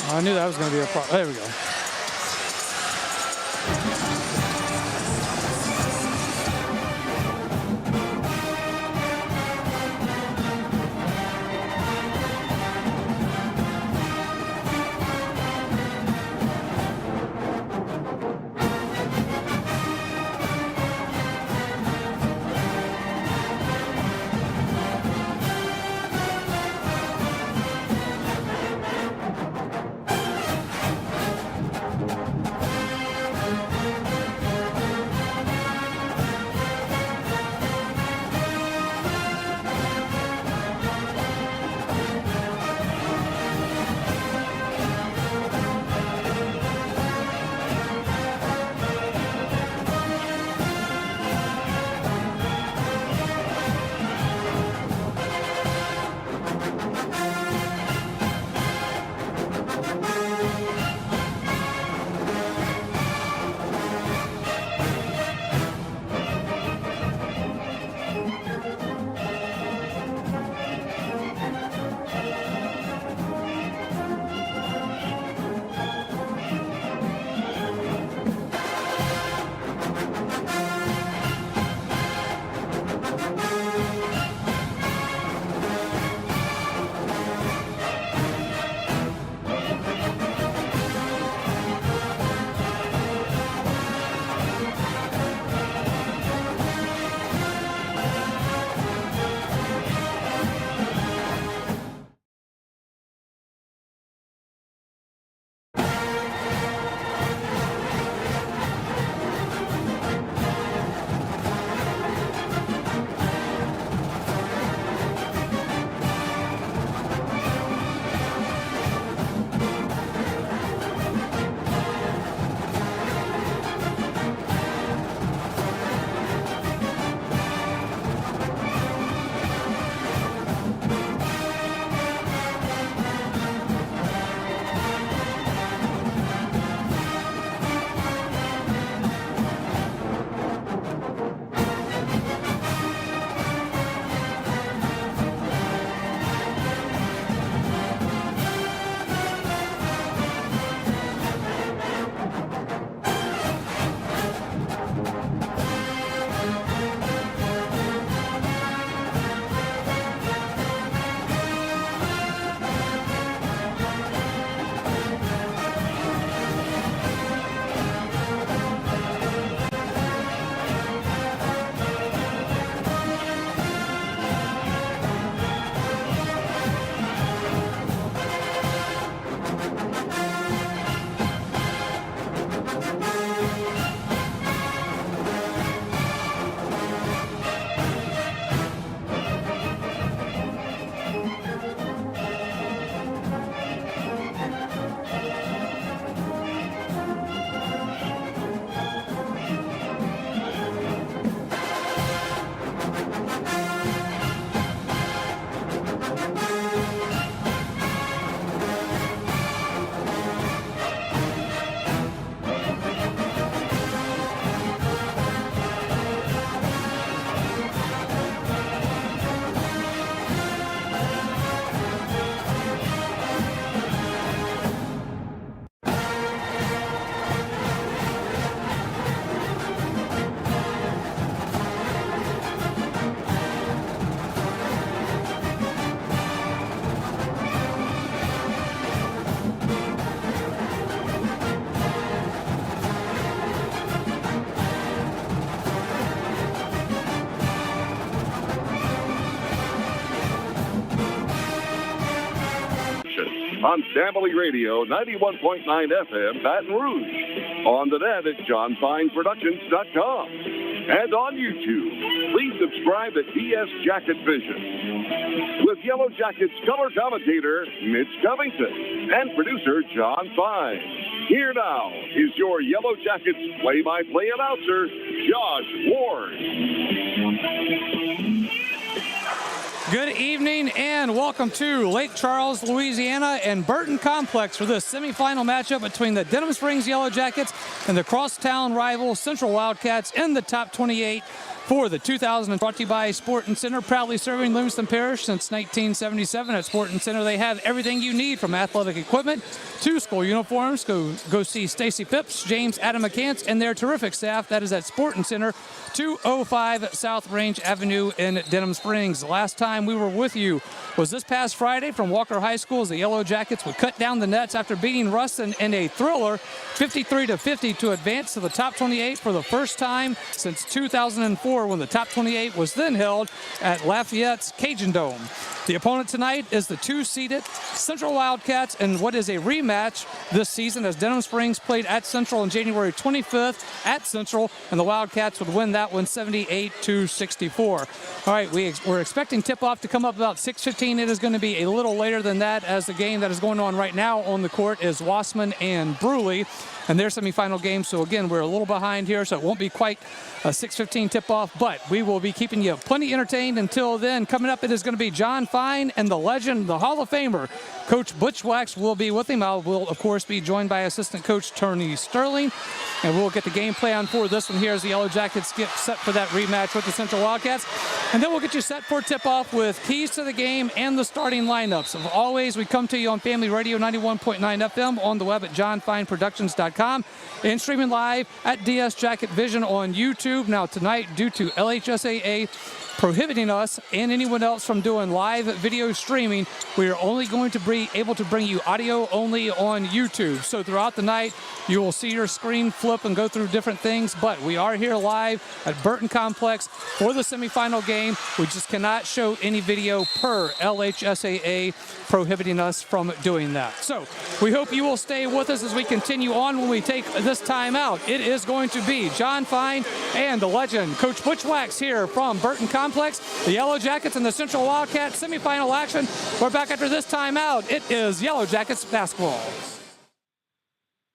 I knew that was going to be a problem. There we go. on Family Radio 91.9 FM, Baton Rouge. On the net at johnfineproductions.com. And on YouTube, please subscribe to DS Jacket Vision. With Yellow Jackets color commentator Mitch Covington and producer John Fine. Here now is your Yellow Jackets play-by-play announcer, Josh Ward. Good evening and welcome to Lake Charles, Louisiana and Burton Complex for this semifinal matchup between the Denham Springs Yellow Jackets and the crosstown rival Central Wildcats in the top 28 for the 2000. Brought to you by Sporting Center, proudly serving Livingston Parish since 1977. At Sporting Center, they have everything you need from athletic equipment to school uniforms. Go see Stacy Phipps, James Adam McCants, and their terrific staff. That is at Sporting Center, 205 South Range Avenue in Denham Springs. The last time we were with you was this past Friday from Walker High School as the Yellow Jackets would cut down the nets after beating Ruston in a thriller 53-50 to advance to the top 28 for the first time since 2004, when the top 28 was then held at Lafayette's Cajun Dome. The opponent tonight is the 2-seeded Central Wildcats in what is a rematch this season, as Denham Springs played at Central on January 25th at Central, and the Wildcats would win that one 78-64. All right, we're expecting tip-off to come up about 6:15. It is going to be a little later than that, as the game that is going on right now on the court is Wassman and Bruley and their semifinal game. So again, we're a little behind here, so it won't be quite a 6:15 tip-off, but we will be keeping you plenty entertained until then. Coming up, it is going to be John Fine and the legend, the Hall of Famer, Coach Butch Wax will be with him. I will, of course, be joined by assistant coach Tony Sterling, and we'll get the game plan for this one here as the Yellow Jackets get set for that rematch with the Central Wildcats. And then we'll get you set for tip-off with keys to the game and the starting lineups. As always, we come to you on Family Radio 91.9 FM, on the web at johnfineproductions.com, and streaming live at DS Jacket Vision on YouTube. Now tonight, due to LHSAA prohibiting us and anyone else from doing live video streaming, we are only going to be able to bring you audio only on YouTube. So throughout the night, you will see your screen flip and go through different things, but we are here live at Burton Complex for the semifinal game. We just cannot show any video per LHSAA prohibiting us from doing that. So we hope you will stay with us as we continue on when we take this time out. It is going to be John Fine and the legend, Coach Butch Wax, here from Burton Complex. The Yellow Jackets and the Central Wildcats semifinal action. We're back after this timeout. It is Yellow Jackets basketball.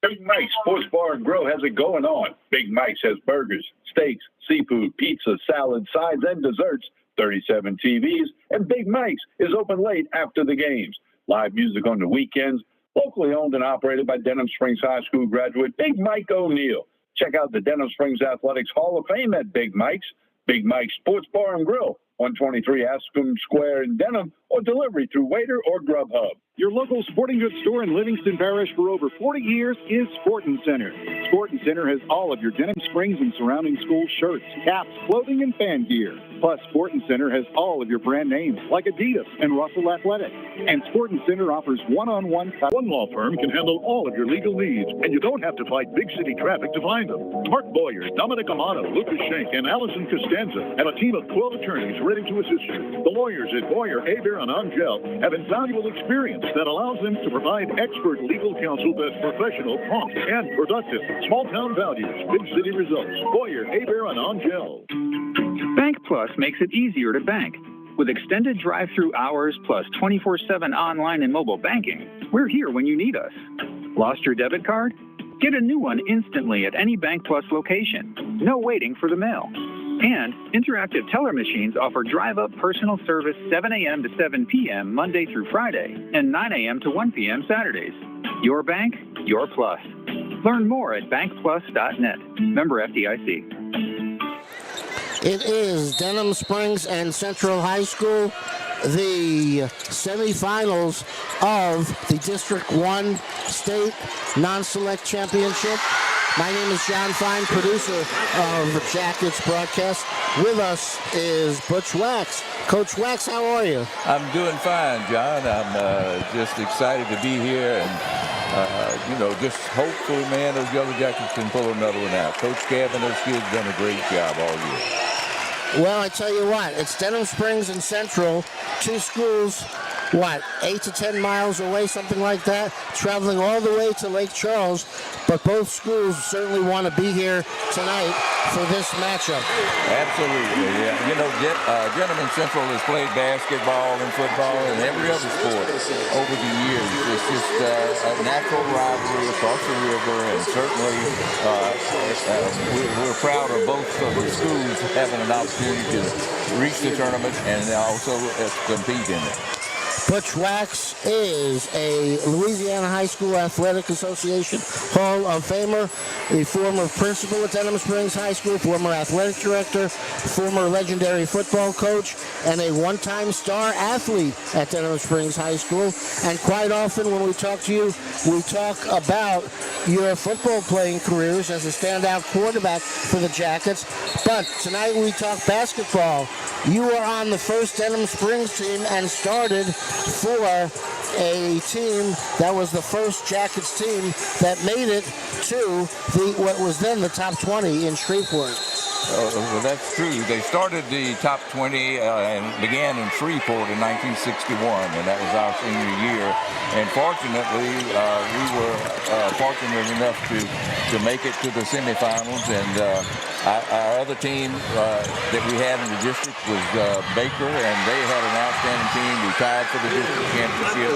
Big Mike's Sports Bar and Grill has it going on. Big Mike's has burgers, steaks, seafood, pizza, salad, sides, and desserts, 37 TVs, and Big Mike's is open late after the games. Live music on the weekends, locally owned and operated by Denham Springs High School graduate Big Mike O'Neill. Check out the Denham Springs Athletics Hall of Fame at Big Mike's. Big Mike's Sports Bar and Grill, 123 Ascombe Square in Denham, or delivery through Waiter or Grubhub. Your local sporting goods store in Livingston Parish for over 40 years is Sporting Center. Sporting Center has all of your Denham Springs and surrounding school shirts, caps, clothing, and fan gear. Plus, Sporting Center has all of your brand names like Adidas and Russell Athletic. And Sporting Center offers one-on-one. One law firm can handle all of your legal needs, and you don't have to fight big city traffic to find them. Mark Boyer, Dominic Amato, Lucas Schenk, and Allison Costanza have a team of 12 attorneys ready to assist you. The lawyers at Boyer, Hebert, and Angel have invaluable experience that allows them to provide expert legal counsel that's professional, prompt, and productive. Small town values, big city results. Boyer, Hebert, and Angel. Bank Plus makes it easier to bank. With extended drive-through hours plus 24/7 online and mobile banking, we're here when you need us. Lost your debit card? Get a new one instantly at any Bank Plus location. No waiting for the mail. And interactive teller machines offer drive-up personal service 7 a.m. to 7 p.m. Monday through Friday and 9 a.m. to 1 p.m. Saturdays. Your bank, your plus. Learn more at bankplus.net. Member FDIC. It is Denham Springs and Central High School, the semifinals of the District 1 State Non-Select Championship. My name is John Fine, producer of Jackets broadcast. With us is Butch Wax. Coach Wax, how are you? I'm doing fine, John. I'm just excited to be here and, just hopefully, man, those Yellow Jackets can pull another one out. Coach Gavin, those kids done a great job all year. Well, I tell you what, it's Denham Springs and Central, two schools, 8 to 10 miles away, something like that, traveling all the way to Lake Charles, but both schools certainly want to be here tonight for this matchup. Absolutely, yeah. Denham and Central has played basketball and football and every other sport over the years. It's just a natural rivalry across the river, and certainly we're proud of both of the schools having an opportunity to reach the tournament and also compete in it. Butch Wax is a Louisiana High School Athletic Association Hall of Famer, a former principal at Denham Springs High School, former athletic director, former legendary football coach, and a one-time star athlete at Denham Springs High School. And quite often when we talk to you, we talk about your football playing careers as a standout quarterback for the Jackets. But tonight we talk basketball. You were on the first Denham Springs team and started for a team that was the first Jackets team that made it to what was then the top 20 in Shreveport. Well, that's true. They started the top 20 and began in Shreveport in 1961, and that was our senior year. And fortunately, we were fortunate enough to make it to the semifinals. And our other team that we had in the district was Baker, and they had an outstanding team. We tied for the district championship,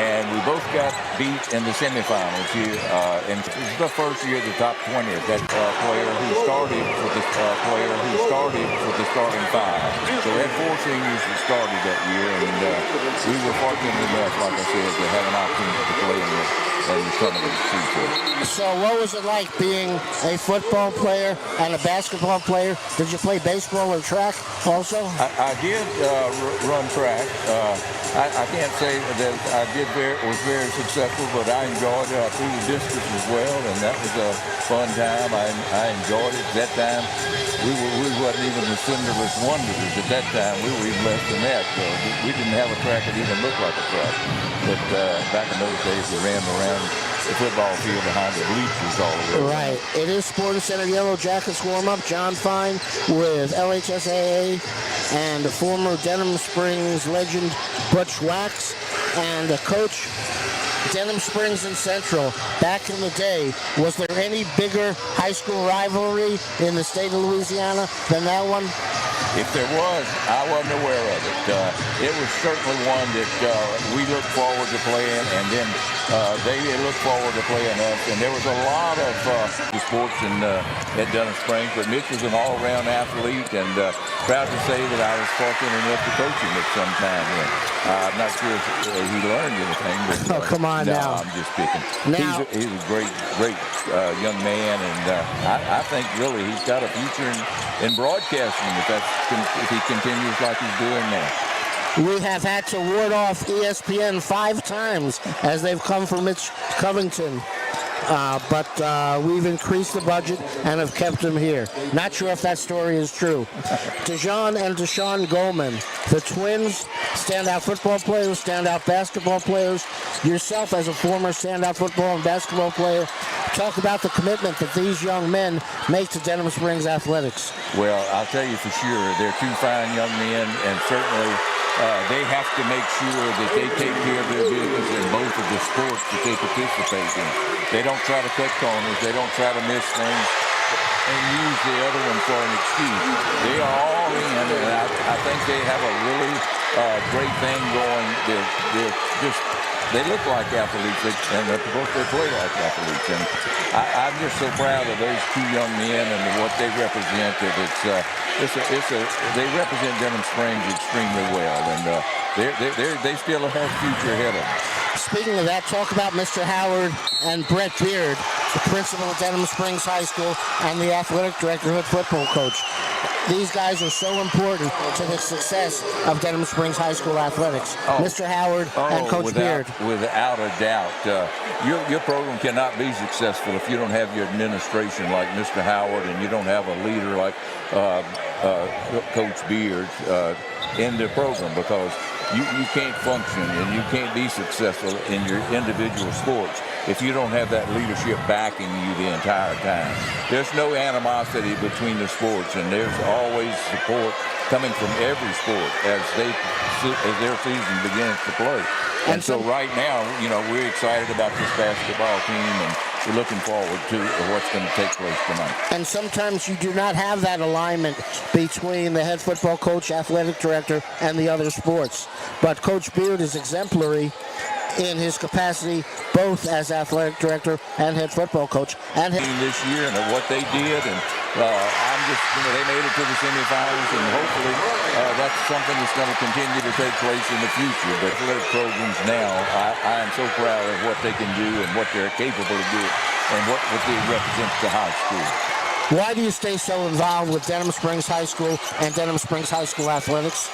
and we both got beat in the semifinals here. And it was the first year of the top 20. That player who started with the starting five. So we had 4 seniors that started that year, and we were fortunate enough, like I said, to have an opportunity to play in the tournament. So what was it like being a football player and a basketball player? Did you play baseball or track also? I did run track. I can't say that I was very successful, but I enjoyed it. I threw the distance as well, and that was a fun time. I enjoyed it. That time, we wasn't even the Cinderless Wanderers at that time. We were even less than that. We didn't have a track that even looked like a track. But back in those days, we ran around the football field behind the bleachers all the way. Right. It is Sporting Center Yellow Jackets warm-up. John Fine with LHSAA and former Denham Springs legend Butch Wax and Coach Denham Springs and Central. Back in the day, was there any bigger high school rivalry in the state of Louisiana than that one? If there was, I wasn't aware of it. It was certainly one that we looked forward to playing, and then they looked forward to playing us. And there was a lot of sports at Denham Springs, but Mitch was an all-around athlete, and proud to say that I was fortunate enough to coach him at some time. I'm not sure if he learned anything. But, come on no, now. I'm just picking. Now, he's a great young man, and I think really he's got a future in broadcasting if he continues like he's doing now. We have had to ward off ESPN 5 times as they've come from Mitch Covington. But we've increased the budget and have kept him here. Not sure if that story is true. Dejan and Deshaun Goldman, the twins, standout football players, standout basketball players. Yourself as a former standout football and basketball player, talk about the commitment that these young men make to Denham Springs athletics. Well, I'll tell you for sure, they're 2 fine young men, and certainly they have to make sure that they take care of their business in both of the sports that they participate in. They don't try to cut corners. They don't try to miss things and use the other one for an excuse. They are all in, and I think they have a really great thing going. They look like athletes, and they're supposed to play like athletes. And I'm just so proud of those 2 young men and what they represent. They represent Denham Springs extremely well, and they still have a future ahead of them. Speaking of that, talk about Mr. Howard and Brett Beard, the principal of Denham Springs High School and the athletic director, head football coach. These guys are so important to the success of Denham Springs High School athletics. Mr. Howard and Coach Beard. Without a doubt. Your program cannot be successful if you don't have your administration like Mr. Howard and you don't have a leader like Coach Beard in the program, because you can't function and you can't be successful in your individual sports if you don't have that leadership backing you the entire time. There's no animosity between the sports, and there's always support coming from every sport as their season begins to play. And so right now, we're excited about this basketball team, and we're looking forward to what's going to take place tonight. And sometimes you do not have that alignment between the head football coach, athletic director, and the other sports. But Coach Beard is exemplary in his capacity both as athletic director and head football coach. And this year and what they did, and I'm just, they made it to the semifinals, and hopefully that's something that's going to continue to take place in the future. But athletic programs now, I am so proud of what they can do and what they're capable of doing and what they represent to high school. Why do you stay so involved with Denham Springs High School and Denham Springs High School athletics?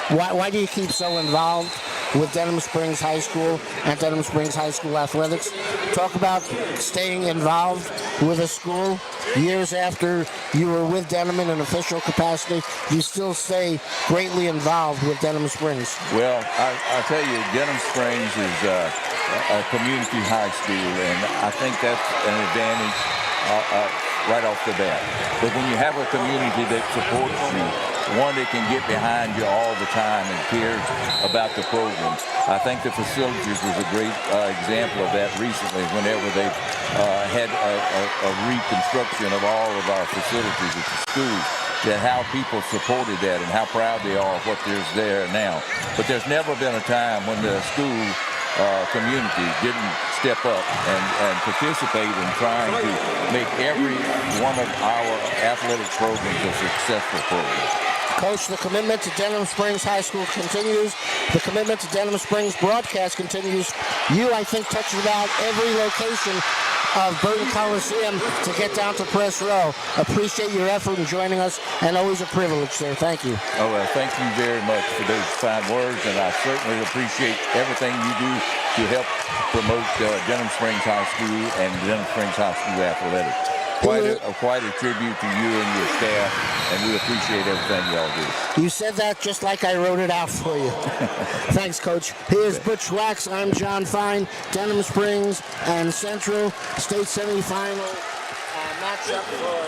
Why do you keep so involved with Denham Springs High School and Denham Springs High School athletics? Talk about staying involved with a school years after you were with Denham in an official capacity. You still stay greatly involved with Denham Springs. Well, I'll tell you, Denham Springs is a community high school, and I think that's an advantage right off the bat. But when you have a community that supports you, one that can get behind you all the time and cares about the program. I think the facilities was a great example of that recently whenever they had a reconstruction of all of our facilities at the school, that how people supported that and how proud they are of what there's there now. But there's never been a time when the school community didn't step up and participate in trying to make every one of our athletic programs a successful program. Coach, the commitment to Denham Springs High School continues. The commitment to Denham Springs broadcast continues. You, I think, touched about every location of Burton Coliseum to get down to press row. Appreciate your effort in joining us, and always a privilege, sir. Thank you. Oh, well, thank you very much for those fine words, and I certainly appreciate everything you do to help promote Denham Springs High School and Denham Springs High School athletics. Quite a tribute to you and your staff, and we appreciate everything y'all do. You said that just like I wrote it out for you. Thanks, Coach. Here's Butch Wax. I'm John Fine. Denham Springs and Central State semifinal matchup for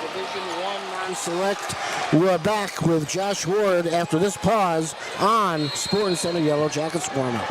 Division I non-select. We're back with Josh Ward after this pause on Sporting Center Yellow Jackets warm-up.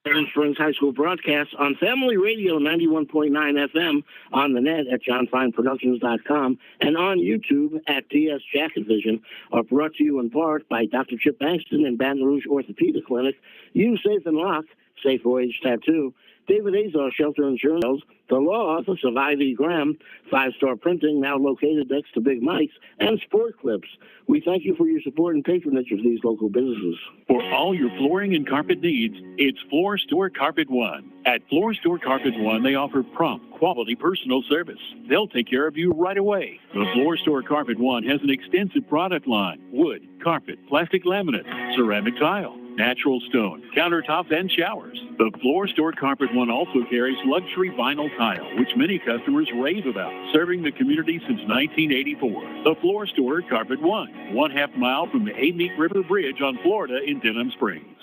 Denham Springs High School broadcast on Family Radio 91.9 FM, on the net at johnfineproductions.com, and on YouTube at TS Jacket Vision, are brought to you in part by Dr. Chip Bankston and Baton Rouge Orthopedic Clinic, Use Safe and Lock, Safe Voyage Tattoo, David Azar Shelter Insurance, the law office of Ivy Graham, 5-Star Printing, now located next to Big Mike's, and Sport Clips. We thank you for your support and patronage of these local businesses. For all your flooring and carpet needs, it's Floor Store Carpet One. At Floor Store Carpet One, they offer prompt, quality personal service. They'll take care of you right away. The Floor Store Carpet One has an extensive product line: wood, carpet, plastic laminate, ceramic tile, natural stone, countertops, and showers. The Floor Store Carpet One also carries luxury vinyl tile, which many customers rave about, serving the community since 1984. The Floor Store Carpet One, 1/2 mile from the Amite River Bridge on Florida in Denham Springs.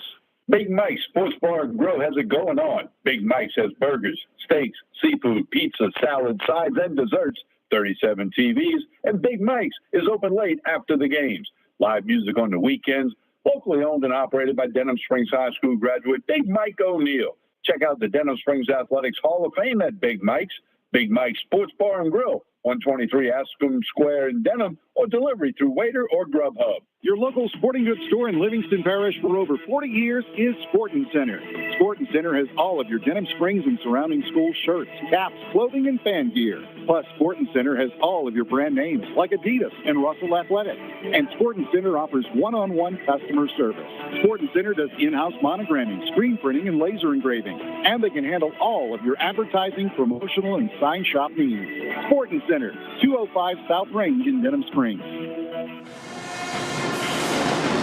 Big Mike's Sports Bar and Grill has it going on. Big Mike's has burgers, steaks, seafood, pizza, salad, sides, and desserts, 37 TVs, and Big Mike's is open late after the games. Live music on the weekends, locally owned and operated by Denham Springs High School graduate Big Mike O'Neill. Check out the Denham Springs Athletics Hall of Fame at Big Mike's. Big Mike's Sports Bar and Grill, 123 Ascom Square in Denham, or delivery through Waiter or Grubhub. Your local sporting goods store in Livingston Parish for over 40 years is Sporting Center. Sporting Center has all of your Denham Springs and surrounding school shirts, caps, clothing, and fan gear. Plus, Sporting Center has all of your brand names like Adidas and Russell Athletic. And Sporting Center offers one-on-one customer service. Sporting Center does in-house monogramming, screen printing, and laser engraving. And they can handle all of your advertising, promotional, and sign shop needs. Sporting Center, 205 South Range in Denham Springs.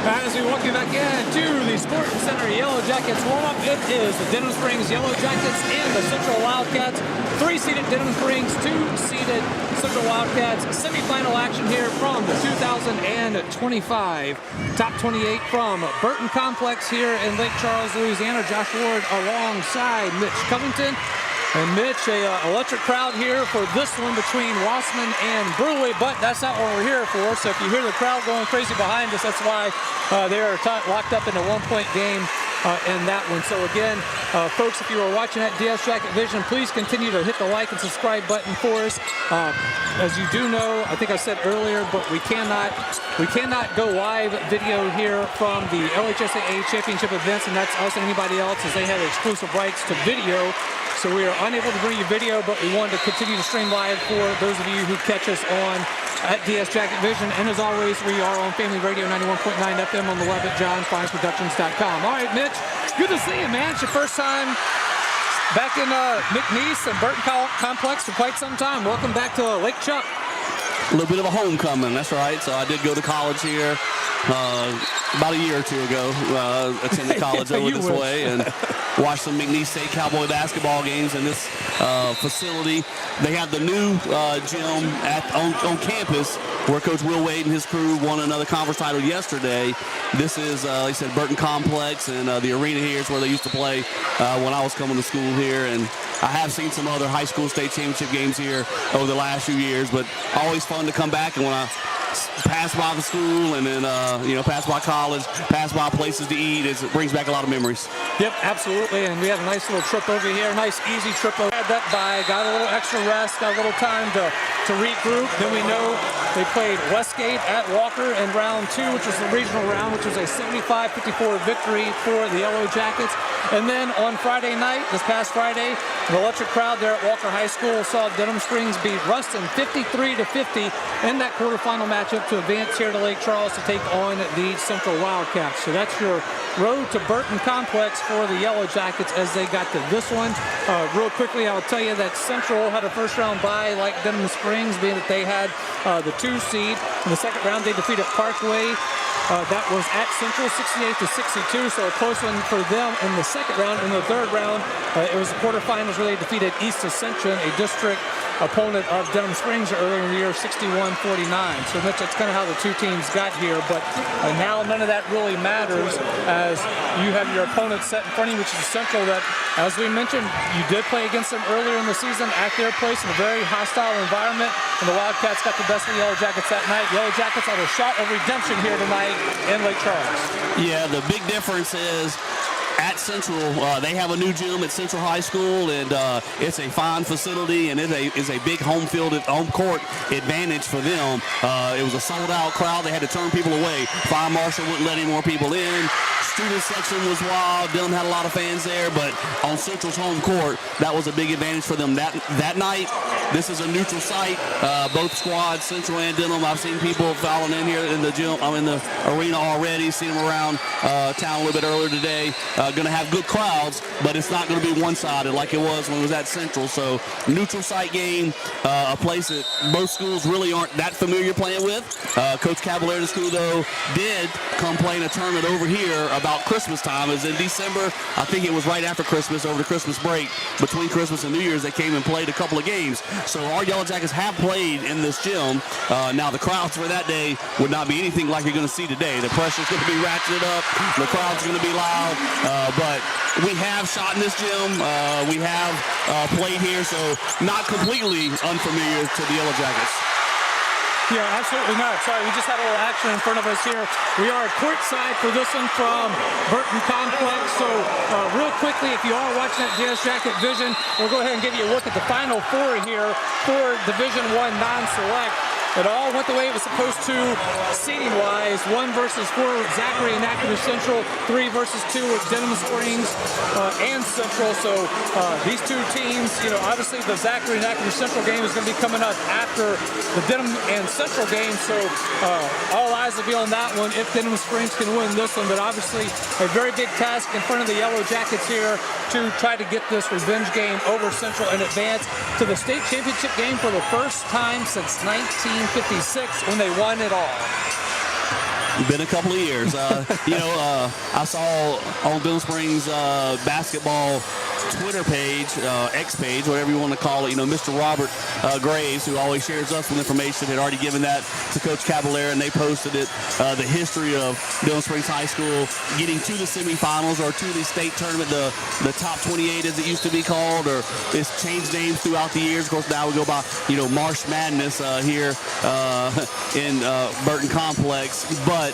As we welcome you back into the Sporting Center Yellow Jackets warm-up, it is the Denham Springs Yellow Jackets and the Central Wildcats. 3-seeded Denham Springs, 2-seeded Central Wildcats. Semifinal action here from the 2025 Top 28 from Burton Complex here in Lake Charles, Louisiana. Josh Ward alongside Mitch Covington. And Mitch, a electric crowd here for this one between Rossman and Brewery, but that's not what we're here for. So if you hear the crowd going crazy behind us, that's why they are locked up in a one-point game in that one. So again, folks, if you are watching at DS Jacket Vision, please continue to hit the like and subscribe button for us. As you do know, I think I said earlier, but we cannot go live video here from the LHSAA championship events, and that's us and anybody else, as they have exclusive rights to video. So we are unable to bring you video, but we wanted to continue to stream live for those of you who catch us on at DS Jacket Vision. And as always, we are on Family Radio 91.9 FM on the web at johnfineproductions.com. All right, Mitch, good to see you, man. It's your first time back in McNeese and Burton Complex for quite some time. Welcome back to Lake Chuck. A little bit of a homecoming, that's right. So I did go to college here about a year or two ago. Attended college over this way and watched some McNeese State Cowboy basketball games in this facility. They have the new gym on campus where Coach Will Wade and his crew won another conference title yesterday. This is, like I said, Burton Complex, and the arena here is where they used to play when I was coming to school here. And I have seen some other high school state championship games here over the last few years, but always fun to come back. And when I pass by the school and then, pass by college, pass by places to eat, it brings back a lot of memories. Yep, absolutely. And we had a nice little trip over here, nice easy trip. Had that by, got a little extra rest, got a little time to regroup. Then we know they played Westgate at Walker in round 2, which was the regional round, which was a 75-54 victory for the Yellow Jackets. And then on Friday night, this past Friday, an electric crowd there at Walker High School saw Denham Springs beat Ruston 53-50 in that quarterfinal matchup to advance here to Lake Charles to take on the Central Wildcats. So that's your road to Burton Complex for the Yellow Jackets as they got to this one. Real quickly, I'll tell you that Central had a first-round bye like Denham Springs, being that they had the 2 seed. In the second round, they defeated Parkway. That was at Central, 68-62, so a close one for them in the second round. In the third round, it was the quarterfinals where they defeated East Ascension, a district opponent of Denham Springs earlier in the year, 61-49. So that's kind of how the two teams got here, but now none of that really matters as you have your opponent set in front of you, which is Central that, as we mentioned, you did play against them earlier in the season at their place in a very hostile environment, and the Wildcats got the best of the Yellow Jackets that night. Yellow Jackets had a shot of redemption here tonight in Lake Charles. Yeah, the big difference is at Central, they have a new gym at Central High School, and it's a fine facility, and it is a big home court advantage for them. It was a sold-out crowd. They had to turn people away. Fire marshal wouldn't let any more people in. Student section was wild. Denham had a lot of fans there, but on Central's home court, that was a big advantage for them. That night, this is a neutral site. Both squads, Central and Denham, I've seen people filing in here in the gym. I'm in the arena already. Seen them around town a little bit earlier today. Going to have good crowds, but it's not going to be one-sided like it was when it was at Central. So neutral site game, a place that most schools really aren't that familiar playing with. Coach Cavalera's school, though, did come play in a tournament over here about Christmas time. It was in December. I think it was right after Christmas, over the Christmas break. Between Christmas and New Year's, they came and played a couple of games. So our Yellow Jackets have played in this gym. Now, the crowds for that day would not be anything like you're going to see today. The pressure's going to be ratcheted up. The crowd's going to be loud. But we have shot in this gym. We have played here, so not completely unfamiliar to the Yellow Jackets. Yeah, absolutely not. Sorry, we just had a little action in front of us here. We are courtside for this one from Burton Complex. So real quickly, if you are watching at DS Jacket Vision, we'll go ahead and give you a look at the Final Four here for Division I non-select. It all went the way it was supposed to, seeding-wise. 1 versus 4 with Zachary and Academy Central. 3 versus 2 with Denham Springs and Central. So these two teams, obviously the Zachary and Academy Central game is going to be coming up after the Denham and Central game. So all eyes will be on that one if Denham Springs can win this one. But obviously a very big task in front of the Yellow Jackets here to try to get this revenge game over Central and advance to the state championship game for the first time since 1956 when they won it all. Been a couple of years. I saw on Denham Springs basketball Twitter page, X page, whatever you want to call it, Mr. Robert Graves, who always shares us with information, had already given that to Coach Cavalera, and they posted it, the history of Denham Springs High School getting to the semifinals or to the state tournament, the top 28 as it used to be called, or it's changed names throughout the years. Of course, now we go by, March Madness here in Burton Complex, but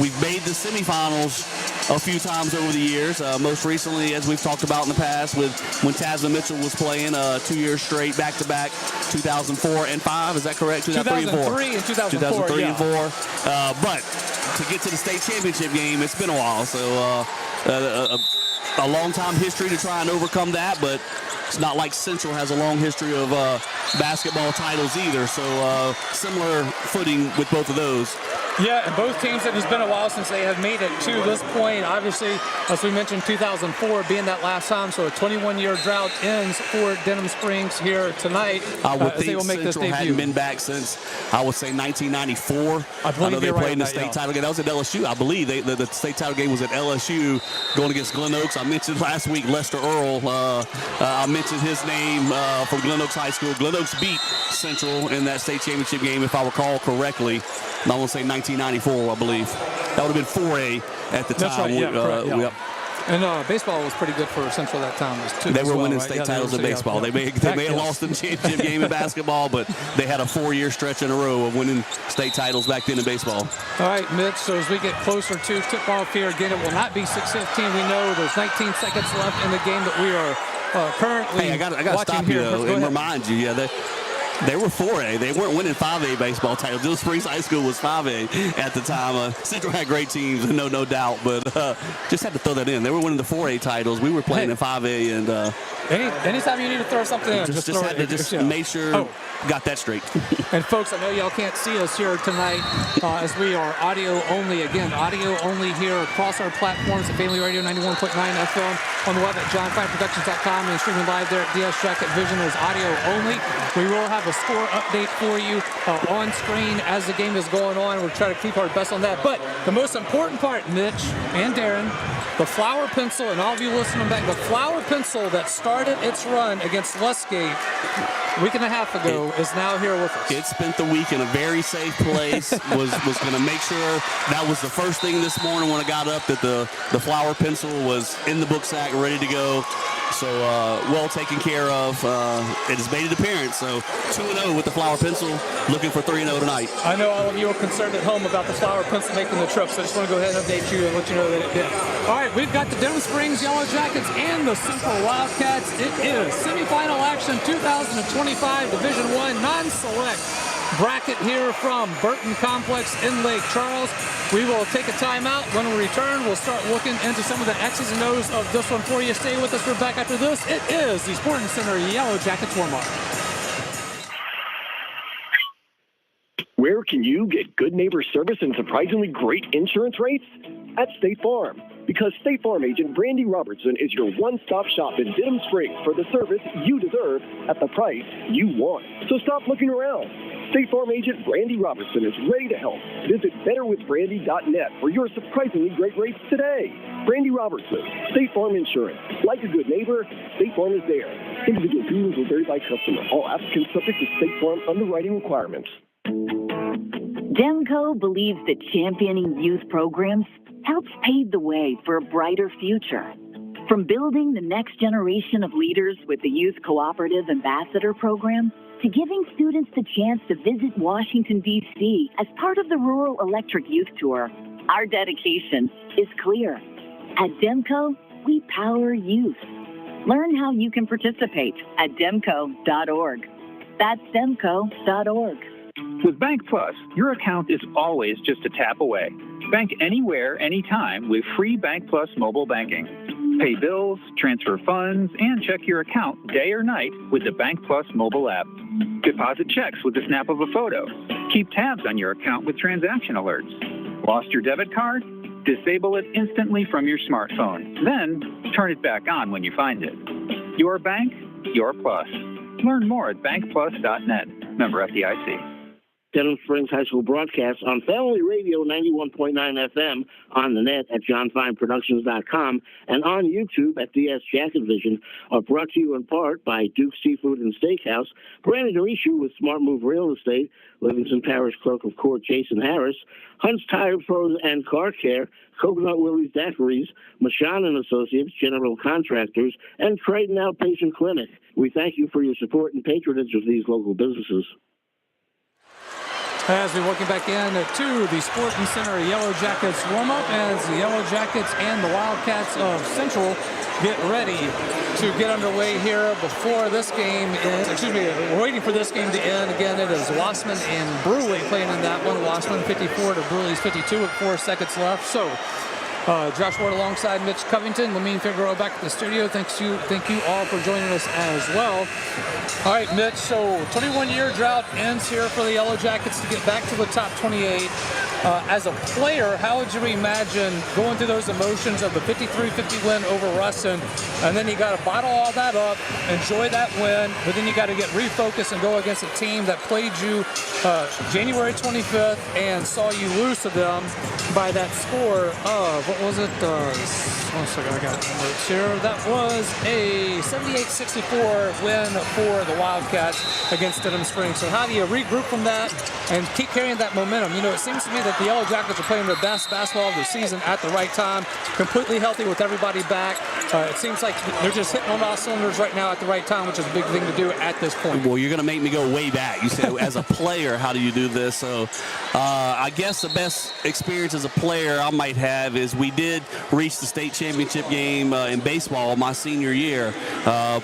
we've made the semifinals a few times over the years. Most recently, as we've talked about in the past, with when Tasman Mitchell was playing 2 years straight, back-to-back, 2004 and 5. Is that correct? 2003 and 2004. 2003 and 4. But to get to the state championship game, it's been a while. So a long time history to try and overcome that, but it's not like Central has a long history of basketball titles either. So similar footing with both of those. Yeah, and both teams, it has been a while since they have made it to this point. Obviously, as we mentioned, 2004 being that last time, so a 21-year drought ends for Denham Springs here tonight. I would think they will make Central this hadn't been back since, I would say, 1994. I know they played in the state title game. That was at LSU. I believe the state title game was at LSU going against Glen Oaks. I mentioned last week Lester Earl. I mentioned his name from Glen Oaks High School. Glen Oaks beat Central in that state championship game, if I recall correctly. And I want to say 1994, I believe. That would have been 4A at the time. That's right, yeah, correct, yeah. Yep. And baseball was pretty good for Central that time. They were winning state titles in baseball. They may have lost in the championship game in basketball, but they had a 4-year stretch in a row of winning state titles back then in baseball. All right, Mitch, so as we get closer to tip-off here, again, it will not be 6:15. We know there's 19 seconds left in the game that we are currently I gotta stop you, though, and remind you, they were 4A. They weren't winning 5A baseball titles. Denham Springs High School was 5A at the time. Central had great teams, no doubt, but just had to throw that in. They were winning the 4A titles. We were playing in 5A, and anytime you need to throw something in, just had to make sure got that straight. And folks, I know y'all can't see us here tonight as we are audio only. Again, audio only here across our platforms at Family Radio 91.9 FM, on the web at johnfineproductions.com, and streaming live there at DS Jacket Vision as audio only. We will have a score update for you on screen as the game is going on. We'll try to keep our best on that. But the most important part, Mitch and Darren, the flower pencil, and all of you listening back, the flower pencil that started its run against Westgate a week and a half ago is now here with us. It spent the week in a very safe place. was going to make sure that was the first thing this morning when I got up, that the flower pencil was in the book sack, ready to go. So well taken care of. It has made an appearance. So 2-0 with the flower pencil, looking for 3-0 tonight. I know all of you are concerned at home about the flower pencil making the trip, so I just want to go ahead and update you and let you know that it did. All right, we've got the Denham Springs Yellow Jackets and the Central Wildcats. It is semifinal action 2025 Division I non-select bracket here from Burton Complex in Lake Charles. We will take a timeout. When we return, we'll start looking into some of the X's and O's of this one for you. Stay with us. We're back after this. It is the Sporting Center Yellow Jackets warm-up. Where can you get good neighbor service and surprisingly great insurance rates? At State Farm. Because State Farm agent Brandy Robertson is your one-stop shop in Denham Springs for the service you deserve at the price you want. So stop looking around. State Farm agent Brandy Robertson is ready to help. Visit betterwithbrandy.net for your surprisingly great rates today. Brandy Robertson, State Farm Insurance. Like a good neighbor, State Farm is there. Individual premiums will vary by customer. All applicants subject to State Farm underwriting requirements. Demco believes that championing youth programs helps pave the way for a brighter future. From building the next generation of leaders with the Youth Cooperative Ambassador Program, to giving students the chance to visit Washington, D.C. as part of the Rural Electric Youth Tour, our dedication is clear. At Demco, we power youth. Learn how you can participate at demco.org. That's demco.org. With Bank Plus, your account is always just a tap away. Bank anywhere, anytime with free Bank Plus mobile banking. Pay bills, transfer funds, and check your account day or night with the Bank Plus mobile app. Deposit checks with the snap of a photo. Keep tabs on your account with transaction alerts. Lost your debit card? Disable it instantly from your smartphone. Then turn it back on when you find it. Your bank, your plus. Learn more at bankplus.net. Member FDIC. Denham Springs High School broadcasts on Family Radio 91.9 FM, on the net at johnfineproductions.com, and on YouTube at DS Jacket Vision, are brought to you in part by Duke's Seafood and Steakhouse, Brandon Arishu with Smart Move Real Estate, Livingston Parish Clerk of Court Jason Harris, Hunt's Tire Pros and Car Care, Coconut Willie's Daiquiris, Mashan and Associates, General Contractors, and Creighton Outpatient Clinic. We thank you for your support and patronage of these local businesses. As we welcome back in to the Sporting Center Yellow Jackets warm-up as the Yellow Jackets and the Wildcats of Central get ready to get underway here before this game is, we're waiting for this game to end. Again, it is Wassman and Bruley playing in that one. Wassman 54 to Bruley's 52 with 4 seconds left. So Josh Ward alongside Mitch Covington, Lamine Figueroa back at the studio. Thank you all for joining us as well. All right, Mitch, so 21-year drought ends here for the Yellow Jackets to get back to the top 28. As a player, how would you imagine going through those emotions of the 53-50 win over Ruston, and then you got to bottle all that up, enjoy that win, but then you got to get refocused and go against a team that played you January 25th and saw you lose to them by that score of, what was it? One second, I got the notes here. That was a 78-64 win for the Wildcats against Denham Springs. So how do you regroup from that and keep carrying that momentum? You know, it seems to me that the Yellow Jackets are playing their best basketball of the season at the right time, completely healthy with everybody back. It seems like they're just hitting on all cylinders right now at the right time, which is a big thing to do at this point. Well, you're going to make me go way back. You said, as a player, how do you do this? So I guess the best experience as a player I might have is we did reach the state championship game in baseball my senior year.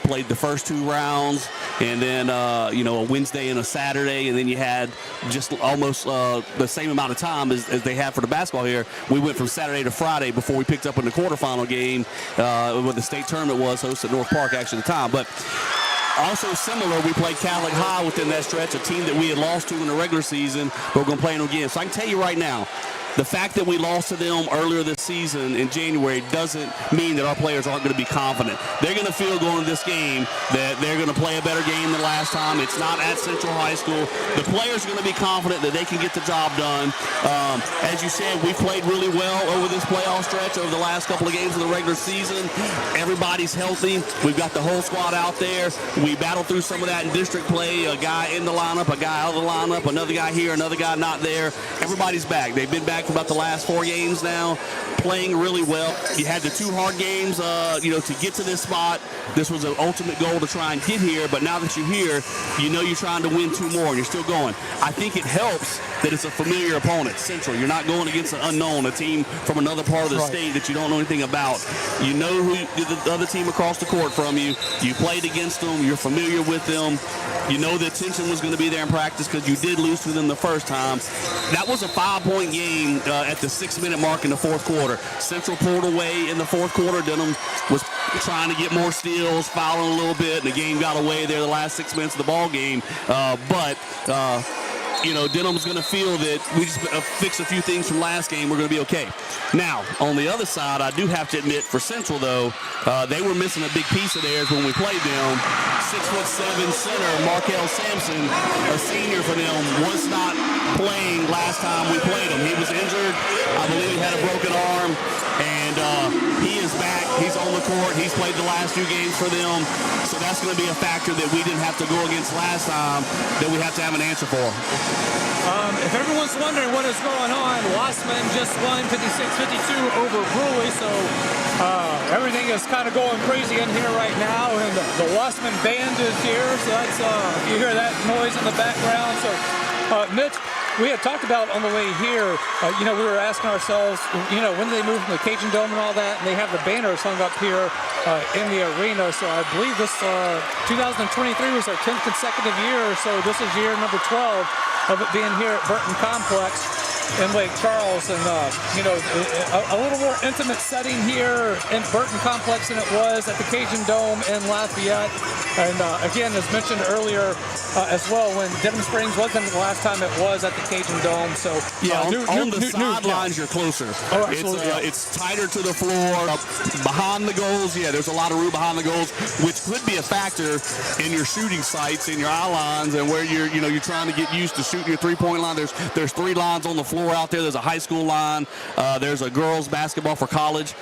Played the first 2 rounds, and then, a Wednesday and a Saturday, and then you had just almost the same amount of time as they had for the basketball here. We went from Saturday to Friday before we picked up in the quarterfinal game where the state tournament was hosted at North Park actually at the time. But also similar, we played Catholic High within that stretch, a team that we had lost to in the regular season. We're going to play them again. So I can tell you right now, the fact that we lost to them earlier this season in January doesn't mean that our players aren't going to be confident. They're going to feel going to this game that they're going to play a better game than last time. It's not at Central High School. The players are going to be confident that they can get the job done. As you said, we played really well over this playoff stretch over the last couple of games of the regular season. Everybody's healthy. We've got the whole squad out there. We battled through some of that in district play. A guy in the lineup, a guy out of the lineup, another guy here, another guy not there. Everybody's back. They've been back for about the last 4 games now, playing really well. You had the 2 hard games, to get to this spot. This was an ultimate goal to try and get here, but now that you're here, you know you're trying to win 2 more, and you're still going. I think it helps that it's a familiar opponent, Central. You're not going against an unknown, a team from another part of the state that you don't know anything about. You know who the other team across the court from you. You played against them. You're familiar with them. You know the attention was going to be there in practice because you did lose to them the first time. That was a 5-point game at the 6-minute mark in the 4th quarter. Central pulled away in the 4th quarter. Denham was trying to get more steals, fouling a little bit, and the game got away there the last 6 minutes of the ball game. Denham's going to feel that we just fixed a few things from last game. We're going to be okay. Now, on the other side, I do have to admit, for Central, though, they were missing a big piece of theirs when we played them. 6'7" center, Markel Sampson, a senior for them, was not playing last time we played him. He was injured. I believe he had a broken arm, and he is back. He's on the court. He's played the last few games for them. So that's going to be a factor that we didn't have to go against last time that we have to have an answer for. If everyone's wondering what is going on, Wassman just won 56-52 over Bruley, so everything is kind of going crazy in here right now, and the Wassman band is here, so that's, if you hear that noise in the background. So, Mitch, we had talked about on the way here, we were asking ourselves, when do they move from the Cajun Dome and all that, and they have the banners hung up here in the arena. So I believe this 2023 was our 10th consecutive year, so this is year number 12 of it being here at Burton Complex in Lake Charles, and a little more intimate setting here in Burton Complex than it was at the Cajun Dome in Lafayette. And again, as mentioned earlier as well, when Denham Springs wasn't the last time it was at the Cajun Dome. So on the sidelines, you're closer. Oh, absolutely. It's tighter to the floor. Behind the goals, there's a lot of room behind the goals, which could be a factor in your shooting sights, in your eye lines, and where you're trying to get used to shooting your 3-point line. There's 3 lines on the floor out there. There's a high school line. There's a girls basketball for college,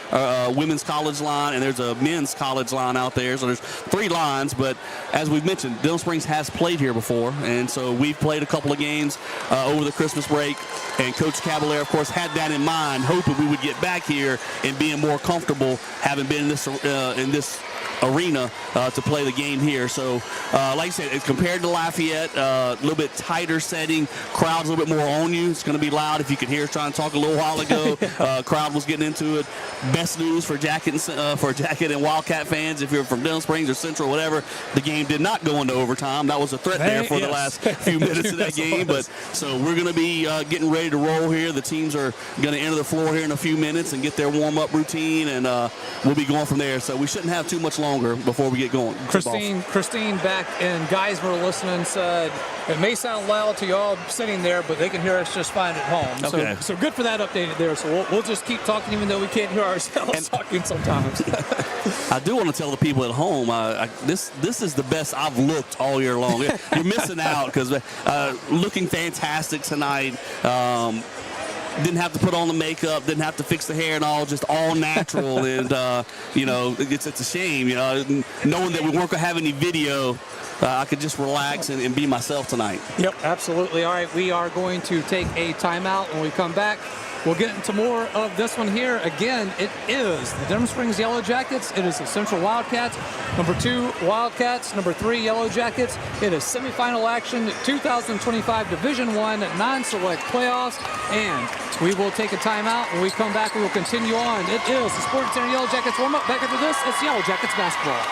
women's college line, and there's a men's college line out there. So there's 3 lines. but as we've mentioned, Denham Springs has played here before, and so we've played a couple of games over the Christmas break, and Coach Cavalier, of course, had that in mind, hoping we would get back here and being more comfortable having been in this arena to play the game here. So, like I said, it's compared to Lafayette, a little bit tighter setting, crowd's a little bit more on you. It's going to be loud. If you could hear us trying to talk a little while ago, crowd was getting into it. Best news for Jacket and Wildcat fans, if you're from Denham Springs or Central, whatever, the game did not go into overtime. That was a threat there for the last few minutes of that game. But so we're going to be getting ready to roll here. The teams are going to enter the floor here in a few minutes and get their warm-up routine, and we'll be going from there. So we shouldn't have too much longer before we get going. Christine back in Geismar listening said, it may sound loud to y'all sitting there, but they can hear us just fine at home. Okay. So good for that update there. So we'll just keep talking even though we can't hear ourselves talking sometimes. I do want to tell the people at home, this is the best I've looked all year long. You're missing out because looking fantastic tonight. Didn't have to put on the makeup, didn't have to fix the hair and all, just all natural. And, it's a shame, knowing that we weren't going to have any video, I could just relax and be myself tonight. Yep, absolutely. All right, we are going to take a timeout. When we come back, we'll get into more of this one here. Again, it is the Denham Springs Yellow Jackets. It is the Central Wildcats. Number 2, Wildcats. Number 3, Yellow Jackets. It is semifinal action, 2025 Division I non-select playoffs. And we will take a timeout. When we come back, we will continue on. It is the Sports Center Yellow Jackets warm-up. Back after this, it's Yellow Jackets basketball.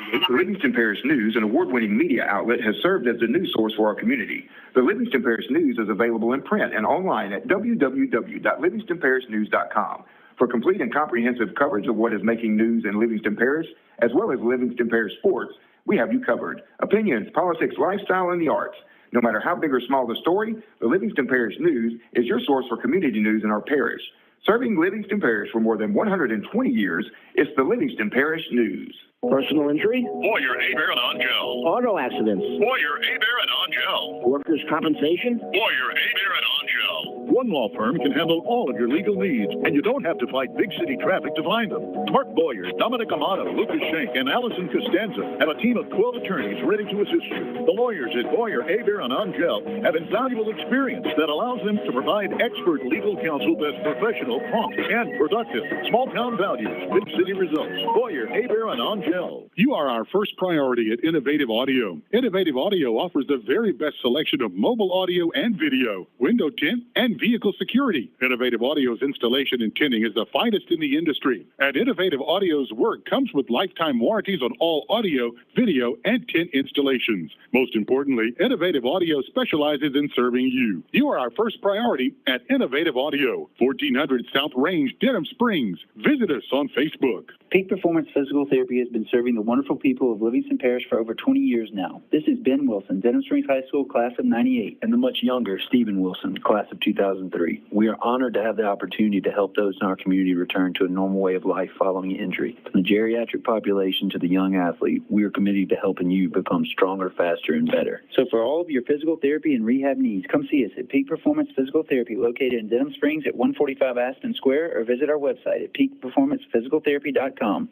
The Livingston Parish News, an award-winning media outlet, has served as the news source for our community. The Livingston Parish News is available in print and online at www.livingstonparishnews.com. For complete and comprehensive coverage of what is making news in Livingston Parish, as well as Livingston Parish sports, we have you covered. Opinions, politics, lifestyle, and the arts. No matter how big or small the story, the Livingston Parish News is your source for community news in our parish. Serving Livingston Parish for more than 120 years, it's the Livingston Parish News. Personal injury? Boyer, Abear, and Angel. Auto accidents? Boyer, Abear, and Angel. Workers' compensation? Boyer, Abear, and Angel. One law firm can handle all of your legal needs, and you don't have to fight big city traffic to find them. Mark Boyer, Dominic Amato, Lucas Schenck, and Allison Costanza have a team of 12 attorneys ready to assist you. The lawyers at Boyer, Abear, and Angel have invaluable experience that allows them to provide expert legal counsel that's professional, prompt, and productive. Small town values, big city results. Boyer, Abear, and Angel. You are our first priority at Innovative Audio. Innovative Audio offers the very best selection of mobile audio and video, window tint, and vehicle security. Innovative Audio's installation and tinting is the finest in the industry. And Innovative Audio's work comes with lifetime warranties on all audio, video, and tint installations. Most importantly, Innovative Audio specializes in serving you. You are our first priority at Innovative Audio, 1400 South Range, Denham Springs. Visit us on Facebook. Peak Performance Physical Therapy has been serving the wonderful people of Livingston Parish for over 20 years now. This is Ben Wilson, Denham Springs High School, class of 98, and the much younger Stephen Wilson, class of 2003. We are honored to have the opportunity to help those in our community return to a normal way of life following injury. From the geriatric population to the young athlete, we are committed to helping you become stronger, faster, and better. So for all of your physical therapy and rehab needs, come see us at Peak Performance Physical Therapy, located in Denham Springs at 145 Aston Square, or visit our website at peakperformancephysicaltherapy.com.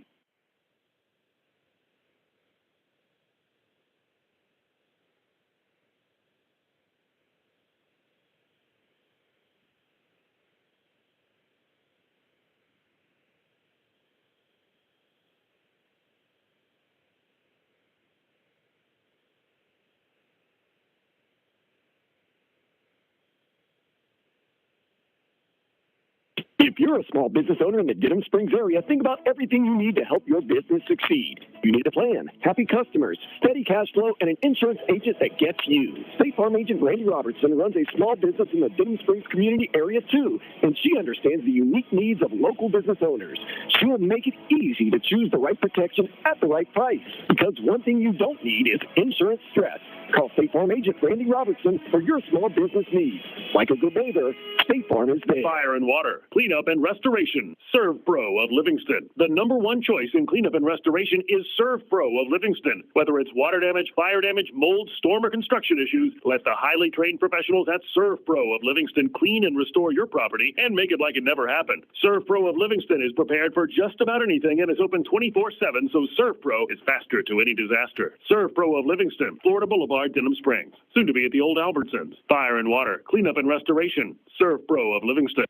If you're a small business owner in the Denham Springs area, think about everything you need to help your business succeed. You need a plan, happy customers, steady cash flow, and an insurance agent that gets you. State Farm agent Randy Robertson runs a small business in the Denham Springs community area too, and she understands the unique needs of local business owners. She will make it easy to choose the right protection at the right price, because one thing you don't need is insurance stress. Call State Farm agent Randy Robertson for your small business needs. Like a good neighbor, State Farm is there. Fire and water, cleanup and restoration. Serve Pro of Livingston. The #1 choice in cleanup and restoration is Serve Pro of Livingston. Whether it's water damage, fire damage, mold, storm, or construction issues, let the highly trained professionals at Serve Pro of Livingston clean and restore your property and make it like it never happened. Serve Pro of Livingston is prepared for for just about anything and is open 24/7, so Serve Pro is faster to any disaster. Serve Pro of Livingston, Florida Boulevard, Denham Springs. Soon to be at the old Albertsons. Fire and water, cleanup and restoration. Serve Pro of Livingston.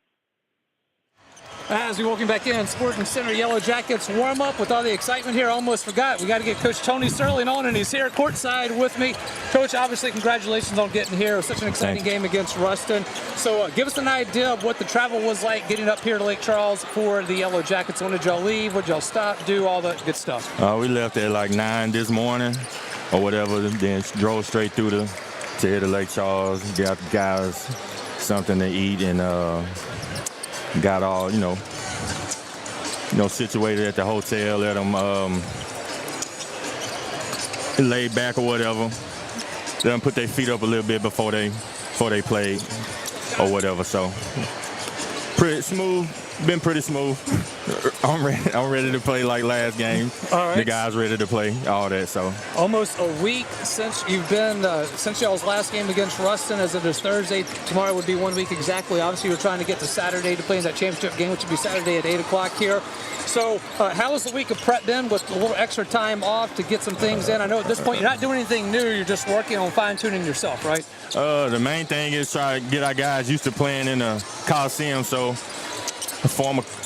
As we welcome back in, Sporting Center Yellow Jackets warm up with all the excitement here. Almost forgot. We got to get Coach Tony Sterling on, and he's here courtside with me. Coach, obviously, congratulations on getting here. It was such an exciting game against Ruston. So give us an idea of what the travel was like getting up here to Lake Charles for the Yellow Jackets. When did y'all leave? What did y'all stop, do, all that good stuff? We left at like 9 this morning or whatever, then drove straight through to head to Lake Charles, got the guys something to eat, and got all, situated at the hotel, let them lay back or whatever. Let them put their feet up a little bit before they played or whatever. So pretty smooth, been pretty smooth. I'm ready to play like last game. All right. The guys ready to play, all that. So almost a week since you've been since y'all's last game against Ruston, as it is Thursday. Tomorrow would be 1 week exactly. Obviously, you're trying to get to Saturday to play in that championship game, which would be Saturday at 8 o'clock here. So how has the week of prep been with a little extra time off to get some things in? I know at this point you're not doing anything new. You're just working on fine-tuning yourself, right? The main thing is try to get our guys used to playing in the Coliseum. So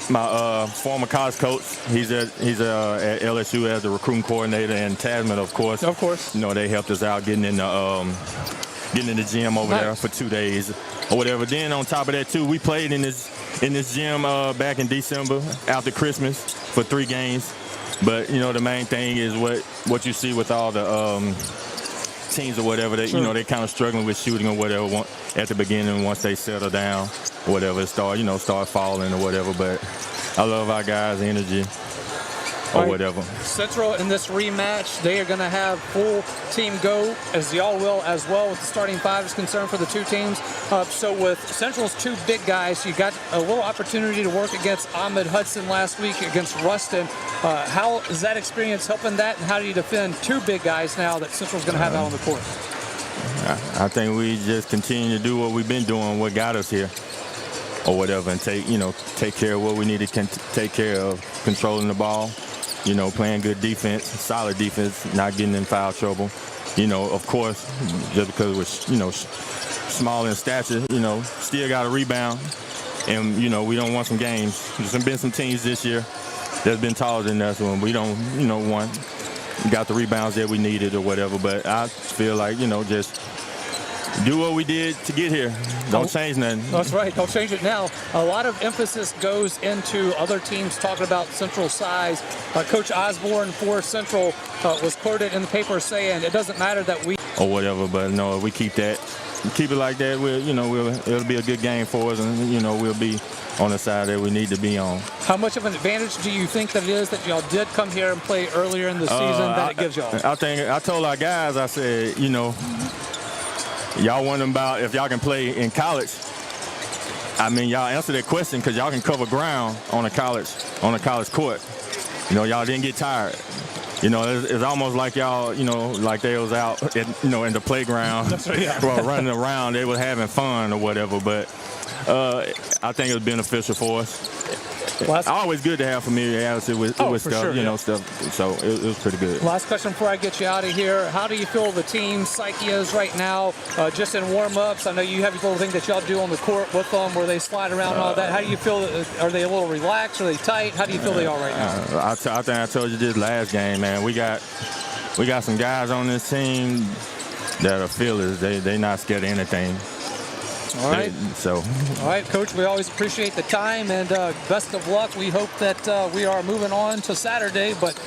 my former college coach, he's at LSU as the recruiting coordinator, and Tasman, of course. They helped us out getting in the gym over there for 2 days or whatever. Then on top of that too, we played in this gym back in December after Christmas for 3 games. But the main thing is what you see with all the teams or whatever, they they kind of struggling with shooting or whatever at the beginning. Once they settle down or whatever, start falling or whatever. But I love our guys' energy or whatever. Central in this rematch, they are going to have full team go, as y'all will as well, with the starting 5 is concerned for the 2 teams. So with Central's 2 big guys, you got a little opportunity to work against Ahmed Hudson last week against Ruston. How is that experience helping that, and how do you defend 2 big guys now that Central's going to have out on the court? I think we just continue to do what we've been doing, what got us here or whatever, and take care of what we need to take care of, controlling the ball, playing good defense, solid defense, not getting in foul trouble. Of course, just because we're, small in stature, still got to rebound. And, we don't want some games. There's been some teams this year that's been taller than us when we don't, got the rebounds that we needed or whatever. But I feel like, just do what we did to get here. Don't change nothing. That's right. Don't change it now. A lot of emphasis goes into other teams talking about Central size. Coach Osborne for Central was quoted in the paper saying it doesn't matter that we or whatever, but no, if we keep it like that, it'll be a good game for us, and we'll be on the side that we need to be on. How much of an advantage do you think that it is that y'all did come here and play earlier in the season that it gives y'all? I told our guys, I said, y'all wondering about if y'all can play in college. I mean, y'all answer that question because y'all can cover ground on a college court. Y'all didn't get tired. It's almost like y'all, like they was out, in the playground, running around. They was having fun or whatever. But I think it was beneficial for us. Always good to have familiarity with stuff, stuff. So it was pretty good. Last question before I get you out of here. How do you feel the team's psyche is right now, just in warm-ups? I know you have these little things that y'all do on the court with them where they slide around and all that. How do you feel? Are they a little relaxed? Are they tight? How do you feel they are right now? I think I told you this last game, man. We got some guys on this team that are feelers. They not scared of anything. All right. All right, Coach, we always appreciate the time, and best of luck. We hope that we are moving on to Saturday, but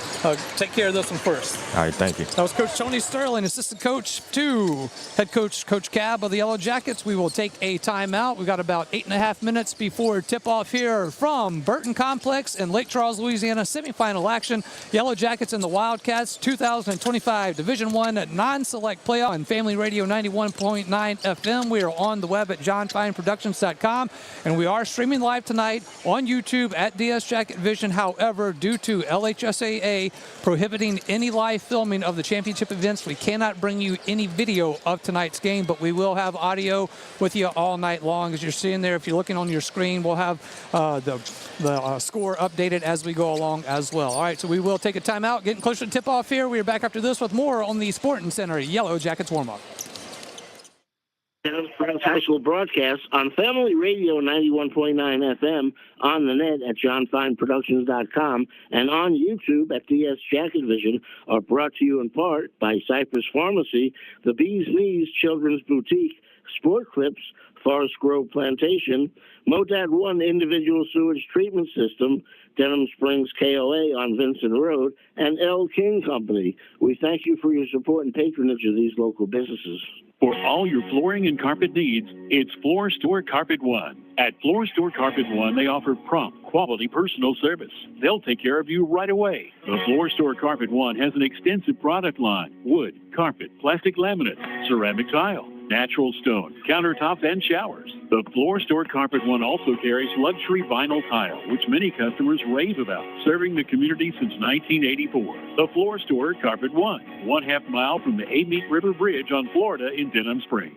take care of this one first. All right, thank you. That was Coach Tony Sterling, assistant coach to head coach Coach Cab of the Yellow Jackets. We will take a timeout. We've got about 8.5 minutes before tip-off here from Burton Complex in Lake Charles, Louisiana. Semifinal action, Yellow Jackets and the Wildcats, 2025 Division I non-select playoff on Family Radio 91.9 FM. We are on the web at johnfineproductions.com. And we are streaming live tonight on YouTube at DS Jacket Vision. However, due to LHSAA prohibiting any live filming of the championship events, we cannot bring you any video of tonight's game, but we will have audio with you all night long. As you're seeing there, if you're looking on your screen, we'll have the score updated as we go along as well. All right, so we will take a timeout, getting closer to tip-off here. We are back after this with more on the Sporting Center Yellow Jackets warm-up. Denham Springs High School broadcast on Family Radio 91.9 FM, on the net at johnfineproductions.com, and on YouTube at DS Jacket Vision, are brought to you in part by Cypress Pharmacy, the Bee's Knees Children's Boutique, Sport Clips, Forest Grove Plantation, Modad 1 Individual Sewage Treatment System, Denham Springs KOA on Vincent Road, and L. King Company. We thank you for your support and patronage of these local businesses. For all your flooring and carpet needs, it's Floor Store Carpet One. At Floor Store Carpet One, they offer prompt, quality personal service. They'll take care of you right away. The Floor Store Carpet One has an extensive product line: wood, carpet, plastic laminate, ceramic tile, natural stone, countertops, and showers. The Floor Store Carpet One also carries luxury vinyl tile, which many customers rave about, serving the community since 1984. The Floor Store Carpet One, 1/2 mile from the Amite River Bridge on Florida in Denham Springs.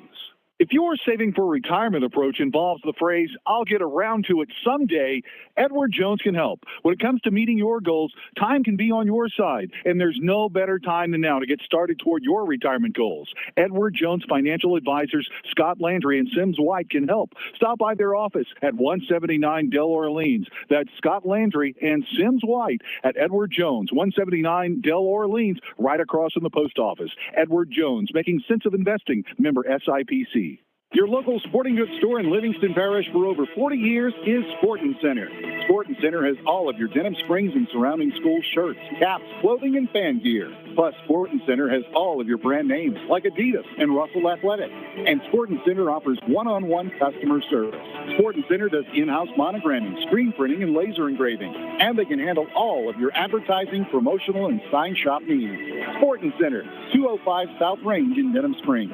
If your saving for retirement approach involves the phrase, "I'll get around to it someday," Edward Jones can help. When it comes to meeting your goals, time can be on your side, and there's no better time than now to get started toward your retirement goals. Edward Jones Financial Advisors Scott Landry and Sims White can help. Stop by their office at 179 Del Orleans. That's Scott Landry and Sims White at Edward Jones, 179 Del Orleans, right across from the post office. Edward Jones, making sense of investing, member SIPC. Your local sporting goods store in Livingston Parish for over 40 years is Sporting Center. Sporting Center has all of your Denham Springs and surrounding school shirts, caps, clothing, and fan gear. Plus, Sporting Center has all of your brand names like Adidas and Russell Athletic. And Sporting Center offers one-on-one customer service. Sporting Center does in-house monogramming, screen printing, and laser engraving. And they can handle all of your advertising, promotional, and sign shop needs. Sporting Center, 205 South Range in Denham Springs.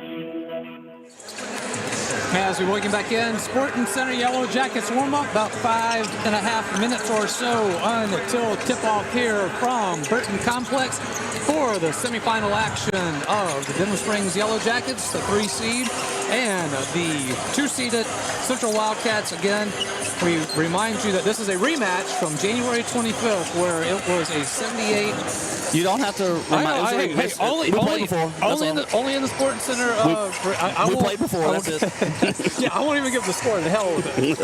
As we welcome back in, Sporting Center Yellow Jackets warm-up, about 5.5 minutes or so until tip-off here from Burton Complex for the semifinal action of the Denham Springs Yellow Jackets, the 3 seed, and the 2-seeded Central Wildcats. Again, we remind you that this is a rematch from January 25th, where it was a 78. You don't have to remind us. Only in the Sporting Center. We played before. That's it. Yeah, I won't even give the score. The hell with it.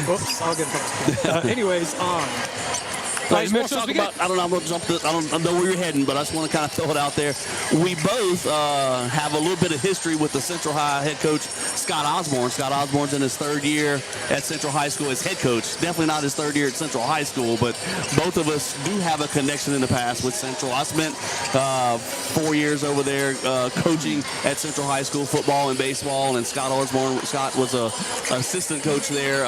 Oops, I'll get it. Anyways, I don't know. I'm gonna jump. I don't know where you're heading, but I just want to kind of throw it out there. We both have a little bit of history with the Central High head coach Scott Osborne. Scott Osborne's in his 3rd year at Central High School as head coach. Definitely not his 3rd year at Central High School, but both of us do have a connection in the past with Central. I spent 4 years over there coaching at Central High School football and baseball, and Scott Osborne. Scott was a assistant coach there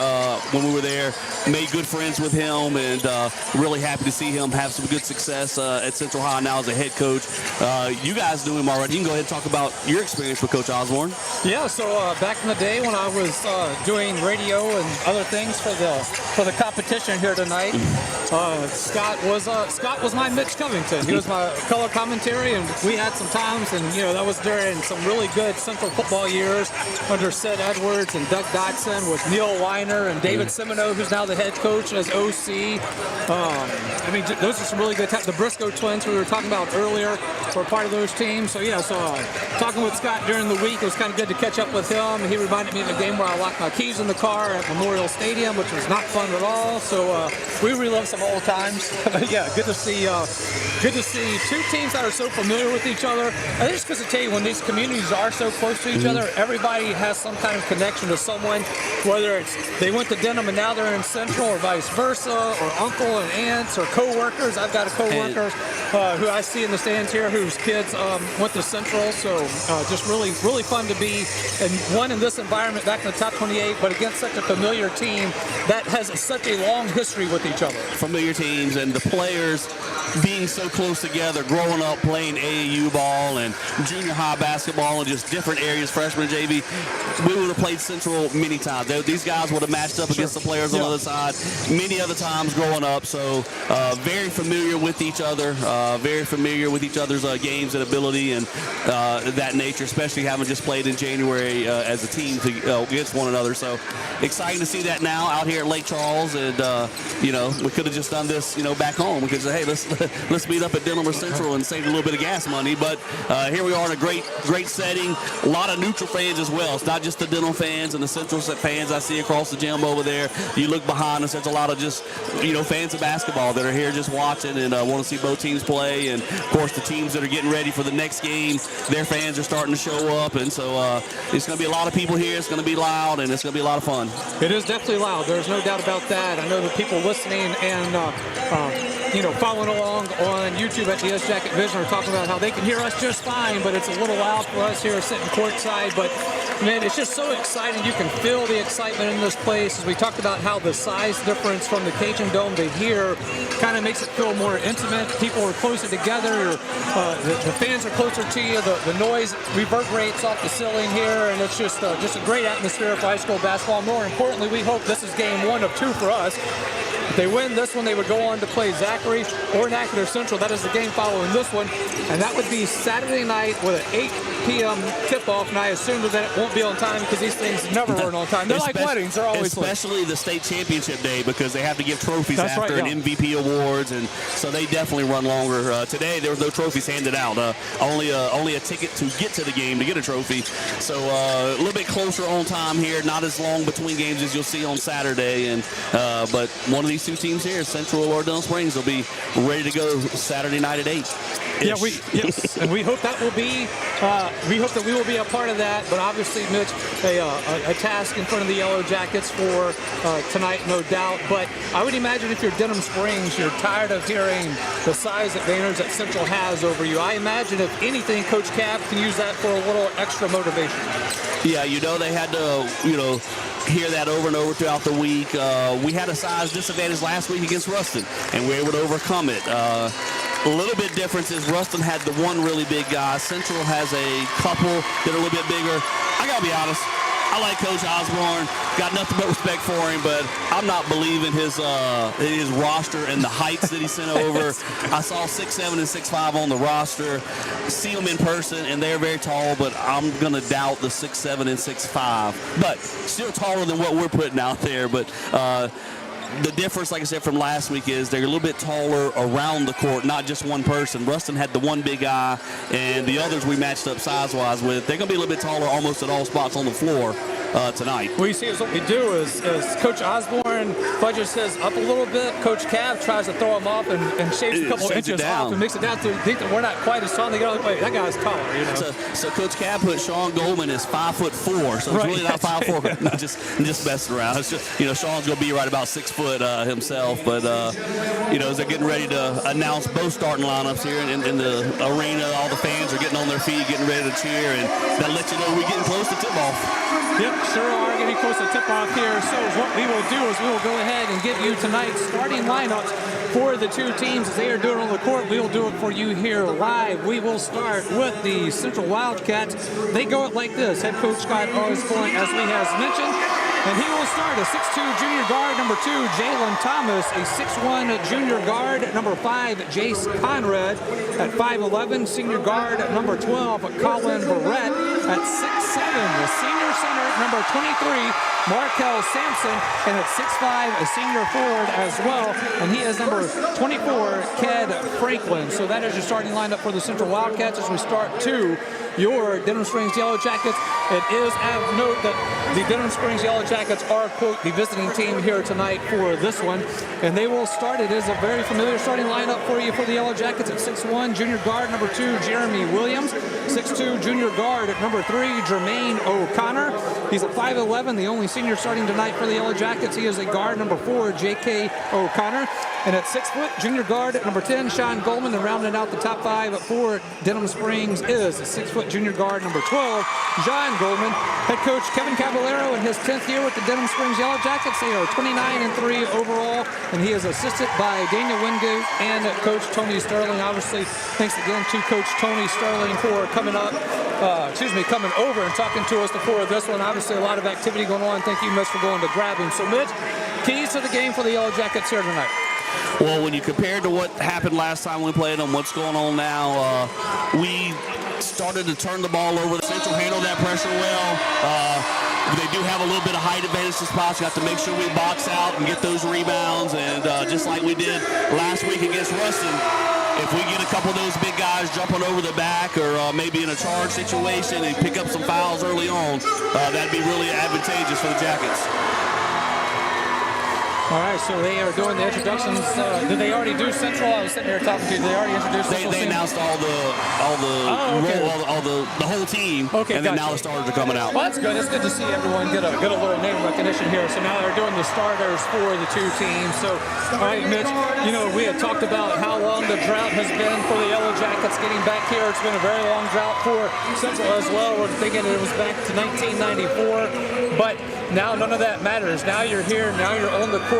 when we were there. Made good friends with him, and really happy to see him have some good success at Central High now as a head coach. You guys knew him already. You can go ahead and talk about your experience with Coach Osborne. Yeah, so back in the day when I was doing radio and other things for the competition here tonight, Scott was my Mitch Covington. He was my color commentary, and we had some times, and that was during some really good Central football years under Sid Edwards and Doug Dotson with Neil Weiner and David Semino, who's now the head coach as OC. I mean, those are some really good times. The Briscoe twins we were talking about earlier were part of those teams. So, talking with Scott during the week, it was kind of good to catch up with him. He reminded me of a game where I locked my keys in the car at Memorial Stadium, which was not fun at all. So, we relived some old times. Yeah, good to see 2 teams that are so familiar with each other. And just because I tell you, when these communities are so close to each other, everybody has some kind of connection to someone, whether it's they went to Denham and now they're in Central, or vice versa, or uncle and aunt. clients or co-workers. I've got a co-worker who I see in the stands here whose kids went to Central. So just really, really fun to be in this environment back in the top 28, but against such a familiar team that has such a long history with each other. Familiar teams and the players being so close together, growing up playing AAU ball and junior high basketball and just different areas, freshman JV. We would have played Central many times. These guys would have matched up against the players on the other side many other times growing up. So very familiar with each other, very familiar with each other's games and ability and that nature, especially having just played in January as a team against one another. So exciting to see that now out here at Lake Charles. And, we could have just done this, back home. We could say, hey, let's meet up at Denham or Central and save a little bit of gas money. But here we are in a great setting. A lot of neutral fans as well. It's not just the Denham fans and the Central fans I see across the gym over there. You look behind us, there's a lot of just, fans of basketball that are here just watching and want to see both teams play. And, of course, the teams that are getting ready for the next game, their fans are starting to show up. And so it's going to be a lot of people here. It's going to be loud, and it's going to be a lot of fun. It is definitely loud. There's no doubt about that. I know that people listening and, following along on YouTube at DS Jacket Vision are talking about how they can hear us just fine, but it's a little loud for us here sitting courtside. But, man, it's just so exciting. You can feel the excitement in this place. As we talked about how the size difference from the Cajun Dome to here kind of makes it feel more intimate. People are closer together. The fans are closer to you. The noise reverberates off the ceiling here, and it's just a great atmosphere for high school basketball. More importantly, we hope this is game 1 of 2 for us. If they win this one, they would go on to play Zachary or Natchitoches Central. That is the game following this one. And that would be Saturday night with an 8 p.m. tip-off. And I assume that it won't be on time because these things never run on time. They're like weddings. They're always late. Especially the state championship day because they have to give trophies after and MVP awards. And so they definitely run longer. Today, there was no trophies handed out. Only a ticket to get to the game to get a trophy. So a little bit closer on time here. Not as long between games as you'll see on Saturday. And but one of these two teams here, Central or Denham Springs, will be ready to go Saturday night at 8. Yes, and we hope that will be. We hope that we will be a part of that. But obviously, Mitch, a task in front of the Yellow Jackets for tonight, no doubt. But I would imagine if you're Denham Springs, you're tired of hearing the size advantage that Central has over you. I imagine if anything, Coach Cap can use that for a little extra motivation. Yeah, they had to, hear that over and over throughout the week. We had a size disadvantage last week against Ruston, and we were able to overcome it. A little bit difference is Ruston had the one really big guy. Central has a couple that are a little bit bigger. I got to be honest. I like Coach Osborne. Got nothing but respect for him, but I'm not believing his roster and the heights that he sent over. I saw 6'7" and 6'5" on the roster. See them in person, and they're very tall, but I'm going to doubt the 6'7" and 6'5". But still taller than what we're putting out there. But the difference, like I said, from last week is they're a little bit taller around the court, not just one person. Ruston had the one big guy, and the others we matched up size-wise with. They're going to be a little bit taller almost at all spots on the floor tonight. What you see is what we do is Coach Osborne fudges his up a little bit. Coach Cav tries to throw him off and shaves a couple inches off and makes it down to think that we're not quite as tall. They go, wait, that guy's taller, So Coach Cav put Sean Goldman as 5'4", so it's really not 5'4". Not just messing around. It's just, Sean's going to be right about 6 foot himself. But, as they're getting ready to announce both starting lineups here in the arena, all the fans are getting on their feet, getting ready to cheer, and that lets you know we're getting close to tip-off. Yep, sure are getting close to tip-off here. So what we will do is we will go ahead and give you tonight's starting lineups for the two teams as they are doing on the court. We will do it for you here live. We will start with the Central Wildcats. They go it like this. Head coach Scott Osborne, as we have mentioned. And he will start a 6'2 junior guard, number 2, Jalen Thomas, a 6'1 junior guard, number 5, Jace Conrad, at 5'11, senior guard, number 12, Colin Barrett, at 6'7, the senior center, number 23, Markel Sampson, and at 6'5, a senior forward as well, and he is number 24, Ked Franklin. So that is your starting lineup for the Central Wildcats as we start to your Denham Springs Yellow Jackets. It is of note that the Denham Springs Yellow Jackets are, quote, the visiting team here tonight for this one. And they will start. It is a very familiar starting lineup for you for the Yellow Jackets at 6'1", junior guard, number 2, Jeremy Williams. 6'2", junior guard at number 3, Jermaine O'Connor. He's at 5'11", the only senior starting tonight for the Yellow Jackets. He is a guard, number 4, J.K. O'Connor. And at 6 foot, junior guard number 10, Sean Goldman, and rounding out the top 5 for Denham Springs is a 6 foot junior guard number 12, John Goldman. Head coach Kevin Caballero in his 10th year with the Denham Springs Yellow Jackets. They are 29-3 overall, and he is assisted by Daniel Wingate and Coach Tony Sterling. Obviously, thanks again to Coach Tony Sterling for coming over and talking to us before this one. Obviously, a lot of activity going on. Thank you, Mitch, for going to grab him. So, Mitch, keys to the game for the Yellow Jackets here tonight. Well, when you compare to what happened last time we played them, what's going on now, we started to turn the ball over. Central handled that pressure well. They do have a little bit of height advantage to spots. You have to make sure we box out and get those rebounds. And just like we did last week against Ruston, if we get a couple of those big guys jumping over the back or maybe in a charge situation and pick up some fouls early on, that'd be really advantageous for the Jackets. All right, so they are doing the introductions. Did they already do Central? I was sitting here talking to you. Did they already introduce Central? They announced all the whole team, okay, and then now the starters are coming out. Well, that's good. It's good to see everyone get a little name recognition here. So now they're doing the starters for the two teams. So, all right, Mitch, we had talked about how long the drought has been for the Yellow Jackets getting back here. It's been a very long drought for Central as well. We're thinking it was back to 1994, but now none of that matters. Now you're here. Now you're on the court.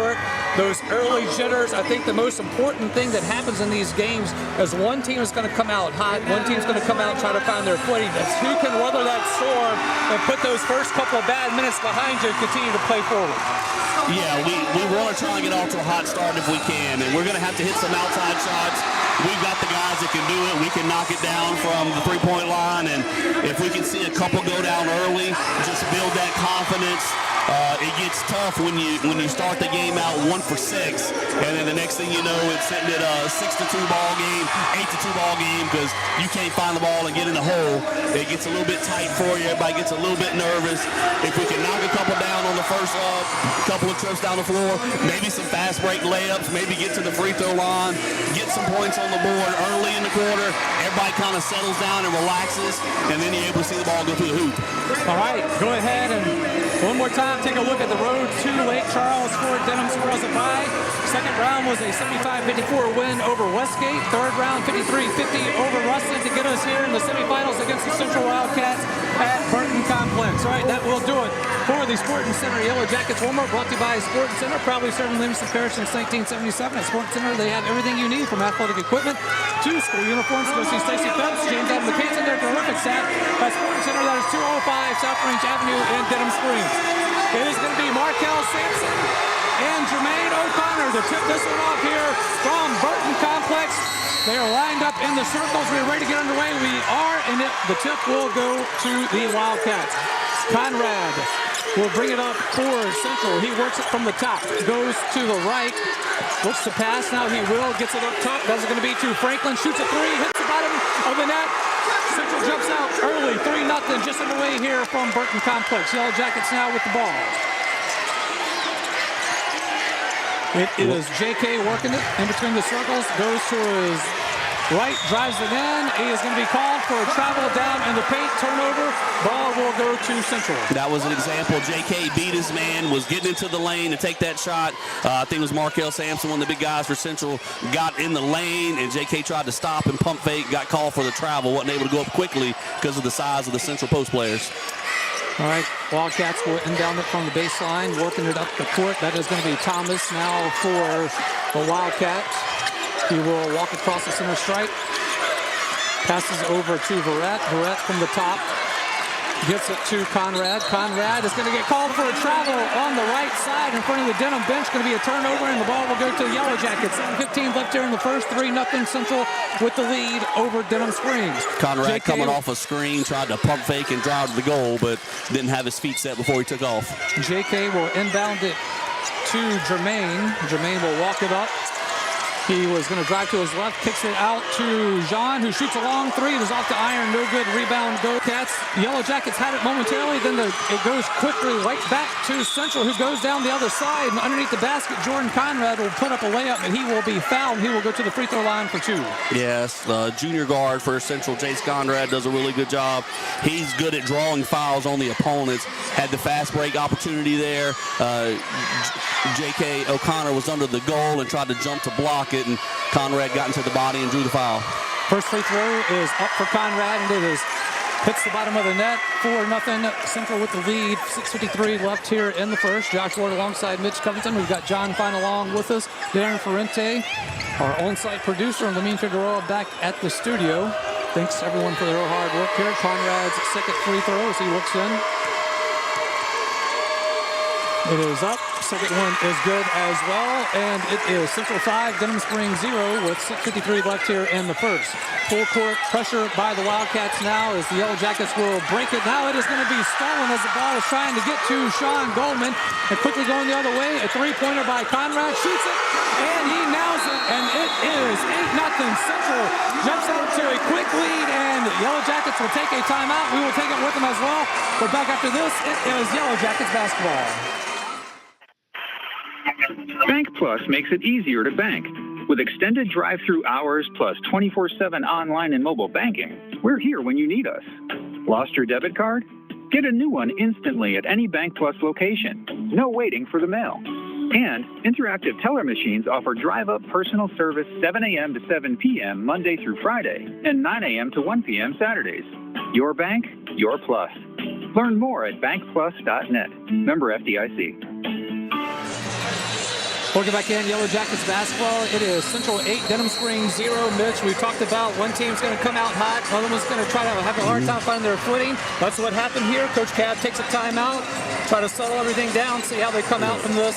Those early jitters, I think the most important thing that happens in these games is one team is going to come out hot, one team's going to come out and try to find their footing. It's who can weather that storm and put those first couple of bad minutes behind you and continue to play forward. Yeah, we want to try and get off to a hot start if we can, and we're going to have to hit some outside shots. We've got the guys that can do it. We can knock it down from the three-point line, and if we can see a couple go down early, just build that confidence. It gets tough when you start the game out 1 for 6, and then the next thing you know, it's sitting at a 6-2 ball game, 8-2 ball game because you can't find the ball and get in the hole. It gets a little bit tight for you. Everybody gets a little bit nervous. If we can knock a couple down on the first couple of trips down the floor, maybe some fast break layups, maybe get to the free throw line, get some points on the board early in the quarter. Everybody kind of settles down and relaxes, and then you're able to see the ball go through the hoop. All right, go ahead and one more time take a look at the road to Lake Charles for Denham Squirrels at bye. Second round was a 75-54 win over Westgate. Third round, 53-50 over Ruston to get us here in the semifinals against the Central Wildcats at Burton Complex. All right, that will do it for the Sporting Center Yellow Jackets warm-up, brought to you by Sporting Center, proudly serving Livingston Parish since 1977. At Sporting Center, they have everything you need from athletic equipment to school uniforms. Go see Stacey Phelps, James Adam McKenzie, their terrific staff at Sporting Center. That is 205 South Range Avenue in Denham Springs. It is going to be Markel Sampson and Jermaine O'Connor to tip this one off here from Burton Complex. They are lined up in the circles. We're ready to get underway. We are, and the tip will go to the Wildcats. Conrad will bring it up for Central. He works it from the top, goes to the right, looks to pass. Now he gets it up top. That's going to be to Franklin. Shoots a three, hits the bottom of the net. Central jumps out early, 3-0, just underway here from Burton Complex. Yellow Jackets now with the ball. It is JK working it in between the circles, goes to his right, drives it in. He is going to be called for a travel down in the paint, turnover. Ball will go to Central. That was an example. JK beat his man, was getting into the lane to take that shot. I think it was Markel Sampson, one of the big guys for Central, got in the lane, and JK tried to stop and pump fake, got called for the travel, wasn't able to go up quickly because of the size of the Central post players. All right, Wildcats will inbound it from the baseline, working it up the court. That is going to be Thomas now for the Wildcats. He will walk across the center stripe. Passes over to Verrett. Verrett from the top. Gets it to Conrad. Conrad is going to get called for a travel on the right side in front of the Denham bench. Going to be a turnover, and the ball will go to the Yellow Jackets. 7:15 left here in the first. 3-0 Central with the lead over Denham Springs. Conrad coming off a screen, tried to pump fake and drive to the goal, but didn't have his feet set before he took off. JK will inbound it to Jermaine. Jermaine will walk it up. He was going to drive to his left, kicks it out to Jean, who shoots a long three. It is off the iron, no good. Rebound, go Cats. Yellow Jackets had it momentarily, then it goes quickly right back to Central, who goes down the other side. And underneath the basket, Jordan Conrad will put up a layup, and he will be fouled. He will go to the free throw line for 2. Yes, the junior guard for Central, Jace Conrad, does a really good job. He's good at drawing fouls on the opponents. Had the fast break opportunity there. J.K. O'Connor was under the goal and tried to jump to block it, and Conrad got into the body and drew the foul. First free throw is up for Conrad, and it hits the bottom of the net. 4-0. Central with the lead. 6:53 left here in the first. Josh Ward alongside Mitch Covington. We've got John Fine along with us. Darren Ferrente, our on-site producer, and Lamine Figueroa back at the studio. Thanks everyone for their hard work here. Conrad's second free throw as he looks in. It is up. Second one is good as well. And it is Central 5, Denham Springs 0 with 6:53 left here in the first. Full court pressure by the Wildcats now as the Yellow Jackets will break it. Now it is going to be stolen as the ball is trying to get to Sean Goldman. And quickly going the other way. A three-pointer by Conrad. Shoots it. And he nails it. And it is 8-0. Central jumps out to a quick lead. And Yellow Jackets will take a timeout. We will take it with them as well. But back after this, it is Yellow Jackets basketball. Bank Plus makes it easier to bank. With extended drive-through hours plus 24/7 online and mobile banking, we're here when you need us. Lost your debit card? Get a new one instantly at any Bank Plus location. No waiting for the mail. And interactive teller machines offer drive-up personal service 7 a.m. to 7 p.m. Monday through Friday and 9 a.m. to 1 p.m. Saturdays. Your bank, your plus. Learn more at bankplus.net. Member FDIC. Welcome back in, Yellow Jackets basketball. It is Central 8, Denham Springs 0. Mitch, we talked about one team's going to come out hot. Another one's going to try to have a hard time finding their footing. That's what happened here. Coach Cab takes a timeout, try to settle everything down, see how they come out from this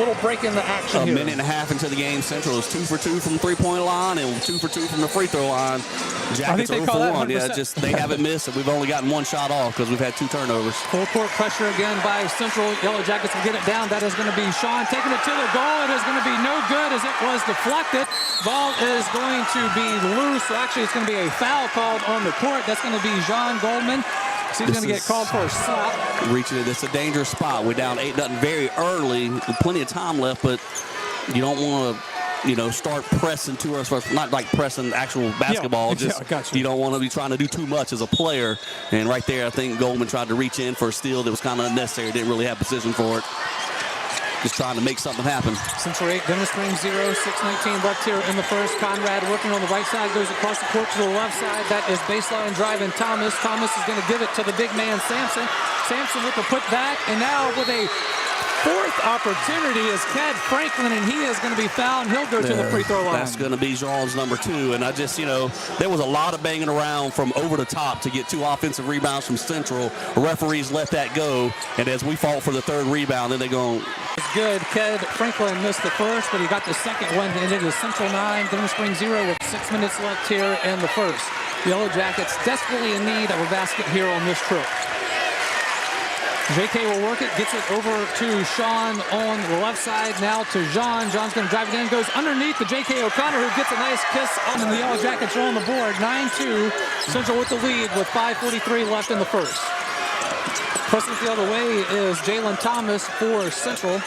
little break in the action here. A minute and a half into the game, Central is 2 for 2 from the three-point line and 2 for 2 from the free throw line. Jackets are 0 for 1. Yeah, just they haven't missed it. We've only gotten one shot off because we've had 2 turnovers. Full court pressure again by Central. Yellow Jackets will get it down. That is going to be Sean taking it to the goal. It is going to be no good as it was deflected. Ball is going to be loose. So actually, it's going to be a foul called on the court. That's going to be John Goldman. So he's going to get called for a slap. Reaching it. It's a dangerous spot. We're down 8-0 very early. With plenty of time left, but you don't want to, start pressing to us. Not like pressing actual basketball. You don't want to be trying to do too much as a player. And right there, I think Goldman tried to reach in for a steal that was kind of unnecessary. Didn't really have position for it. Just trying to make something happen. Central 8, Denham Springs 0, 6:19 left here in the first. Conrad working on the right side, goes across the court to the left side. That is baseline driving Thomas. Thomas is going to give it to the big man, Sampson. Sampson with the putback, and now with a fourth opportunity is Ked Franklin, and he is going to be fouled. He'll go to the free throw line. That's going to be Jean's number 2. And I just, there was a lot of banging around from over the top to get 2 offensive rebounds from Central. Referees let that go. And as we fought for the third rebound, then they're going. It's good. Ked Franklin missed the first, but he got the second one. And it is Central 9, Denham Springs 0 with 6 minutes left here in the first. Yellow Jackets desperately in need of a basket here on this trip. JK will work it, gets it over to Sean on the left side, now to Jean. Jean's going to drive again, goes underneath to JK O'Connor, who gets a nice kiss on the Yellow Jackets are on the board. 9-2, Central with the lead with 5:43 left in the first. Pressing the other way is Jalen Thomas for Central.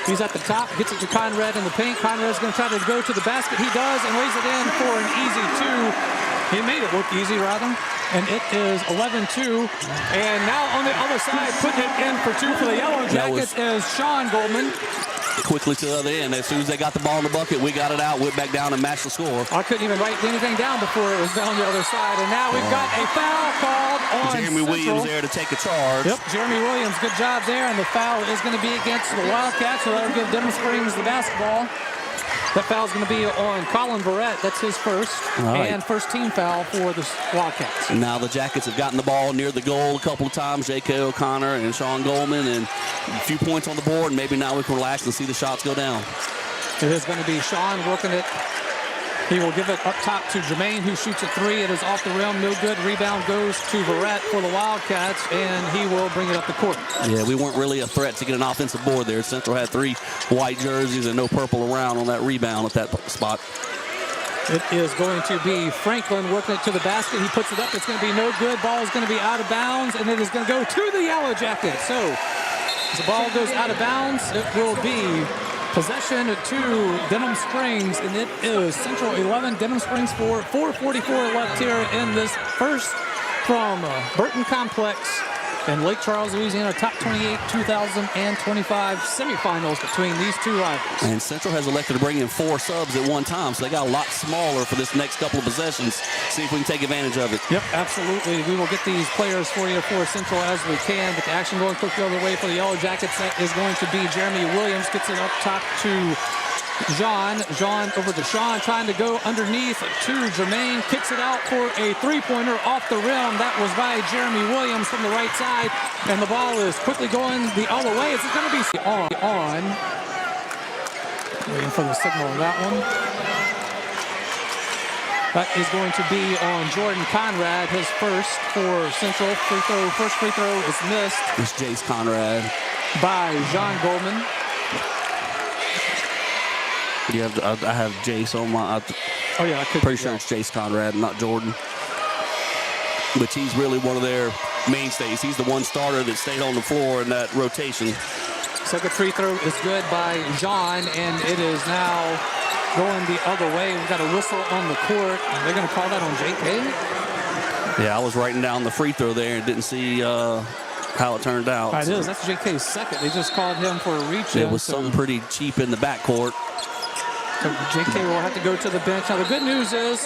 He's at the top, gets it to Conrad in the paint. Conrad's going to try to go to the basket. He does, and lays it in for an easy 2. He made it look easy, rather. And it is 11-2. And now on the other side, putting it in for 2 for the Yellow Jackets is Sean Goldman. Quickly to the other end. As soon as they got the ball in the bucket, we got it out, went back down and matched the score. I couldn't even write anything down before it was down the other side. And now we've got a foul called on Jeremy Central. Williams there to take a charge. Yep, Jeremy Williams, good job there. And the foul is going to be against the Wildcats, so that'll give Denham Springs the basketball. That foul's going to be on Colin Verrett. That's his first. Right. And first team foul for the Wildcats. And now the Jackets have gotten the ball near the goal a couple of times. J.K. O'Connor and Sean Goldman, and a few points on the board. And maybe now we can relax and see the shots go down. It is going to be Sean working it He will give it up top to Jermaine, who shoots a three. It is off the rim, no good. Rebound goes to Verrett for the Wildcats, and he will bring it up the court. Yeah, we weren't really a threat to get an offensive board there. Central had 3 white jerseys and no purple around on that rebound at that spot. It is going to be Franklin working it to the basket. He puts it up. It's going to be no good. Ball is going to be out of bounds, and it is going to go to the Yellow Jackets. So as the ball goes out of bounds, it will be possession to Denham Springs, and it is Central 11, Denham Springs 4. 4:44 left here in this first from Burton Complex in Lake Charles, Louisiana. Top 28 2025 semifinals between these two rivals. And Central has elected to bring in 4 subs at one time, so they got a lot smaller for this next couple of possessions. See if we can take advantage of it. Yep, absolutely. We will get these players for you for Central as we can, but the action going quickly the other way for the Yellow Jackets. That is going to be Jeremy Williams. Gets it up top to Jean over to Sean, trying to go underneath to Jermaine. Kicks it out for a three-pointer off the rim. That was by Jeremy Williams from the right side, and the ball is quickly going the other way. It's going to be on. Waiting for the signal on that one. That is going to be on Jordan Conrad, his first for Central. First free throw is missed. It's Jace Conrad by John Goldman. You have I have Jace on my. Oh yeah, I could. Pretty sure it's Jace Conrad, not Jordan. But he's really one of their mainstays. He's the one starter that stayed on the floor in that rotation. Second free throw is good by John, and it is now going the other way. We've got a whistle on the court. They're going to call that on JK. Yeah, I was writing down the free throw there and didn't see how it turned out. It is. That's JK's second. They just called him for a reach. It was something pretty cheap in the backcourt. So JK will have to go to the bench. Now, the good news is,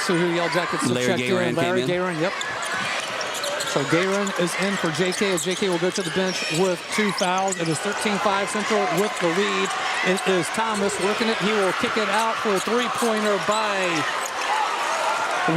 so who the Yellow Jackets will check in. Larry Gayron, yep. So Gayron is in for JK, as JK will go to the bench with 2 fouls. It is 13-5 Central with the lead. It is Thomas working it. He will kick it out for a three-pointer by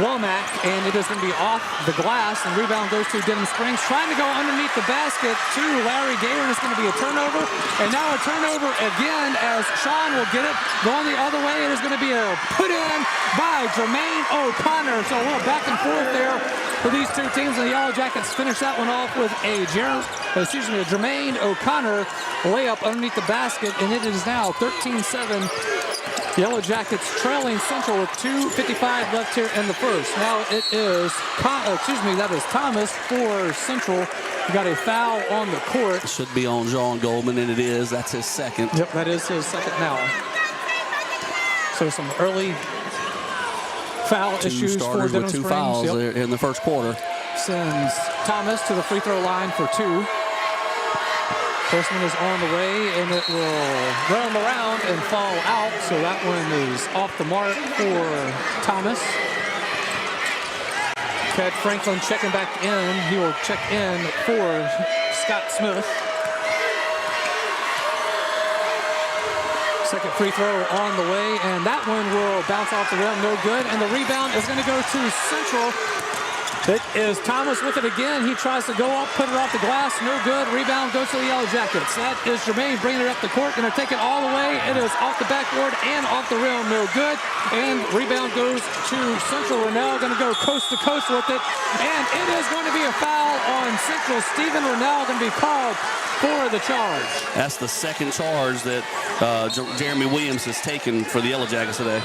Womack, and it is going to be off the glass, and rebound goes to Denham Springs, trying to go underneath the basket to Larry Gayron. It's going to be a turnover, and now a turnover again as Sean will get it. Going the other way, it is going to be a put in by Jermaine O'Connor. So a little back and forth there for these two teams, and the Yellow Jackets finish that one off with a Jermaine O'Connor layup underneath the basket, and it is now 13-7. Yellow Jackets trailing Central with 2:55 left here in the first. Now it is, that is Thomas for Central. He got a foul on the court. It should be on John Goldman, and it is. That's his second. Yep, that is his second now. So some early foul issues for Denham Springs. Two fouls in the first quarter. Sends Thomas to the free throw line for 2. First one is on the way, and it will roam around and fall out. So that one is off the mark for Thomas. Ted Franklin checking back in. He will check in for Scott Smith. Second free throw on the way, and that one will bounce off the rim, no good. And the rebound is going to go to Central. It is Thomas with it again. He tries to go up, put it off the glass. No good. Rebound goes to the Yellow Jackets. That is Jermaine bringing it up the court. Going to take it all the way. It is off the backboard and off the rim. No good. And rebound goes to Central. Rennell going to go coast to coast with it. And it is going to be a foul on Central. Stephen Rennell going to be called for the charge. That's the second charge that Jeremy Williams has taken for the Yellow Jackets today.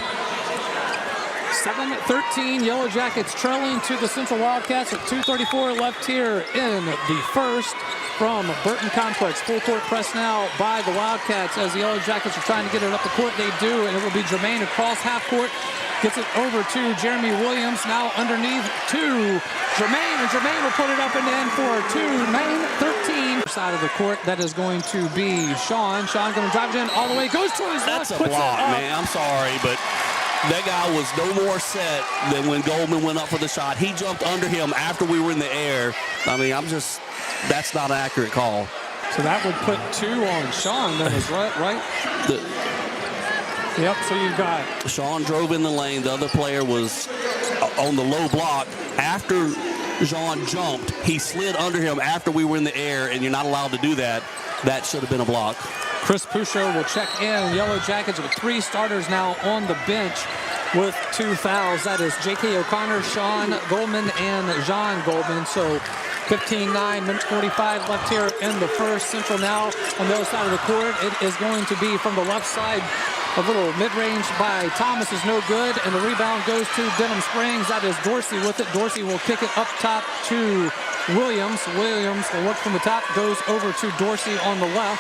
7-13, Yellow Jackets trailing to the Central Wildcats with 2:34 left here in the first from Burton Complex. Full court press now by the Wildcats as the Yellow Jackets are trying to get it up the court. They do, and it will be Jermaine across half court. Gets it over to Jeremy Williams, now underneath to Jermaine, and Jermaine will put it up and in for 2-9-13. Side of the court, that is going to be Sean. Sean going to drive it in all the way, goes to his left, puts it up. That's a block, man. I'm sorry, but that guy was no more set than when Goldman went up for the shot. He jumped under him after we were in the air. I mean, that's not an accurate call. So that would put 2 on Sean, then, is right? Yep, so you've got... Sean drove in the lane. The other player was on the low block. After Jean jumped, he slid under him after we were in the air, and you're not allowed to do that. That should have been a block. Chris Pusho will check in. Yellow Jackets with 3 starters now on the bench with 2 fouls. That is J.K. O'Connor, Sean Goldman, and John Goldman. So 15-9, minute 45 left here in the first. Central now on the other side of the court. It is going to be from the left side. A little mid-range by Thomas is no good, and the rebound goes to Denham Springs. That is Dorsey with it. Dorsey will kick it up top to Williams. Williams will work from the top, goes over to Dorsey on the left.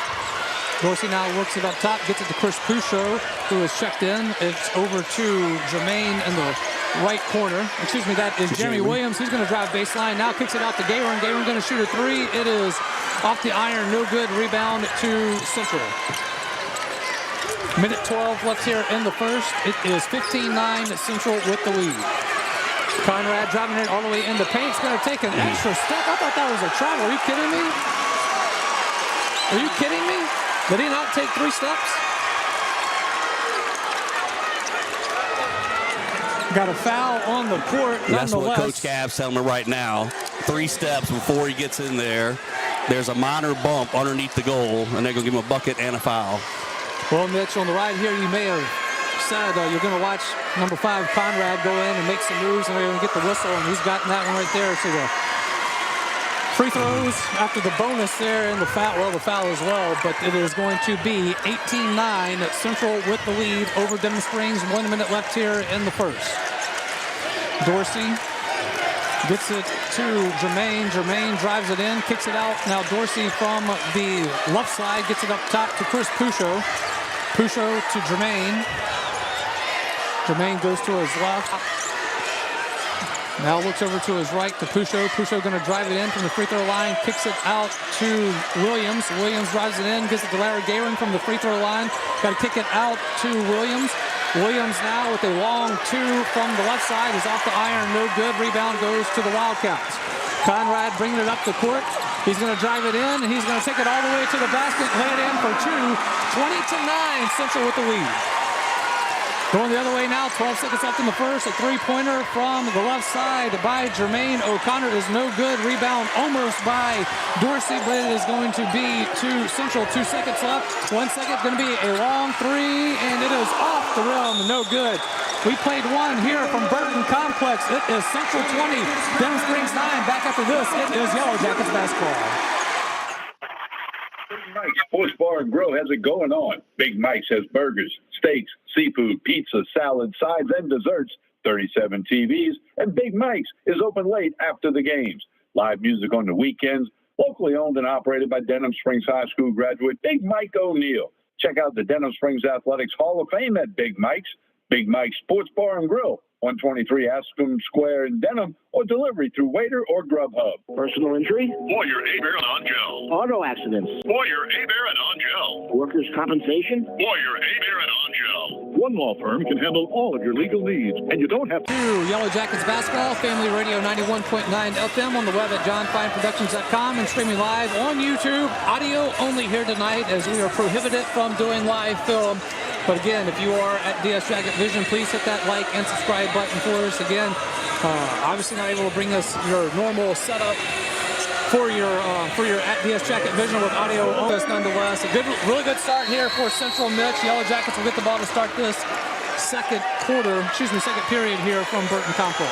Dorsey now works it up top, gets it to Chris Pusho, who is checked in. It's over to Jermaine in the right corner. Excuse me, that is Jeremy Williams. He's going to drive baseline. Now kicks it out to Gayron. Gayron going to shoot a 3. It is off the iron. No good. Rebound to Central. Minute 12 left here in the first. It is 15-9 Central with the lead. Conrad driving it all the way in the paint. It's going to take an extra step. I thought that was a travel. Are you kidding me? Are you kidding me? Did he not take 3 steps? Got a foul on the court. That's what Coach Gabb's telling me right now. 3 steps before he gets in there. There's a minor bump underneath the goal, and they're going to give him a bucket and a foul. Well, Mitch, on the right here, you may have said you're going to watch number 5, Conrad, go in and make some moves, and they're going to get the whistle, and he's gotten that one right there. So the free throws after the bonus there and the foul as well, but it is going to be 18-9 Central with the lead over Denham Springs. 1 minute left here in the first. Dorsey gets it to Jermaine. Jermaine drives it in, kicks it out. Now Dorsey from the left side gets it up top to Chris Pusho. Pusho to Jermaine. Jermaine goes to his left. Now looks over to his right to Pusho. Pusho going to drive it in from the free throw line. Kicks it out to Williams. Williams drives it in. Gets it to Larry Gayron from the free throw line. Got to kick it out to Williams. Williams now with a long 2 from the left side is off the iron. No good. Rebound goes to the Wildcats. Conrad bringing it up the court. He's going to drive it in. And he's going to take it all the way to the basket. Lay it in for 2. 20-9 Central with the lead. Going the other way now, 12 seconds left in the first. A 3-pointer from the left side by Jermaine O'Connor is no good. Rebound almost by Dorsey, but it is going to be to Central. 2 seconds left. 1 second, going to be a long 3, and it is off the rim. No good. We played 1 here from Burton Complex. It is Central 20, Denham Springs 9. Back after this, it is Yellow Jackets basketball. Big Mike's Sports Bar and Grill has it going on. Big Mike's has burgers, steaks, seafood, pizza, salad, sides, and desserts, 37 TVs, and Big Mike's is open late after the games. Live music on the weekends, locally owned and operated by Denham Springs High School graduate Big Mike O'Neill. Check out the Denham Springs Athletics Hall of Fame at Big Mike's. Big Mike's Sports Bar and Grill, 123 Ascom Square in Denham, or delivery through Waiter or Grubhub. Personal injury? Warrior A-Bear and On-Gel. Auto accidents? Warrior A-Bear and On-Gel. Workers' compensation? Warrior A-Bear and On-Gel. One law firm can handle all of your legal needs, and you don't have to. Yellow Jackets basketball, Family Radio 91.9 FM on the web at johnfineproductions.com and streaming live on YouTube. Audio only here tonight as we are prohibited from doing live film. But again, if you are at DS Jacket Vision, please hit that like and subscribe button for us. Again, obviously not able to bring us your normal setup for your at DS Jacket Vision with audio on us nonetheless. A really good start here for Central Mitch. Yellow Jackets will get the ball to start this second period here from Burton Complex.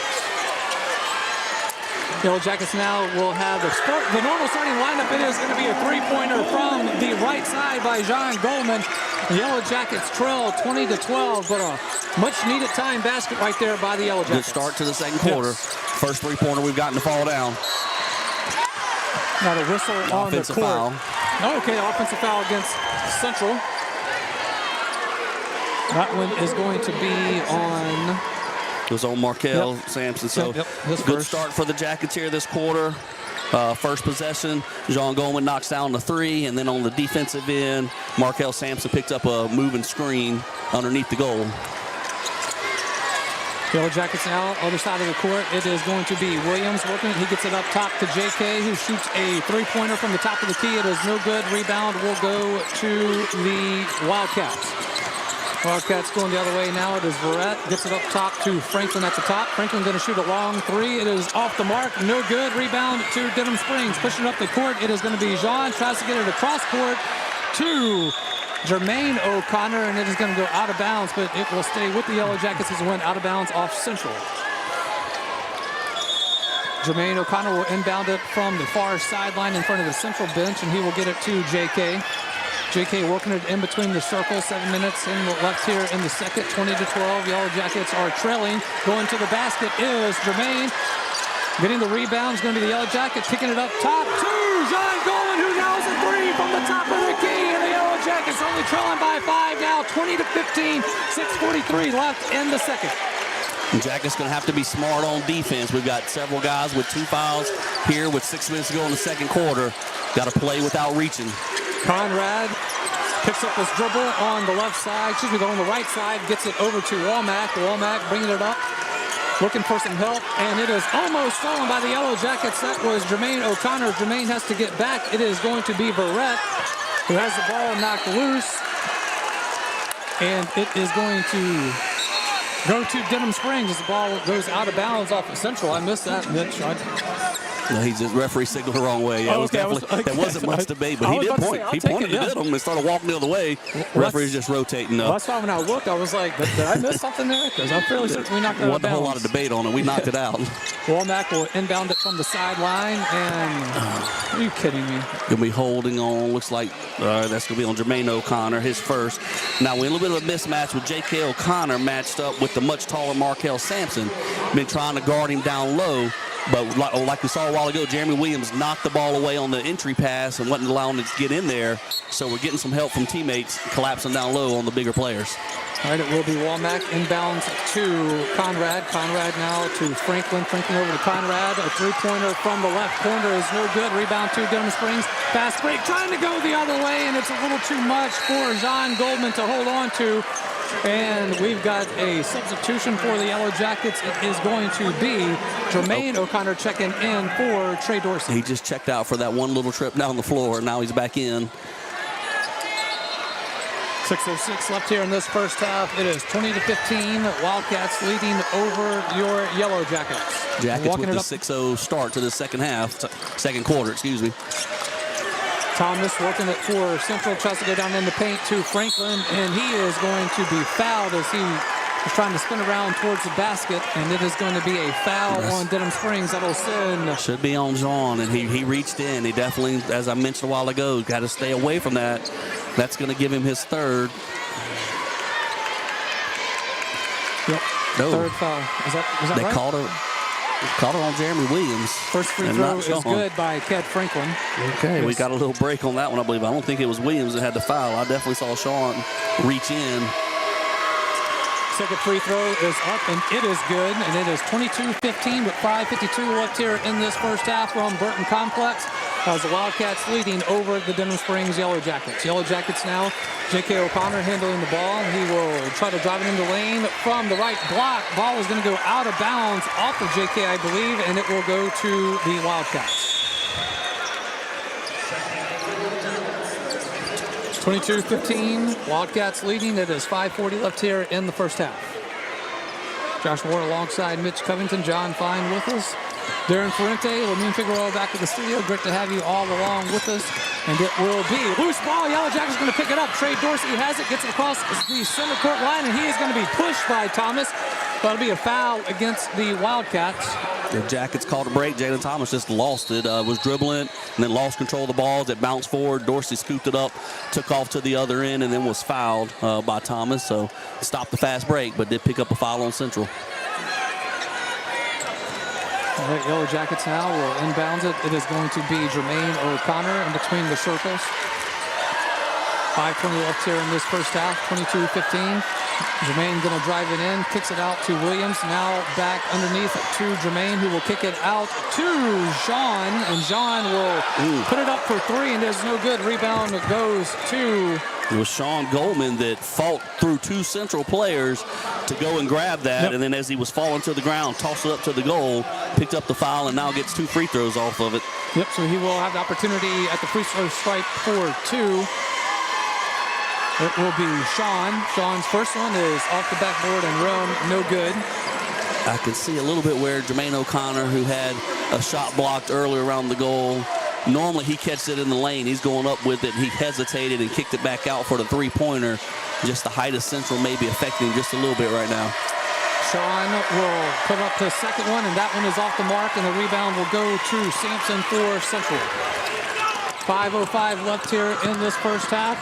Yellow Jackets now will have the normal starting lineup. It is going to be a 3-pointer from the right side by John Goldman. The Yellow Jackets trail 20-12, but a much-needed time basket right there by the Yellow Jackets. Good start to the second quarter. Yes. First 3-pointer we've gotten to fall down. Got a whistle on the court. Foul. Okay, offensive foul against Central. That one is going to be on... It was on Markel Sampson. So good start for the Jackets here this quarter. First possession, John Goldman knocks down the 3, and then on the defensive end, Markel Sampson picked up a moving screen underneath the goal. Yellow Jackets now, other side of the court. It is going to be Williams working. He gets it up top to J.K., who shoots a 3-pointer from the top of the key. It is no good. Rebound will go to the Wildcats. Wildcats going the other way now. It is Verrett. Gets it up top to Franklin at the top. Franklin going to shoot a long three. It is off the mark. No good. Rebound to Denham Springs. Pushing up the court. It is going to be Jean. Tries to get it across court to Jermaine O'Connor, and it is going to go out of bounds, but it will stay with the Yellow Jackets as it went out of bounds off Central. Jermaine O'Connor will inbound it from the far sideline in front of the Central bench, and he will get it to J.K. J.K. working it in between the circles. 7 minutes in the left here in the second. 20-12. Yellow Jackets are trailing. Going to the basket is Jermaine. Getting the rebound is going to be the Yellow Jackets. Kicking it up top to John Goldman, who nails a three from the top of the key. And the Yellow Jackets only trailing by 5 now. 20-15. 6:43 left in the second. Jackets going to have to be smart on defense. We've got several guys with 2 fouls here with 6 minutes to go in the second quarter. Got to play without reaching. Conrad picks up his dribble on the left side, on the right side, gets it over to Womack. Womack bringing it up, looking for some help, and it is almost stolen by the Yellow Jackets. That was Jermaine O'Connor. Jermaine has to get back. It is going to be Verrett who has the ball knocked loose, and it is going to go to Denham Springs as the ball goes out of bounds off of Central. I missed that, Mitch. No, he's just referee signaled the wrong way. Yeah, there wasn't much debate, but he did point. He pointed to Denham and started walking the other way. Referee's just rotating. That's why when I looked, I was like, did I miss something there? Because I'm fairly certain we knocked it out of bounds. Wasn't a whole lot of debate on it. We knocked it out. Womack will inbound it from the sideline, and are you kidding me? Going to be holding on. Looks like that's going to be on Jermaine O'Connor, his first. Now, we're in a little bit of a mismatch with J.K. O'Connor matched up with the much taller Markel Sampson. Been trying to guard him down low. But like we saw a while ago, Jeremy Williams knocked the ball away on the entry pass and wasn't allowing it to get in there. So we're getting some help from teammates collapsing down low on the bigger players. All right, it will be Womack inbounds to Conrad. Conrad now to Franklin. Franklin over to Conrad. A three-pointer from the left corner is no good. Rebound to Denham Springs. Fast break trying to go the other way, and it's a little too much for John Goldman to hold on to. And we've got a substitution for the Yellow Jackets. It is going to be Jermaine O'Connor checking in for Trey Dorsey. He just checked out for that one little trip down the floor. Now he's back in. 6:06 left here in this first half. It is 20-15. Wildcats leading over your Yellow Jackets. Jackets with the 6-0 start to the second quarter, excuse me. Thomas working it for Central, tries to go down in the paint to Franklin, and he is going to be fouled as he is trying to spin around towards the basket, and it is going to be a foul on Denham Springs. That'll send. Should be on Jean, and he reached in. He definitely, as I mentioned a while ago, got to stay away from that. That's going to give him his third. Yep. No. Third foul. Is that they right? Caught it on Jeremy Williams. First free throw is good by Ked Franklin. Okay, we got a little break on that one, I believe. I don't think it was Williams that had the foul. I definitely saw Sean reach in. Second free throw is up, and it is good. And it is 22-15 with 5:52 left here in this first half from Burton Complex. As the Wildcats leading over the Denham Springs Yellow Jackets. Yellow Jackets now, J.K. O'Connor handling the ball. He will try to drive it into the lane from the right block. Ball is going to go out of bounds off of J.K., I believe, and it will go to the Wildcats. 22-15, Wildcats leading. It is 5:40 left here in the first half. Josh Ward alongside Mitch Covington, John Fine with us. Darren Ferrante, Lamine Figueroa back at the studio. Great to have you all along with us. And it will be loose ball. Yellow Jackets going to pick it up. Trey Dorsey has it, gets it across the center court line, and he is going to be pushed by Thomas. That'll be a foul against the Wildcats. The Jackets called a break. Jalen Thomas just lost it, was dribbling, and then lost control of the ball as it bounced forward. Dorsey scooped it up, took off to the other end, and then was fouled by Thomas. So stopped the fast break, but did pick up a foul on Central. All right, Yellow Jackets now will inbound it. It is going to be Jermaine O'Connor in between the circles. 5:20 left here in this first half, 22-15. Jermaine going to drive it in, kicks it out to Williams. Now back underneath to Jermaine, who will kick it out to Jean. And Jean will put it up for three, and there's no good. Rebound goes to... It was Sean Goldman that fought through two Central players to go and grab that. And then as he was falling to the ground, tossed it up to the goal, picked up the foul, and now gets 2 free throws off of it. Yep, so he will have the opportunity at the free throw stripe for 2. It will be Sean. Sean's first one is off the backboard and rim, no good. I can see a little bit where Jermaine O'Connor, who had a shot blocked earlier around the goal, normally he catches it in the lane. He's going up with it. He hesitated and kicked it back out for the three-pointer. Just the height of Central may be affecting him just a little bit right now. Sean will put up his second one, and that one is off the mark, and the rebound will go to Sampson for Central. 5:05 left here in this first half.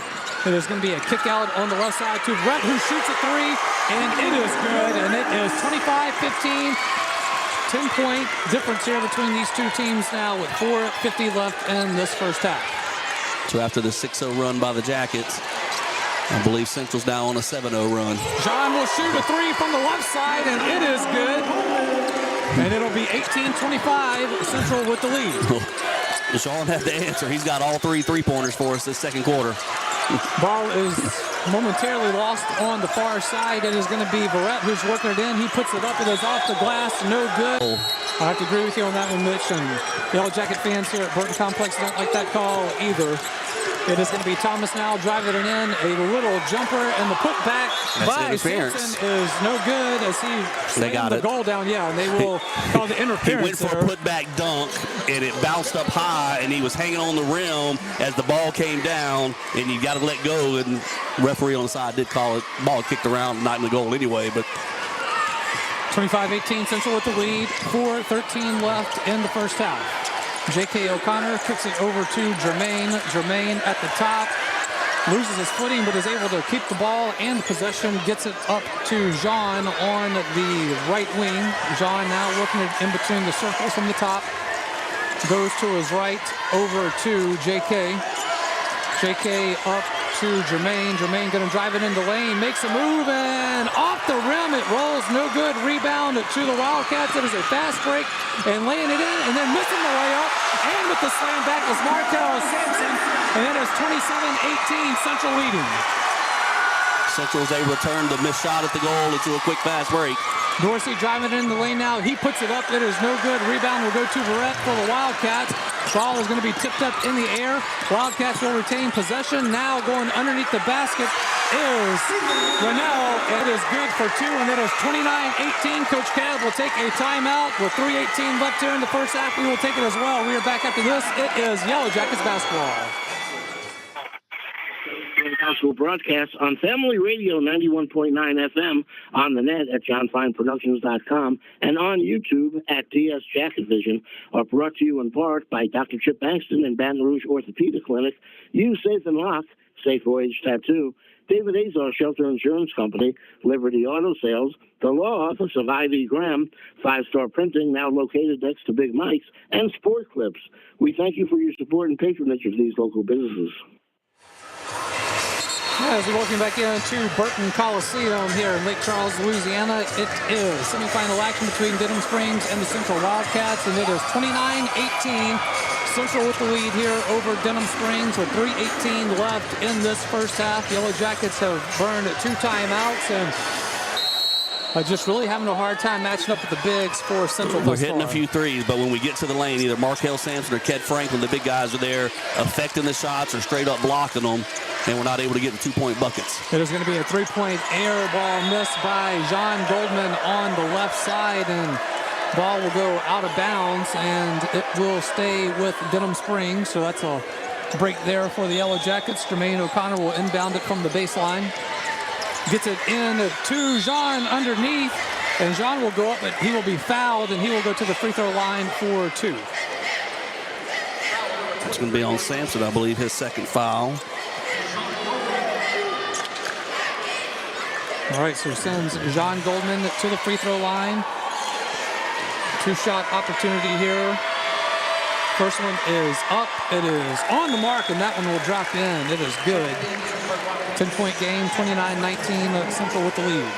It is going to be a kick out on the left side to Brett, who shoots a three, and it is good, and it is 25-15. 10-point difference here between these two teams now with 4:50 left in this first half. So after the 6-0 run by the Jackets, I believe Central's now on a 7-0 run. John will shoot a three from the left side, and it is good. And it'll be 18-25, Central with the lead. Sean had the answer. He's got all three three-pointers for us this second quarter. Ball is momentarily lost on the far side. It is going to be Barrett who's working it in. He puts it up. It is off the glass. No good. I have to agree with you on that one, Mitch. And the Yellow Jacket fans here at Burton Complex don't like that call either. It is going to be Thomas now driving it in. A little jumper, and the putback by Sampson is no good as he slammed the goal down. Yeah, and they will call the interference. He went for a putback dunk, and it bounced up high, and he was hanging on the rim as the ball came down, and you got to let go. And referee on the side did call it. Ball kicked around, not in the goal anyway. But 25-18 Central with the lead. 4:13 left in the first half. J.K. O'Connor kicks it over to Jermaine. Jermaine at the top. Loses his footing, but is able to keep the ball and possession. Gets it up to Jean on the right wing. Jean now working it in between the circles from the top. Goes to his right over to J.K. J.K. up to Jermaine. Jermaine going to drive it in the lane. Makes a move, and off the rim it rolls. No good. Rebound to the Wildcats. It is a fast break, and laying it in, and then missing the layup. And with the slam back is Markel Sampson, and it is 27-18 Central leading. Central's able to turn the missed shot at the goal into a quick fast break. Dorsey driving it in the lane now. He puts it up. It is no good. Rebound will go to Barrett for the Wildcats. Ball is going to be tipped up in the air. Wildcats will retain possession. Now going underneath the basket is Rennell. It is good for two, and it is 29-18. Coach Cab will take a timeout with 3:18 left here in the first half. We will take it as well. We are back after this. It is Yellow Jackets basketball. Basketball broadcast on Family Radio 91.9 FM, on the net at johnfineproductions.com, and on YouTube at TS Jacket Vision, are brought to you in part by Dr. Chip Bankston and Baton Rouge Orthopedic Clinic, Use Safe and Lock, Safe Voyage Tattoo, David Azar Shelter Insurance Company, Liberty Auto Sales, the Law Office of Ivy Graham, 5-Star Printing, now located next to Big Mike's, and Sport Clips. We thank you for your support and patronage of these local businesses. As we're walking back into Burton Coliseum here in Lake Charles, Louisiana, it is semifinal action between Denham Springs and the Central Wildcats, and it is 29-18. Central with the lead here over Denham Springs with 3:18 left in this first half. Yellow Jackets have burned 2 timeouts and just really having a hard time matching up with the bigs for Central. We're hitting a few threes, but when we get to the lane, either Markel Sampson or Ked Franklin, the big guys are there affecting the shots or straight up blocking them, and we're not able to get the 2-point buckets. It is going to be a 3-point air ball missed by John Goldman on the left side, and ball will go out of bounds, and it will stay with Denham Springs. So that's a break there for the Yellow Jackets. Jermaine O'Connor will inbound it from the baseline. Gets it in to Jean underneath, and Jean will go up, but he will be fouled, and he will go to the free throw line for 2. It's going to be on Sampson, I believe, his second foul. All right, so sends Jean Goldman to the free throw line. 2-shot opportunity here. First one is up. It is on the mark, and that one will drop in. It is good. 10-point game, 29-19, Central with the lead.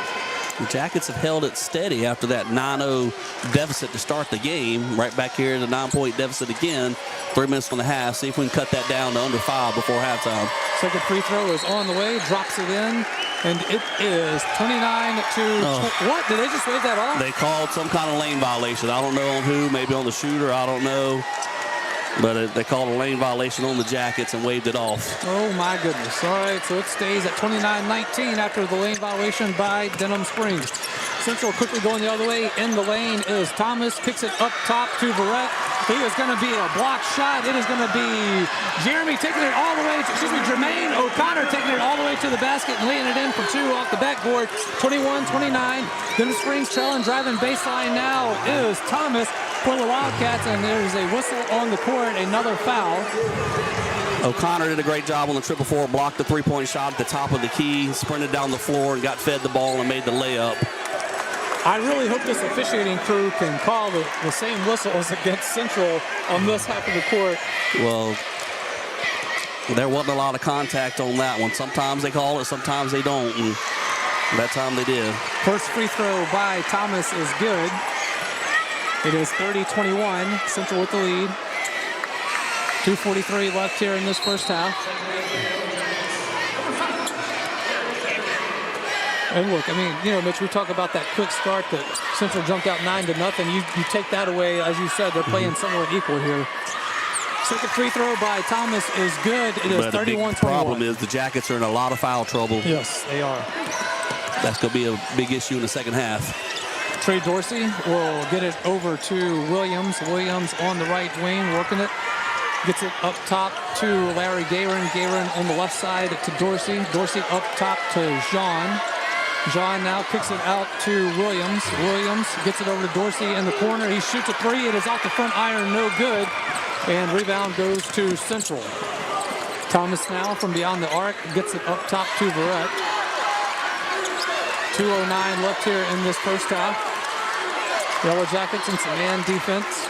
The Jackets have held it steady after that 9-0 deficit to start the game. Right back here at a 9-point deficit again. 3 minutes and a half. See if we can cut that down to under 5 before halftime. Second free throw is on the way. Drops it in. And it is 29-20. What? Did they just wave that off? They called some kind of lane violation. I don't know on who. Maybe on the shooter. I don't know. But they called a lane violation on the Jackets and waved it off. Oh, my goodness. All right, so it stays at 29-19 after the lane violation by Denham Springs. Central quickly going the other way. In the lane is Thomas. Kicks it up top to Verrett. He is going to be a block shot. It is going to be Jeremy taking it all the way. Jermaine O'Connor taking it all the way to the basket and laying it in for two off the backboard. 21-29. Denham Springs trailing, driving baseline now is Thomas for the Wildcats, and there's a whistle on the court, another foul. O'Connor did a great job on the 4-4, blocked the three-point shot at the top of the key, sprinted down the floor and got fed the ball and made the layup. I really hope this officiating crew can call the same whistles against Central on this half of the court. Well, there wasn't a lot of contact on that one. Sometimes they call it, sometimes they don't, and that time they did. First free throw by Thomas is good. It is 30-21, Central with the lead. 2:43 left here in this first half. And look, I mean, you know, Mitch, we talk about that quick start that Central jumped out 9-0. You take that away, as you said, they're playing somewhat equal here. Second free throw by Thomas is good. It is 31-21. The problem is the Jackets are in a lot of foul trouble. Yes, they are. That's going to be a big issue in the second half. Trey Dorsey will get it over to Williams. Williams on the right wing, working it. Gets it up top to Larry Gayron. Gayron on the left side to Dorsey. Dorsey up top to Jean. Jean now kicks it out to Williams. Williams gets it over to Dorsey in the corner. He shoots a three. It is off the front iron, no good. And rebound goes to Central. Thomas now from beyond the arc gets it up top to Verrett. 2:09 left here in this first half. Yellow Jackets in some man defense.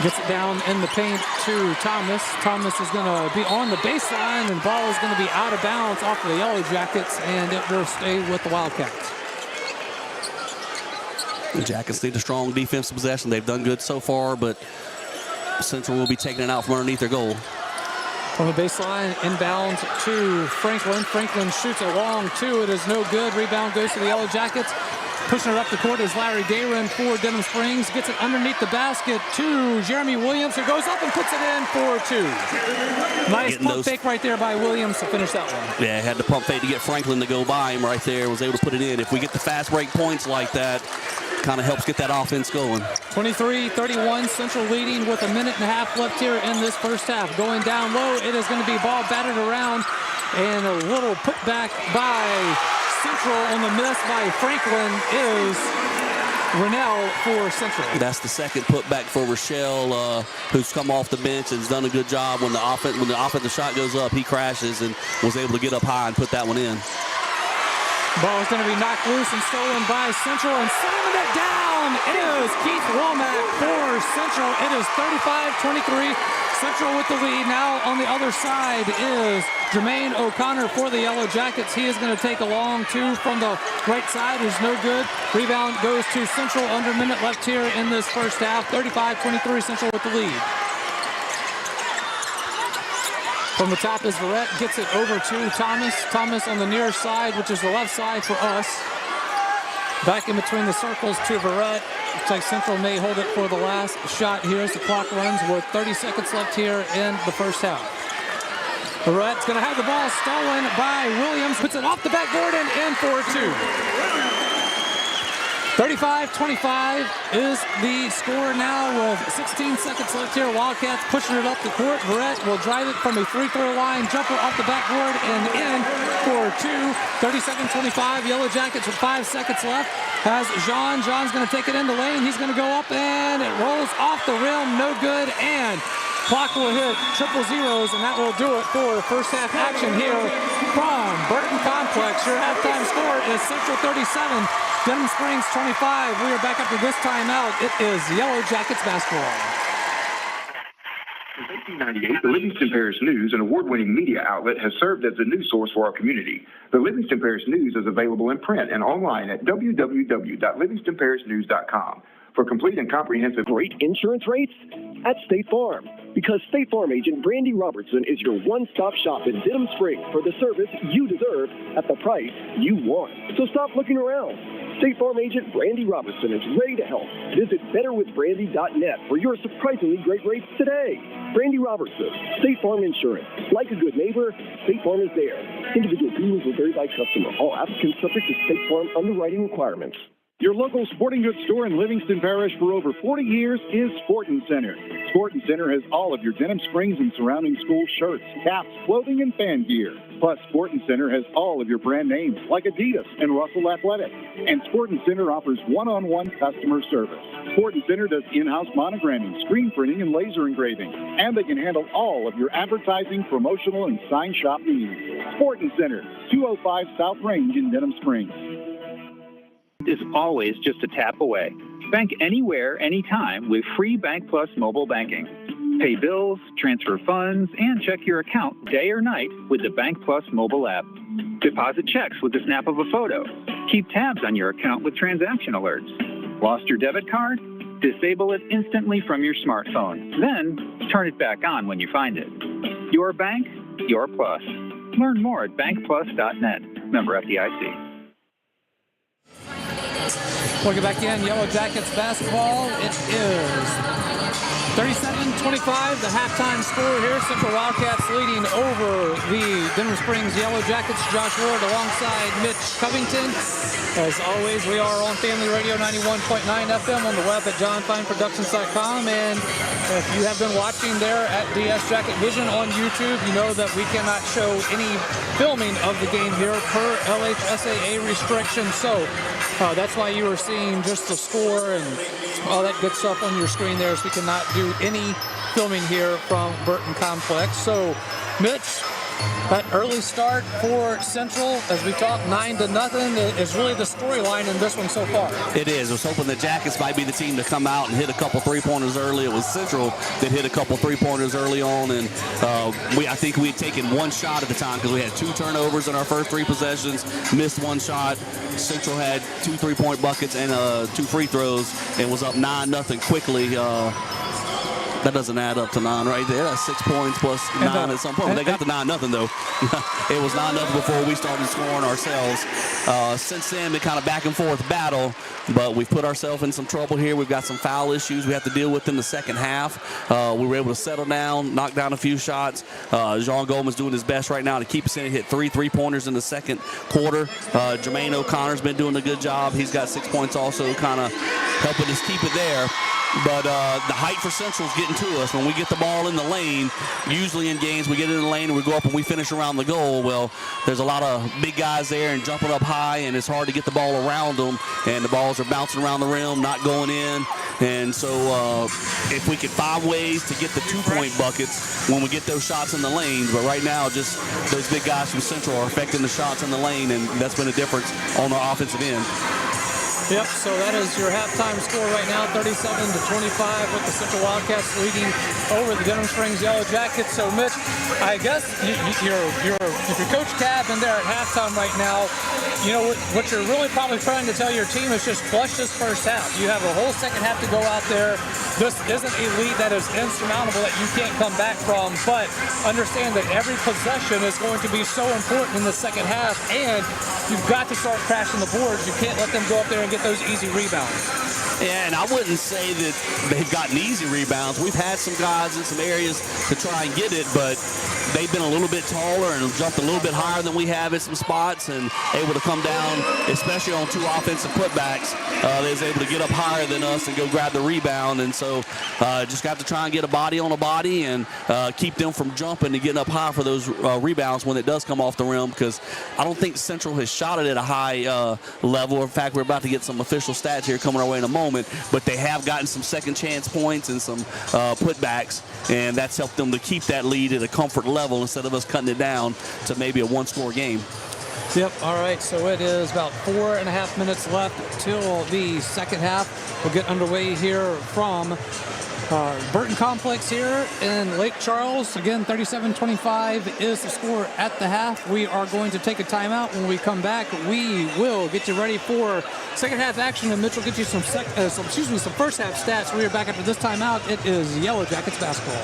Gets it down in the paint to Thomas. Thomas is going to be on the baseline, and ball is going to be out of bounds off of the Yellow Jackets, and it will stay with the Wildcats. The Jackets need a strong defensive possession. They've done good so far, but Central will be taking it out from underneath their goal. From the baseline, inbound to Franklin. Franklin shoots a long two. It is no good. Rebound goes to the Yellow Jackets. Pushing it up the court is Larry Gayron for Denham Springs. Gets it underneath the basket to Jeremy Williams, who goes up and puts it in for two. Nice pump fake right there by Williams to finish that one. Yeah, had the pump fake to get Franklin to go by him right there. Was able to put it in. If we get the fast break points like that, kind of helps get that offense going. 23-31, Central leading with a minute and a half left here in this first half. Going down low, it is going to be ball batted around, and a little putback by Central on the miss by Franklin is Rennell for Central. That's the second putback for Rochelle, who's come off the bench and has done a good job. When the offensive shot goes up, he crashes and was able to get up high and put that one in. Ball is going to be knocked loose and stolen by Central, and slamming it down. It is Keith Womack for Central. It is 35-23. Central with the lead. Now on the other side is Jermaine O'Connor for the Yellow Jackets. He is going to take a long two from the right side. It's no good. Rebound goes to Central. Under a minute left here in this first half. 35-23, Central with the lead. From the top is Verrett. Gets it over to Thomas. Thomas on the near side, which is the left side for us. Back in between the circles to Verrett. Looks like Central may hold it for the last shot here as the clock runs with 30 seconds left here in the first half. Verrett's going to have the ball stolen by Williams. Puts it off the backboard and in for two. 35-25 is the score now with 16 seconds left here. Wildcats pushing it up the court. Verrett will drive it from a free-throw line. Jumper off the backboard and in for two. 37-25. Yellow Jackets with 5 seconds left. Has Jean. Jean's going to take it in the lane. He's going to go up and it rolls off the rim. No good. And clock will hit triple zeros, and that will do it for first half action here from Burton Complex. Your halftime score is Central 37, Denham Springs 25. We are back after this timeout. It is Yellow Jackets basketball. Since 1898, the Livingston Parish News, an award-winning media outlet, has served as the news source for our community. The Livingston Parish News is available in print and online at www.livingstonparishnews.com. For complete and comprehensive great insurance rates at State Farm. Because State Farm agent Brandy Robertson is your one-stop shop in Denham Springs for the service you deserve at the price you want. So stop looking around. State Farm agent Brandy Robertson is ready to help. Visit betterwithbrandy.net for your surprisingly great rates today. Brandy Robertson, State Farm Insurance. Like a good neighbor, State Farm is there. Individual premiums will vary by customer. All applicants subject to State Farm underwriting requirements. Your local sporting goods store in Livingston Parish for over 40 years is Sporting Center. Sporting Center has all of your Denham Springs and surrounding school shirts, caps, clothing, and fan gear. Plus, Sporting Center has all of your brand names like Adidas and Russell Athletic. And Sporting Center offers one-on-one customer service. Sporting Center does in-house monogramming, screen printing, and laser engraving. And they can handle all of your advertising, promotional, and sign shop needs. Sporting Center, 205 South Range in Denham Springs. Is always just a tap away. Bank anywhere, anytime with free Bank Plus mobile banking. Pay bills, transfer funds, and check your account day or night with the Bank Plus mobile app. Deposit checks with the snap of a photo. Keep tabs on your account with transaction alerts. Lost your debit card? Disable it instantly from your smartphone. Then turn it back on when you find it. Your bank, your plus. Learn more at bankplus.net. Member FDIC. Welcome back in. Yellow Jackets basketball. It is 37-25, the halftime score here. Central Wildcats leading over the Denham Springs Yellow Jackets. Josh Ward alongside Mitch Covington. As always, we are on Family Radio 91.9 FM on the web at johnfineproductions.com. And if you have been watching there at DS Jacket Vision on YouTube, you know that we cannot show any filming of the game here per LHSAA restrictions. So that's why you are seeing just the score and all that good stuff on your screen there. So we cannot do any filming here from Burton Complex. So, Mitch, that early start for Central, as we talk, 9-0, is really the storyline in this one so far. It is. I was hoping the Jackets might be the team to come out and hit a couple three-pointers early. It was Central that hit a couple three-pointers early on, and I think we had taken one shot at the time because we had 2 turnovers in our first 3 possessions, missed 1 shot. Central had 2 3-point buckets and 2 free throws and was up 9-0 quickly. That doesn't add up to 9 right there. That's 6 points plus 9 at some point. They got the 9-0 though. It was 9-0 before we started scoring ourselves. Since then, been kind of back and forth battle, but we've put ourselves in some trouble here. We've got some foul issues we have to deal with in the second half. We were able to settle down, knock down a few shots. Jean Goldman's doing his best right now to keep us in. He hit 3 3-pointers in the second quarter. Jermaine O'Connor's been doing a good job. He's got 6 points also, kind of helping us keep it there. But the height for Central is getting to us. When we get the ball in the lane, usually in games we get it in the lane and we go up and we finish around the goal. Well, there's a lot of big guys there and jumping up high, and it's hard to get the ball around them. And the balls are bouncing around the rim, not going in. And so if we could find ways to get the 2-point buckets when we get those shots in the lanes. But right now, just those big guys from Central are affecting the shots in the lane, and that's been a difference on our offensive end. Yep, so that is your halftime score right now, 37-25, with the Central Wildcats leading over the Denham Springs Yellow Jackets. So, Mitch, I guess if you're Coach Cab in there at halftime right now, you know what you're really probably trying to tell your team is just flush this first half. You have a whole second half to go out there. This isn't a lead that is insurmountable that you can't come back from, but understand that every possession is going to be so important in the second half, and you've got to start crashing the boards. You can't let them go up there and get those easy rebounds. Yeah, and I wouldn't say that they've gotten easy rebounds. We've had some guys in some areas to try and get it, but they've been a little bit taller and jumped a little bit higher than we have at some spots and able to come down, especially on 2 offensive putbacks. They was able to get up higher than us and go grab the rebound, and so just got to try and get a body on a body and keep them from jumping and getting up high for those rebounds when it does come off the rim, because I don't think Central has shot it at a high level. In fact, we're about to get some official stats here coming our way in a moment, but they have gotten some second chance points and some putbacks, and that's helped them to keep that lead at a comfort level instead of us cutting it down to maybe a 1-score game. Yep, all right, so it is about 4.5 minutes left till the second half. We'll get underway here from Burton Complex here in Lake Charles. Again, 37-25 is the score at the half. We are going to take a timeout. When we come back, we will get you ready for second half action, and Mitch will get you some first half stats. We are back after this timeout. It is Yellow Jackets basketball.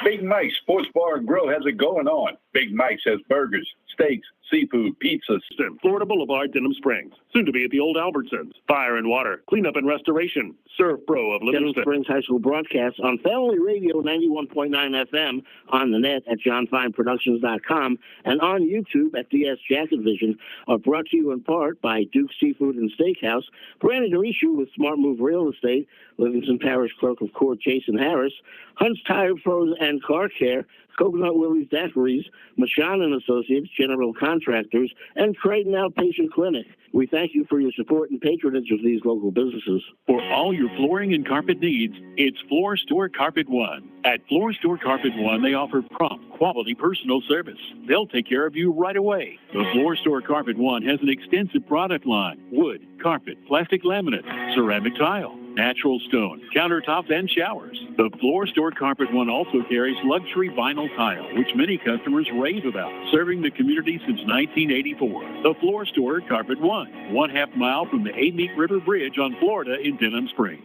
Big Mike's Sports Bar and Grill has it going on. Big Mike's has burgers, steaks, seafood, pizza. Florida Boulevard, Denham Springs. Soon to be at the old Albertsons. Fire and water, cleanup and restoration. Surf Pro of Denham Livingston. Springs High School broadcasts on Family Radio 91.9 FM, on the net at johnfineproductions.com, and on YouTube at DS Jacket Vision, are brought to you in part by Duke Seafood and Steakhouse, Brandon Arishu with Smart Move Real Estate, Livingston Parish Clerk of Court Jason Harris, Hunt's Tire Pros and Car Care, Coconut Willie's Daiquiris, Machan and Associates, General Contractors, and Creighton Outpatient Clinic. We thank you for your support and patronage of these local businesses. For all your flooring and carpet needs, it's Floor Store Carpet One. At Floor Store Carpet One, they offer prompt, quality personal service. They'll take care of you right away. The Floor Store Carpet One has an extensive product line: wood, carpet, plastic laminate, ceramic tile, natural stone, countertops, and showers. The Floor Store Carpet One also carries luxury vinyl tile, which many customers rave about, serving the community since 1984. The Floor Store Carpet One, 1/2 mile from the Amite River Bridge on Florida in Denham Springs.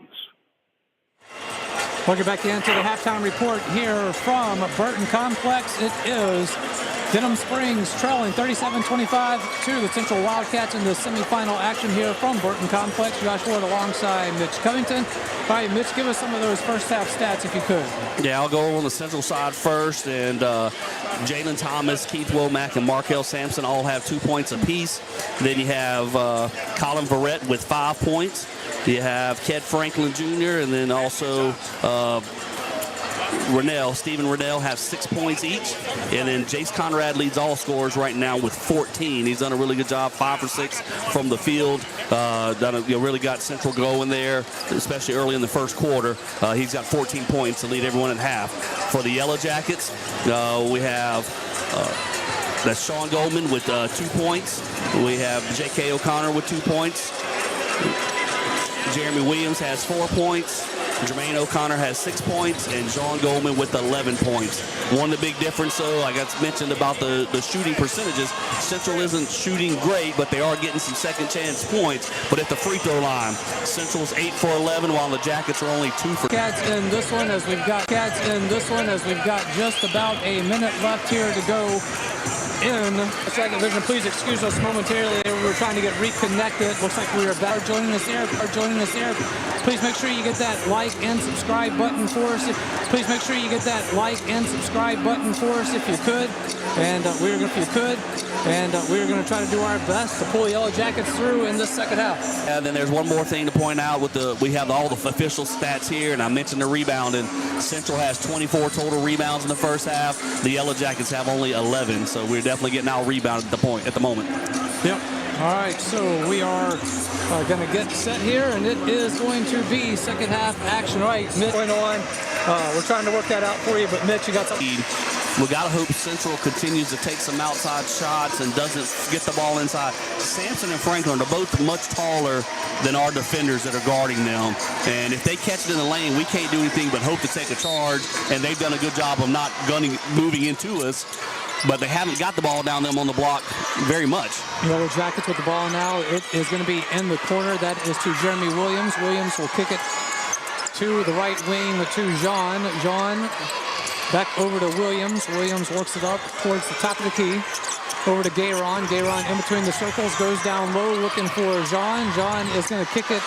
Welcome back into the halftime report here from Burton Complex. It is Denham Springs trailing 37-25 to the Central Wildcats in the semifinal action here from Burton Complex. Josh Ward alongside Mitch Covington. All right, Mitch, give us some of those first half stats if you could. Yeah, I'll go on the Central side first. And Jalen Thomas, Keith Womack, and Markel Sampson all have 2 points apiece. Then you have Colin Verrett with 5 points. You have Ked Franklin Jr. and then also Stephen Rennell have 6 points each. And then Jace Conrad leads all scorers right now with 14. He's done a really good job, 5 for 6 from the field. Really got Central going there, especially early in the first quarter. He's got 14 points to lead everyone at half. For the Yellow Jackets, we have that's Sean Goldman with 2 points. We have J.K. O'Connor with 2 points. Jeremy Williams has 4 points. Jermaine O'Connor has 6 points, and John Goldman with 11 points. One of the big difference, though, like I mentioned about the shooting percentages, Central isn't shooting great, but they are getting some second chance points. But at the free throw line, Central's 8 for 11, while the Jackets are only 2 for. Cats in this one as we've got just about a minute left here to go in the second division. Please excuse us momentarily. We were trying to get reconnected. Looks like we are back. Joining us there. Please make sure you get that like and subscribe button for us. Please make sure you get that like and subscribe button for us if you could. And we're going to try to do our best to pull the Yellow Jackets through in this second half. And then there's one more thing to point out we have all the official stats here, and I mentioned the rebounding. Central has 24 total rebounds in the first half. The Yellow Jackets have only 11, so we're definitely getting out rebounded at the moment. Yep. All right, so we are going to get set here, and it is going to be second half action. All right, Mitch, going on. We're trying to work that out for you, but Mitch, you got something. We got to hope Central continues to take some outside shots and doesn't get the ball inside. Sampson and Franklin are both much taller than our defenders that are guarding them. And if they catch it in the lane, we can't do anything but hope to take a charge. And they've done a good job of not moving into us. But they haven't got the ball down them on the block very much. Yellow Jackets with the ball now. It is going to be in the corner. That is to Jeremy Williams. Williams will kick it to the right wing to Jean. Jean back over to Williams. Williams works it up towards the top of the key. Over to Gayron. Gayron in between the circles, goes down low looking for Jean. Jean is going to kick it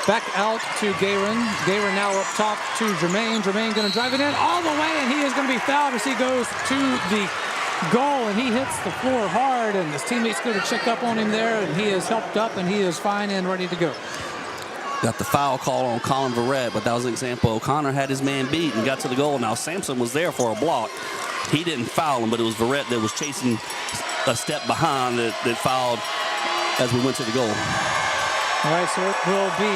back out to Gayron. Gayron now up top to Jermaine. Jermaine going to drive it in all the way, and he is going to be fouled as he goes to the goal, and he hits the floor hard, and his teammates go to check up on him there, and he is helped up, and he is fine and ready to go. Got the foul call on Colin Verrett, but that was an example. O'Connor had his man beat and got to the goal. Now Sampson was there for a block. He didn't foul him, but it was Verrett that was chasing a step behind that fouled as we went to the goal. All right, so it will be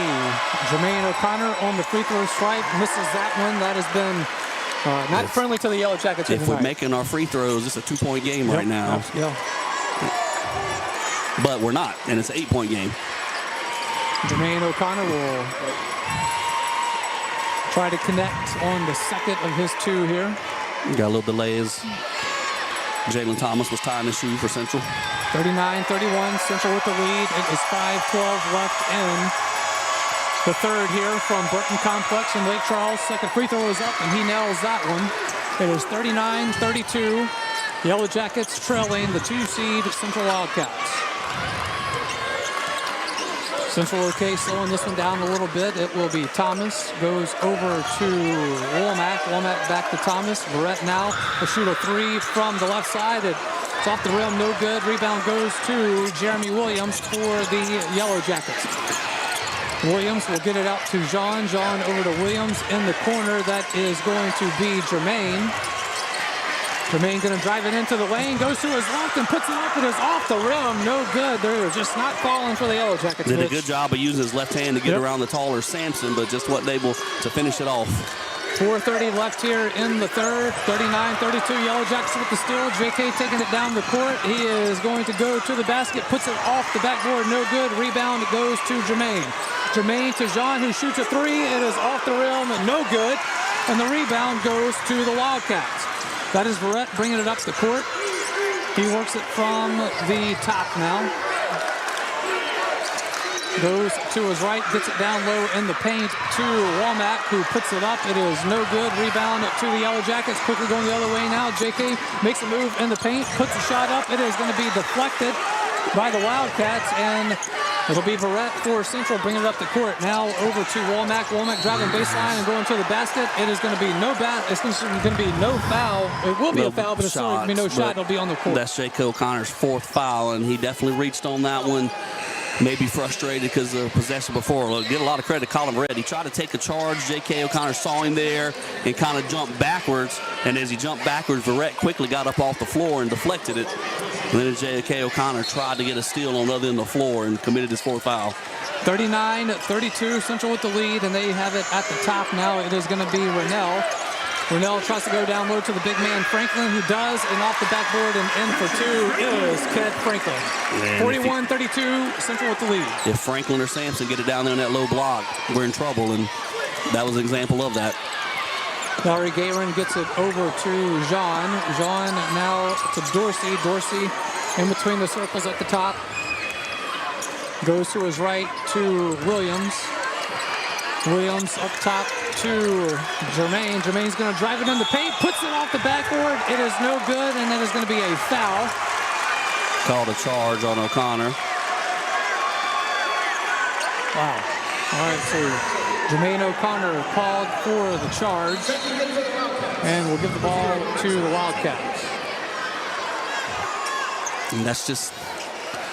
Jermaine O'Connor on the free throw stripe. Misses that one. That has been not friendly to the Yellow Jackets. If we're making our free throws, it's a 2-point game right now. Yeah. But we're not, and it's an 8-point game. Jermaine O'Connor will try to connect on the second of his 2 here. Got a little delay as Jalen Thomas was tying the shoe for Central. 39-31, Central with the lead. It is 5:12 left in the third here from Burton Complex in Lake Charles. Second free throw is up, and he nails that one. It is 39-32. Yellow Jackets trailing the 2-seed Central Wildcats. Central OK slowing this one down a little bit. It will be Thomas. Goes over to Womack. Womack back to Thomas. Barrett now will shoot a 3 from the left side. It's off the rim, no good. Rebound goes to Jeremy Williams for the Yellow Jackets. Williams will get it out to Jean. Jean over to Williams in the corner. That is going to be Jermaine. Jermaine going to drive it into the lane, goes to his left and puts it up. It is off the rim, no good. They're just not falling for the Yellow Jackets. Did a good job of using his left hand to get around the taller Sampson, but just wasn't able to finish it off. 4:30 left here in the third. 39-32, Yellow Jackets with the steal. JK taking it down the court. He is going to go to the basket, puts it off the backboard, no good. Rebound goes to Jermaine. Jermaine to Jean, who shoots a 3. It is off the rim, no good. And the rebound goes to the Wildcats. That is Barrett bringing it up the court. He works it from the top now. Goes to his right, gets it down low in the paint to Womack, who puts it up. It is no good. Rebound to the Yellow Jackets. Quickly going the other way now. JK makes a move in the paint, puts a shot up. It is going to be deflected by the Wildcats, and it'll be Barrett for Central bringing it up the court. Now over to Womack. Womack driving baseline and going to the basket. It is going to be it's going to be no foul. It will be a foul, but it's still going to be no shot. It'll be on the court. That's J.K. O'Connor's 4th foul, and he definitely reached on that one. Maybe frustrated because of the possession before. Look, get a lot of credit to Colin Red. He tried to take a charge. J.K. O'Connor saw him there and kind of jumped backwards. And as he jumped backwards, Barrett quickly got up off the floor and deflected it. And then J.K. O'Connor tried to get a steal on the other end of the floor and committed his 4th foul. 39-32, Central with the lead, and they have it at the top now. It is going to be Rennell. Rennell tries to go down low to the big man Franklin, who does, and off the backboard and in for 2 is Ked Franklin. 41-32, Central with the lead. If Franklin or Sampson get it down there in that low block, we're in trouble, and that was an example of that. Valerie Gayron gets it over to Jean. Jean now to Dorsey. Dorsey in between the circles at the top. Goes to his right to Williams. Williams up top to Jermaine. Jermaine's going to drive it in the paint, puts it off the backboard. It is no good, and that is going to be a foul. Called a charge on O'Connor. Wow. All right, so Jermaine O'Connor called for the charge, and we'll give the ball to the Wildcats. And that's just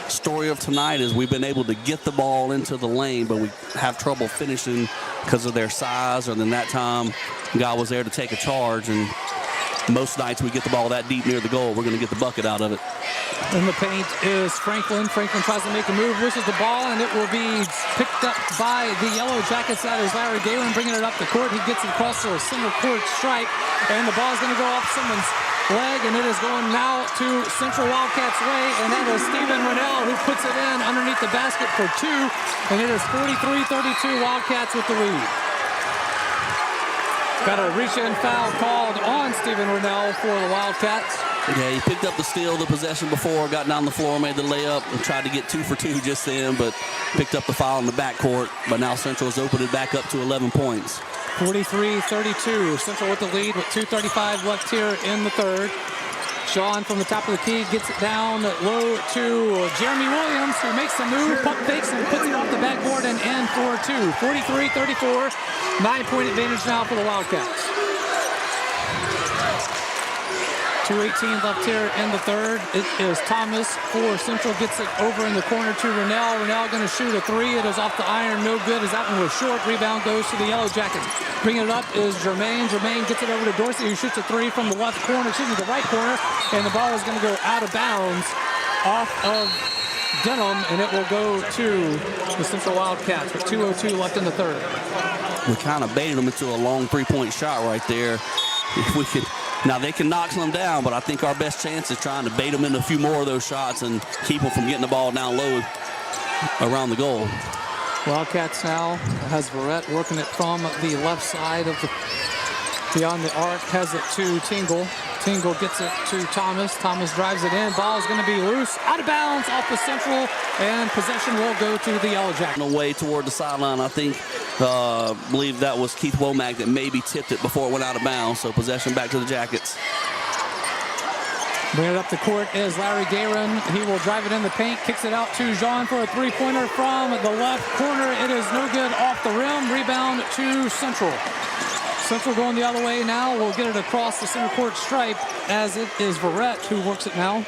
story of tonight is we've been able to get the ball into the lane, but we have trouble finishing because of their size, or then that time guy was there to take a charge, and most nights we get the ball that deep near the goal, we're going to get the bucket out of it. In the paint is Franklin. Franklin tries to make a move, wishes the ball, and it will be picked up by the Yellow Jackets. That is Larry Galen bringing it up the court. He gets it across the center court stripe, and the ball is going to go off someone's leg, and it is going now to Central Wildcats' way, and that is Stephen Rennell, who puts it in underneath the basket for 2, and it is 43-32 Wildcats with the lead. Got a reach-in foul called on Stephen Rennell for the Wildcats. Yeah, he picked up the steal, the possession before, got down the floor, made the layup, and tried to get 2 for 2 just then, but picked up the foul in the backcourt. But now Central has opened it back up to 11 points. 43-32, Central with the lead with 2:35 left here in the third. Sean from the top of the key gets it down low to Jeremy Williams, who makes the move, pump fakes, and puts it off the backboard and in for 2. 43-34, 9-point advantage now for the Wildcats. 2:18 left here in the third. It is Thomas for Central, gets it over in the corner to Rennell. Rennell going to shoot a 3. It is off the iron, no good, as that one was short. Rebound goes to the Yellow Jackets. Bringing it up is Jermaine. Jermaine gets it over to Dorsey, who shoots a 3 from the left corner, the right corner, and the ball is going to go out of bounds off of Denham, and it will go to the Central Wildcats with 2:02 left in the third. We kind of baited them into a long 3-point shot right there. If we could. Now, they can knock some down, but I think our best chance is trying to bait them into a few more of those shots and keep them from getting the ball down low around the goal. Wildcats now has Verrett working it from the left side of the beyond the arc, has it to Tingle. Tingle gets it to Thomas. Thomas drives it in. Ball is going to be loose, out of bounds off the Central, and possession will go to the Yellow Jackets. Away toward the sideline, I think. Believe that was Keith Womack that maybe tipped it before it went out of bounds. So possession back to the Jackets. Bringing it up the court is Larry Gayron. He will drive it in the paint, kicks it out to Jean for a three-pointer from the left corner. It is no good off the rim. Rebound to Central. Central going the other way now. We'll get it across the center court stripe as it is Verrett who works it now.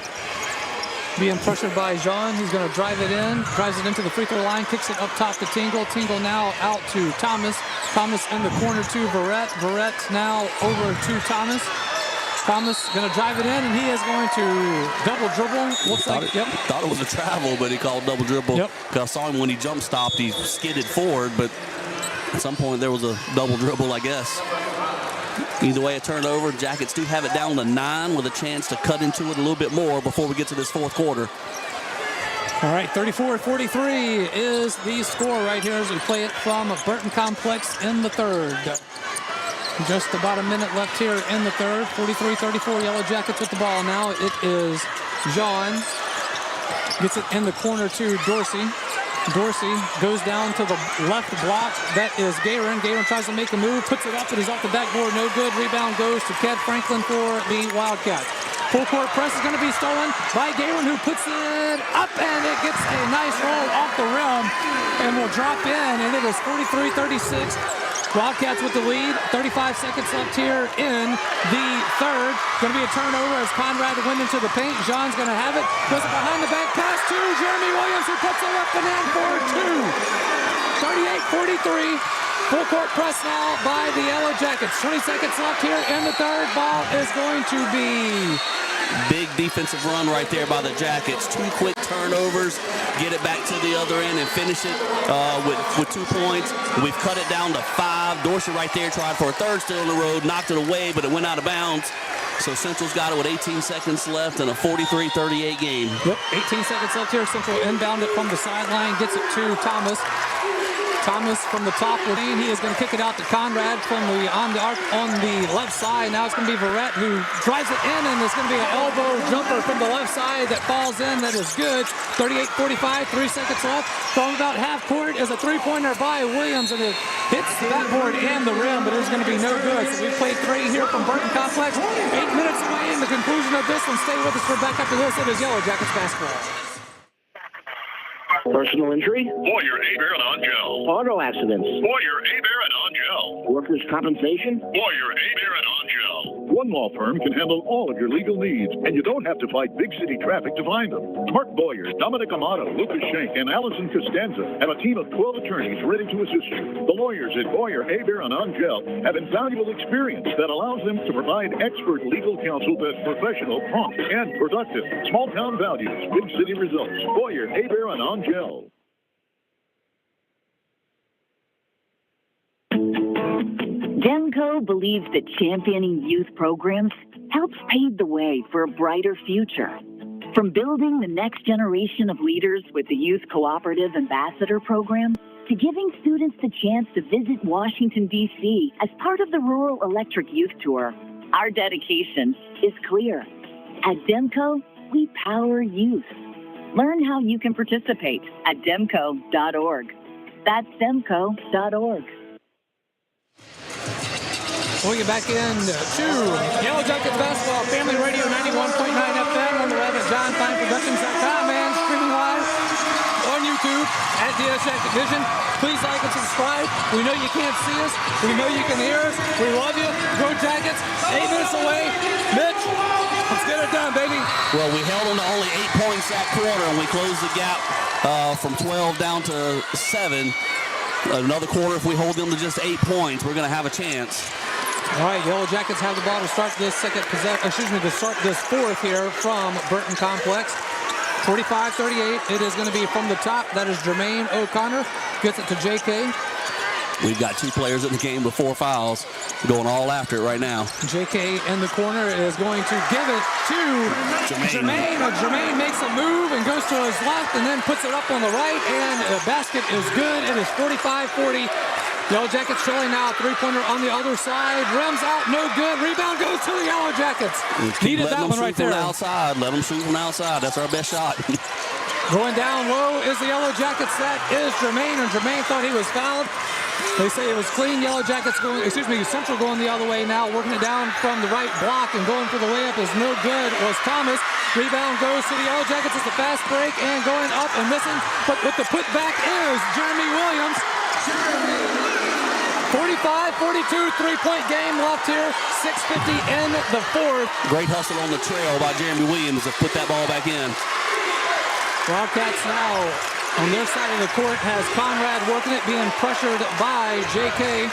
Being pressured by Jean. He's going to drive it in. Drives it into the free throw line. Kicks it up top to Tingle. Tingle now out to Thomas. Thomas in the corner to Verrett. Verrett now over to Thomas. Thomas going to drive it in, and he is going to double dribble. Looks like, Thought it was a travel, but he called double dribble. Yep. Because I saw him when he jump stopped, he skidded forward, but at some point there was a double dribble, I guess. Either way, a turnover. Jackets do have it down to 9 with a chance to cut into it a little bit more before we get to this fourth quarter. All right, 34-43 is the score right here as we play it from Burton Complex in the third. Just about a minute left here in the third. 43-34, Yellow Jackets with the ball now. It is Jean. Gets it in the corner to Dorsey. Dorsey goes down to the left block. That is Gayron. Gayron tries to make a move, puts it up, but he's off the backboard. No good. Rebound goes to Kev Franklin for the Wildcats. Full court press is going to be stolen by Gayron, who puts it up, and it gets a nice roll off the rim and will drop in, and it is 43-36. Wildcats with the lead. 35 seconds left here in the third. Going to be a turnover as Conrad went into the paint. Jean's going to have it. Goes behind the back pass to Jeremy Williams, who puts it up and in for two. 38-43. Full court press now by the Yellow Jackets. 20 seconds left here in the third. Ball is going to be... Big defensive run right there by the Jackets. 2 quick turnovers, get it back to the other end and finish it with 2 points. We've cut it down to 5. Dorsey right there tried for a third steal in the road, knocked it away, but it went out of bounds. So Central's got it with 18 seconds left in a 43-38 game. Yep, 18 seconds left here. Central inbound it from the sideline, gets it to Thomas. Thomas from the top with Dean. He is going to kick it out to Conrad from the on the left side. Now it's going to be Verrett who drives it in, and it's going to be an elbow jumper from the left side that falls in. That is good. 38-45, 3 seconds left. From about half court is a three-pointer by Williams, and it hits the backboard and the rim, but it's going to be no good. So we've played 3 here from Burton Complex. 8 minutes away in the conclusion of this one. Stay with us for back after this. It is Yellow Jackets basketball. Personal injury? Warrior A-Bear and On-Gel. Auto accidents? Warrior A-Bear and On-Gel. Workers' compensation? Warrior A-Bear and On-Gel. One law firm can handle all of your legal needs, and you don't have to fight big city traffic to find them. Mark Boyer, Dominic Amato, Lucas Schenk, and Allison Costanza have a team of 12 attorneys ready to assist you. The lawyers at Boyer, A-Bear and On-Gel have invaluable experience that allows them to provide expert legal counsel that's professional, prompt, and productive. Small town values, big city results. Boyer, A-Bear and On-Gel. Demco believes that championing youth programs helps pave the way for a brighter future. From building the next generation of leaders with the Youth Cooperative Ambassador Program to giving students the chance to visit Washington, D.C. as part of the Rural Electric Youth Tour, our dedication is clear. At Demco, we power youth. Learn how you can participate at demco.org. That's demco.org. We'll get back in to Yellow Jackets basketball, Family Radio 91.9 FM on the web at johnfineproductions.com and streaming live on YouTube at DS Jacket Vision. Please like and subscribe. We know you can't see us. We know you can hear us. We love you. Go Jackets. 8 minutes away. Mitch, let's get it done, baby. Well, we held them to only 8 points that quarter, and we closed the gap from 12 down to 7. Another quarter, if we hold them to just 8 points, we're going to have a chance. All right, Yellow Jackets have the ball to start this to start this fourth here from Burton Complex. 45-38. It is going to be from the top. That is Jermaine O'Connor. Gets it to J.K. We've got 2 players in the game with 4 fouls, going all after it right now. J.K. in the corner is going to give it to Jermaine. Jermaine makes a move and goes to his left and then puts it up on the right, and the basket is good. It is 45-40. Yellow Jackets trailing now. 3-pointer on the other side. Rims out, no good. Rebound goes to the Yellow Jackets. Needed that one right there. Outside. Let them shoot from the outside. That's our best shot. Going down low is the Yellow Jackets. That is Jermaine, and Jermaine thought he was fouled. They say it was clean. Yellow Jackets Central going the other way now, working it down from the right block and going for the layup is no good. It was Thomas. Rebound goes to the Yellow Jackets. It's a fast break and going up and missing. But with the putback is Jeremy Williams. 45-42, three-point game left here. 6:50 in the fourth. Great hustle on the trail by Jeremy Williams to put that ball back in. Wildcats now on their side of the court has Conrad working it, being pressured by J.K.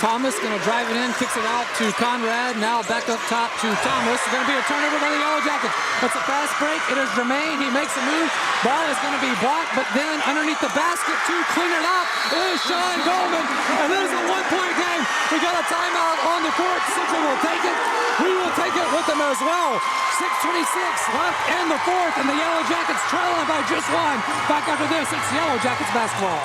Thomas going to drive it in, kicks it out to Conrad. Now back up top to Thomas. It's going to be a turnover by the Yellow Jackets. It's a fast break. It is Jermaine. He makes a move. Ball is going to be blocked, but then underneath the basket to clean it up is Sean Goldman. And it is a one-point game. We got a timeout on the court. Central will take it. We will take it with them as well. 6:26 left in the fourth, and the Yellow Jackets trailing by just one. Back after this, it's Yellow Jackets basketball.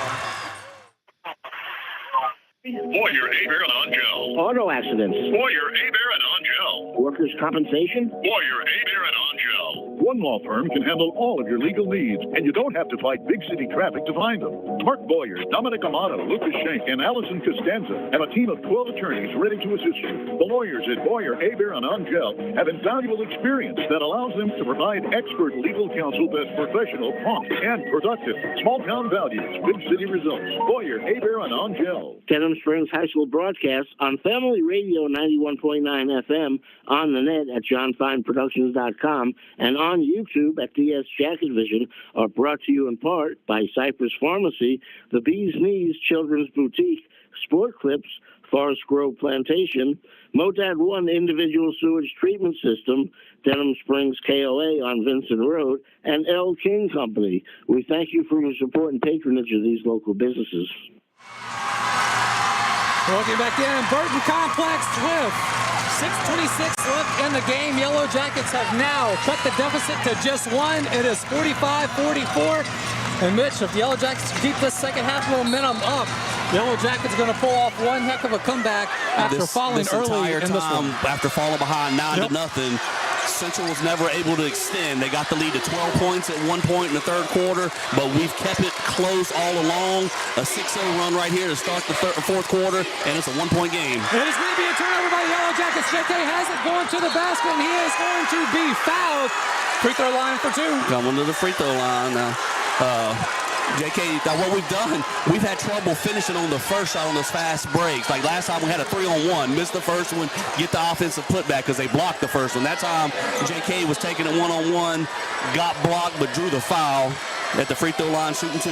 Boyer, Abear, and On-Gel. Auto accidents. Boyer, Abear, and On-Gel. Workers' compensation. Boyer, Abear, and On-Gel. One law firm can handle all of your legal needs, and you don't have to fight big city traffic to find them. Mark Boyer, Dominic Amato, Lucas Schenk, and Allison Costanza have a team of 12 attorneys ready to assist you. The lawyers at Boyer, Abear, and On-Gel have invaluable experience that allows them to provide expert legal counsel that's professional, prompt, and productive. Small-town values, big city results. Boyer, Abear, and On-Gel. Denham Springs High School broadcast on Family Radio 91.9 FM, on the net at johnfineproductions.com, and on YouTube at DS Jacket Vision are brought to you in part by Cypress Pharmacy, the Bee's Knees Children's Boutique, Sport Clips, Forest Grove Plantation, Modad 1 Individual Sewage Treatment System, Denham Springs KOA on Vincent Road, and L. King Company. We thank you for your support and patronage of these local businesses. Welcome back in. Burton Complex with 6:26 left in the game. Yellow Jackets have now cut the deficit to just one. It is 45-44. And Mitch, if the Yellow Jackets keep this second half momentum up, Yellow Jackets going to pull off one heck of a comeback after falling early in this one. After falling behind 9-0. Central was never able to extend. They got the lead to 12 points at one point in the third quarter, but we've kept it close all along. A 6-0 run right here to start the fourth quarter, and it's a one-point game. It is going to be a turnover by the Yellow Jackets. J.K. has it going to the basket, and he is going to be fouled. Free throw line for two. Coming to the free throw line now. JK, what we've done, we've had trouble finishing on the first shot on those fast breaks. Like last time we had a 3-on-1, missed the first one, get the offensive putback because they blocked the first one. That time, JK was taking it 1-on-1, got blocked, but drew the foul at the free throw line, shooting two.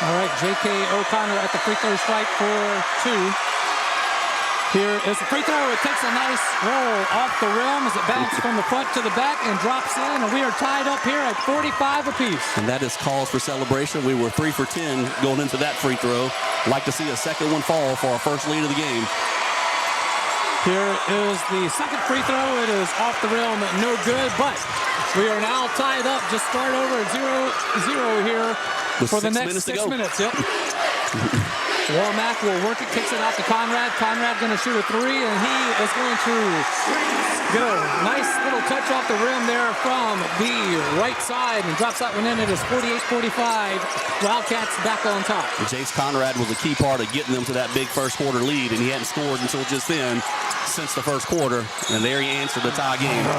All right, J.K. O'Connor at the free throw strike for two. Here is the free throw. It takes a nice roll off the rim as it bounces from the front to the back and drops in, and we are tied up here at 45 apiece. And that is cause for celebration. We were 3 for 10 going into that free throw. Like to see a second one fall for our first lead of the game. Here is the second free throw. It is off the rim, no good, but we are now tied up. Just start over at 0-0 here for the next 6 minutes. Yep. Warmack will work it, kicks it out to Conrad. Conrad going to shoot a three, and he is going to get a nice little touch off the rim there from the right side and drops that one in. It is 48-45. Wildcats back on top. Jace Conrad was a key part of getting them to that big first quarter lead, and he hadn't scored until just then since the first quarter, and there he answered the tie game.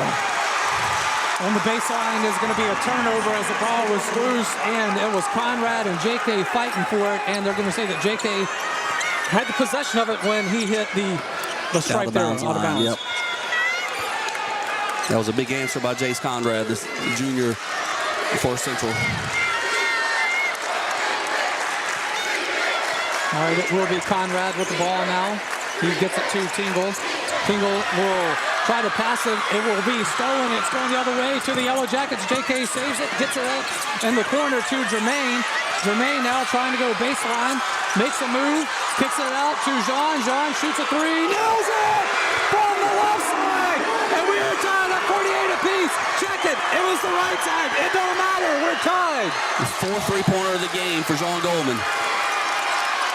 On the baseline is going to be a turnover as the ball was loose, and it was Conrad and J.K. fighting for it, and they're going to say that J.K. had the possession of it when he hit the stripe there out of bounds. Yep. That was a big answer by Jace Conrad, this junior for Central. All right, it will be Conrad with the ball now. He gets it to Tingle. Tingle will try to pass it. It will be stolen. It's going the other way to the Yellow Jackets. J.K. saves it, gets it up in the corner to Jermaine. Jermaine now trying to go baseline. Makes a move, kicks it out to Jean. Jean shoots a three, nails it from the left side. And we are tied at 48 apiece. Check it. It was the right side. It don't matter. We're tied. The fourth three-pointer of the game for Jean Goldman.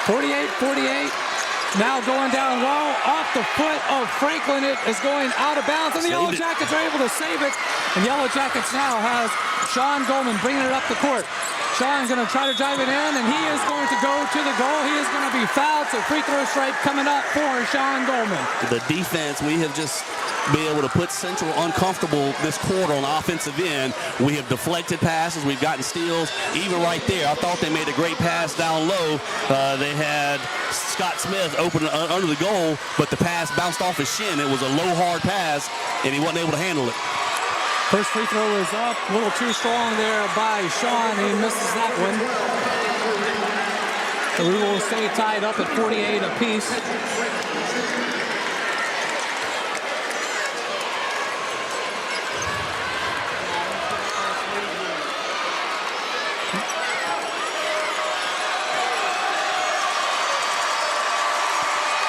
48-48. Now going down low, off the foot of Franklin. It is going out of bounds, and the Yellow Jackets are able to save it. And Yellow Jackets now has Sean Goldman bringing it up the court. Sean going to try to drive it in, and he is going to go to the goal. He is going to be fouled, so free throw stripe coming up for Sean Goldman. The defense, we have just been able to put Central uncomfortable this quarter on the offensive end. We have deflected passes. We've gotten steals. Even right there, I thought they made a great pass down low. They had Scott Smith open under the goal, but the pass bounced off his shin. It was a low, hard pass, and he wasn't able to handle it. First free throw is up, a little too strong there by Sean. He misses that one. So we will stay tied up at 48 apiece.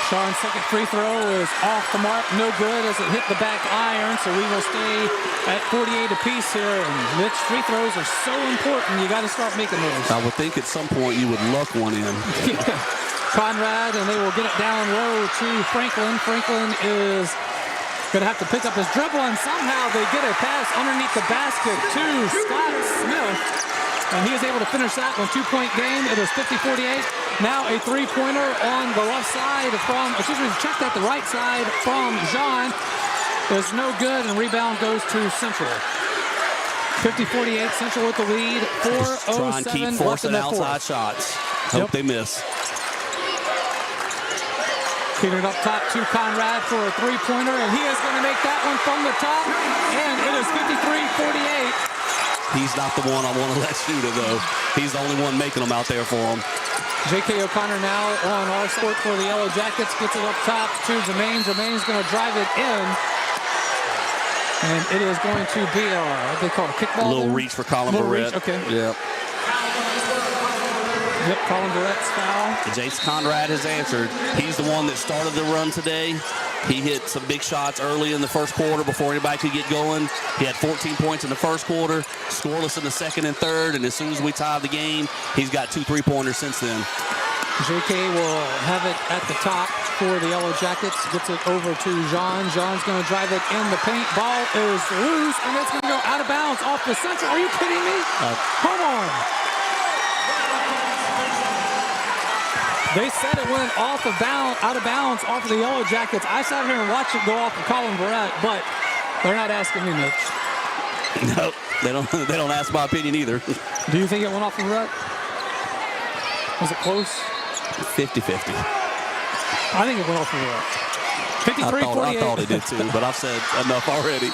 Sean's second free throw is off the mark, no good as it hit the back iron, so we will stay at 48 apiece here. And Mitch, free throws are so important, you got to start making those. I would think at some point you would luck one in. Conrad, and they will get it down low to Franklin. Franklin is going to have to pick up his dribble, and somehow they get a pass underneath the basket to Scott Smith. And he is able to finish that one. 2-point game. It is 50-48. Now a three-pointer on the left side from, checked at the right side from Jean. Is no good, and rebound goes to Central. 50-48, Central with the lead. 4:07 try and keep forcing outside shots. Hope they miss. Kicking it up top to Conrad for a three-pointer, and he is going to make that one from the top. And it is 53-48. He's not the one I want to let shoot it, though. He's the only one making them out there for him. J.K. O'Connor now on our court for the Yellow Jackets. Gets it up top to Jermaine. Jermaine's going to drive it in. And it is going to be what they call a kickball. A little reach for Colin Barrett. Okay. Yep. Yep, Colin Barrett's foul. Jace Conrad has answered. He's the one that started the run today. He hit some big shots early in the first quarter before anybody could get going. He had 14 points in the first quarter, scoreless in the second and third, and as soon as we tied the game, he's got 2 3-pointers since then. JK will have it at the top for the Yellow Jackets. Gets it over to Jean. Jean's going to drive it in the paint. Ball is loose, and it's going to go out of bounds off the Central. Are you kidding me? Come on. They said it went out of bounds off of the Yellow Jackets. I sat here and watched it go off of Colin Barrett, but they're not asking me, Mitch. Nope, they don't ask my opinion either. Do you think it went off of Barrett? Was it close? 50-50. I think it went off of Barrett. 53-48. I thought it did too, but I've said enough already.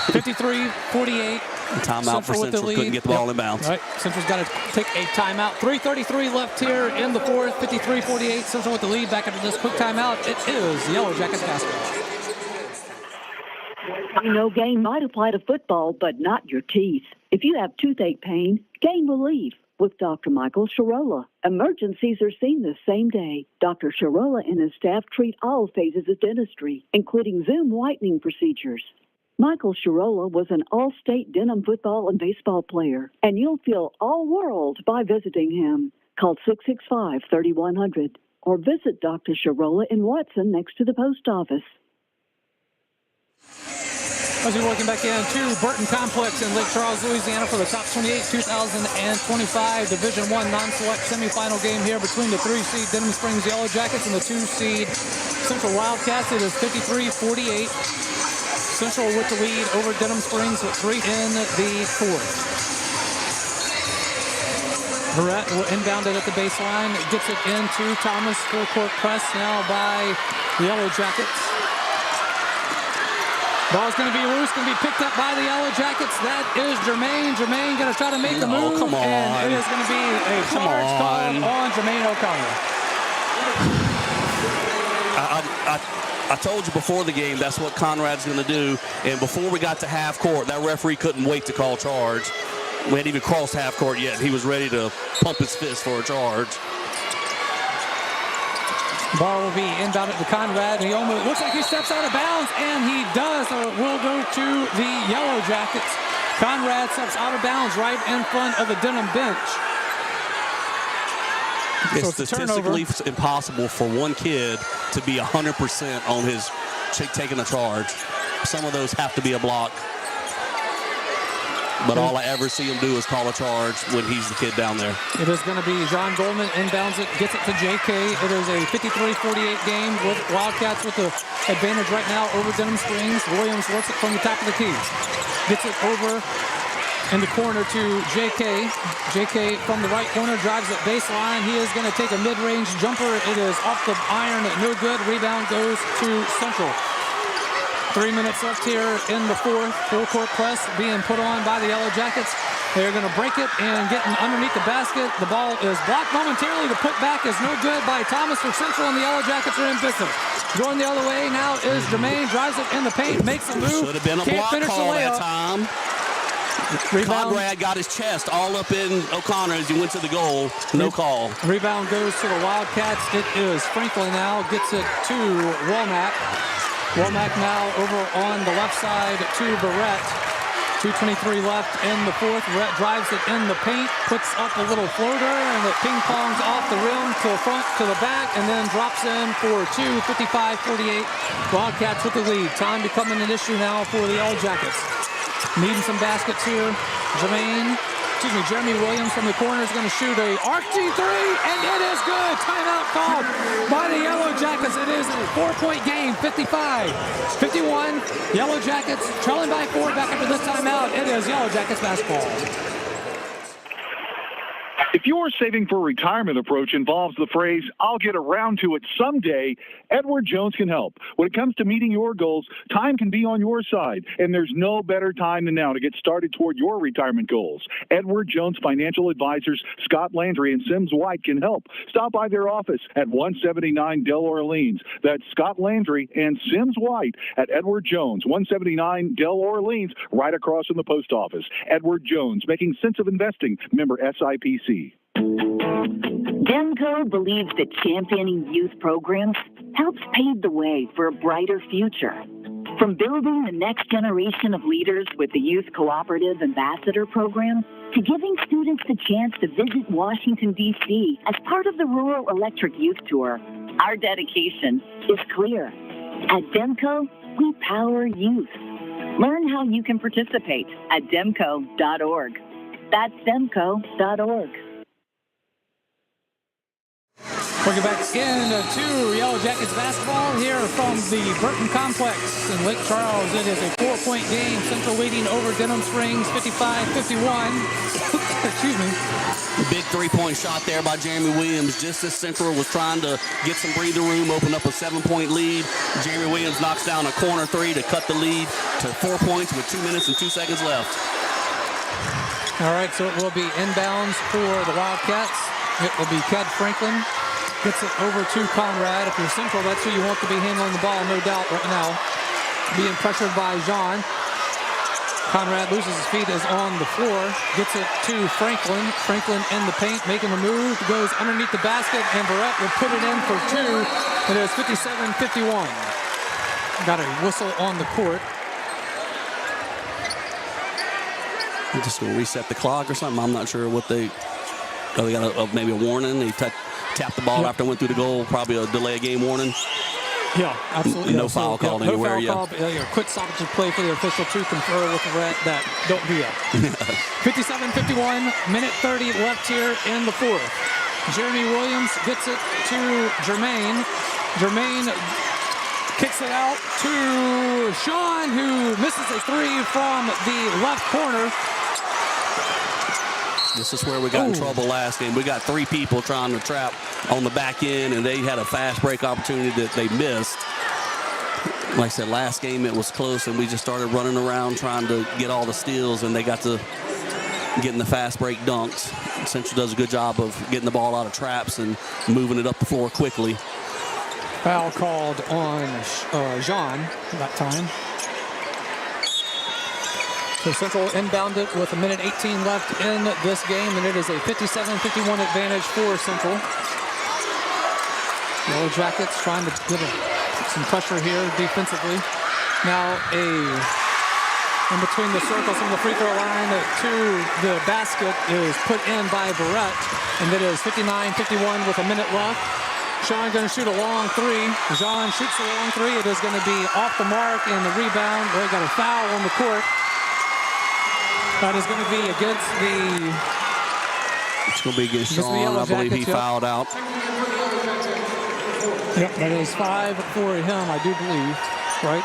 53-48. Timeout for Central. Couldn't get the ball in bounds. Right. Central's got to take a timeout. 3:33 left here in the fourth. 53-48. Central with the lead. Back after this quick timeout. It is Yellow Jackets basketball. I know gain might apply to football, but not your teeth. If you have toothache pain, gain relief with Dr. Michael Sharola. Emergencies are seen the same day. Dr. Sharola and his staff treat all phases of dentistry, including Zoom whitening procedures. Michael Sharola was an all-state Denham football and baseball player, and you'll feel all-world by visiting him. Call 665-3100 or visit Dr. Sharola in Watson next to the post office. As we welcome back into Burton Complex in Lake Charles, Louisiana for the top 28 2025 Division I non-select semifinal game here between the 3-seed Denham Springs Yellow Jackets and the 2-seed Central Wildcats. It is 53-48. Central with the lead over Denham Springs with 3 in the fourth. Barrett will inbound it at the baseline. Gets it into Thomas. Full-court press now by the Yellow Jackets. Ball's going to be loose, going to be picked up by the Yellow Jackets. That is Jermaine. Jermaine going to try to make the move. Come on. And it is going to be a charge call on Jermaine O'Connor. I told you before the game that's what Conrad's going to do. And before we got to half court, that referee couldn't wait to call charge. We hadn't even crossed half court yet. He was ready to pump his fist for a charge. Ball will be inbounded to Conrad. He almost looks like he steps out of bounds, and he does. So it will go to the Yellow Jackets. Conrad steps out of bounds right in front of the Denham bench. It's statistically impossible for one kid to be 100% on his taking a charge. Some of those have to be a block. But all I ever see him do is call a charge when he's the kid down there. It is going to be John Goldman inbounds it, gets it to JK. It is a 53-48 game with Wildcats with the advantage right now over Denham Springs. Williams works it from the top of the key. Gets it over in the corner to JK. JK from the right corner drives it baseline. He is going to take a mid-range jumper. It is off the iron. No good. Rebound goes to Central. 3 minutes left here in the fourth. Full court press being put on by the Yellow Jackets. They're going to break it and getting underneath the basket. The ball is blocked momentarily. The putback is no good by Thomas for Central, and the Yellow Jackets are in business. Going the other way now is Jermaine. Drives it in the paint, makes a move. Should have been a block call that time. Rebound. Conrad got his chest all up in O'Connor as he went to the goal. No call. Rebound goes to the Wildcats. It is Franklin now. Gets it to Womack. Womack now over on the left side to Barrett. 2:23 left in the fourth. Barrett drives it in the paint, puts up a little floater, and it ping-pongs off the rim to the front, to the back, and then drops in for two. 55-48. Wildcats with the lead. Time becoming an issue now for the Yellow Jackets. Needing some baskets here. Jeremy Williams from the corner is going to shoot a arc G3, and it is good. Timeout called by the Yellow Jackets. It is a 4-point game, 55-51. Yellow Jackets trailing by 4 back after this timeout. It is Yellow Jackets basketball. If your saving for retirement approach involves the phrase, "I'll get around to it someday," Edward Jones can help. When it comes to meeting your goals, time can be on your side, and there's no better time than now to get started toward your retirement goals. Edward Jones Financial Advisors Scott Landry and Sims White can help. Stop by their office at 179 Del Orleans. That's Scott Landry and Sims White at Edward Jones, 179 Del Orleans, right across from the post office. Edward Jones, making sense of investing. Member SIPC. Demco believes that championing youth programs helps pave the way for a brighter future. From building the next generation of leaders with the Youth Cooperative Ambassador Program to giving students the chance to visit Washington, D.C. as part of the Rural Electric Youth Tour, our dedication is clear. At Demco, we power youth. Learn how you can participate at demco.org. That's demco.org. Welcome back into Yellow Jackets basketball here from the Burton Complex in Lake Charles. It is a 4-point game. Central leading over Denham Springs, 55-51. Excuse me. Big three-point shot there by Jeremy Williams. Just as Central was trying to get some breathing room, open up a 7-point lead, Jeremy Williams knocks down a corner three to cut the lead to 4 points with 2 minutes and 2 seconds left. All right, so it will be inbounds for the Wildcats. It will be Cad Franklin. Gets it over to Conrad. If you're Central, that's who you want to be handling the ball, no doubt, right now. Being pressured by Jean. Conrad loses his feet, is on the floor. Gets it to Franklin. Franklin in the paint, making the move. Goes underneath the basket, and Barrett will put it in for two. It is 57-51. Got a whistle on the court. I'm just going to reset the clock or something. I'm not sure what they... Oh, they got maybe a warning. They tapped the ball after it went through the goal. Probably a delay of game warning. Yeah, absolutely. No foul called anywhere. No foul called. Quick stoppage of play for the official to confer with the red that don't do that. 57-51, minute 30 left here in the fourth. Jeremy Williams gets it to Jermaine. Jermaine kicks it out to Sean, who misses a three from the left corner. This is where we got in trouble last game. We got 3 people trying to trap on the back end, and they had a fast break opportunity that they missed. Like I said, last game it was close, and we just started running around trying to get all the steals, and they got to getting the fast break dunks. Central does a good job of getting the ball out of traps and moving it up the floor quickly. Foul called on Jean that time. So Central inbounded with a minute 18 left in this game, and it is a 57-51 advantage for Central. Yellow Jackets trying to get some pressure here defensively. Now in between the circles from the free throw line to the basket is put in by Barrett, and it is 59-51 with a minute left. Sean going to shoot a long three. Jean shoots a long three. It is going to be off the mark, and the rebound. They got a foul on the court. That is going to be against the... It's going to be against Sean. I believe he fouled out. Yep, that is 5 for him, I do believe. Right?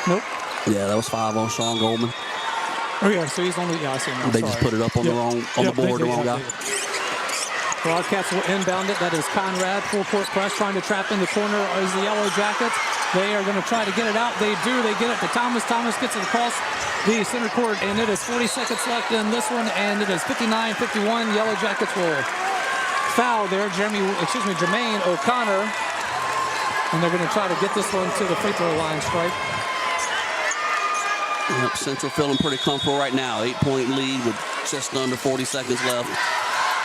Nope. Yeah, that was 5 on Sean Goldman. Oh, yeah, so he's only... Yeah, I see now. They just put it up on the wrong, on the board, the wrong guy. Wildcats will inbound it. That is Conrad. Full court press, trying to trap in the corner is the Yellow Jackets. They are going to try to get it out. They do. They get it to Thomas. Thomas gets it across the center court, and it is 40 seconds left in this one, and it is 59-51. Yellow Jackets will foul there. Jermaine O'Connor, and they're going to try to get this one to the free throw line strike. Yep, Central feeling pretty comfortable right now. 8-point lead with just under 40 seconds left.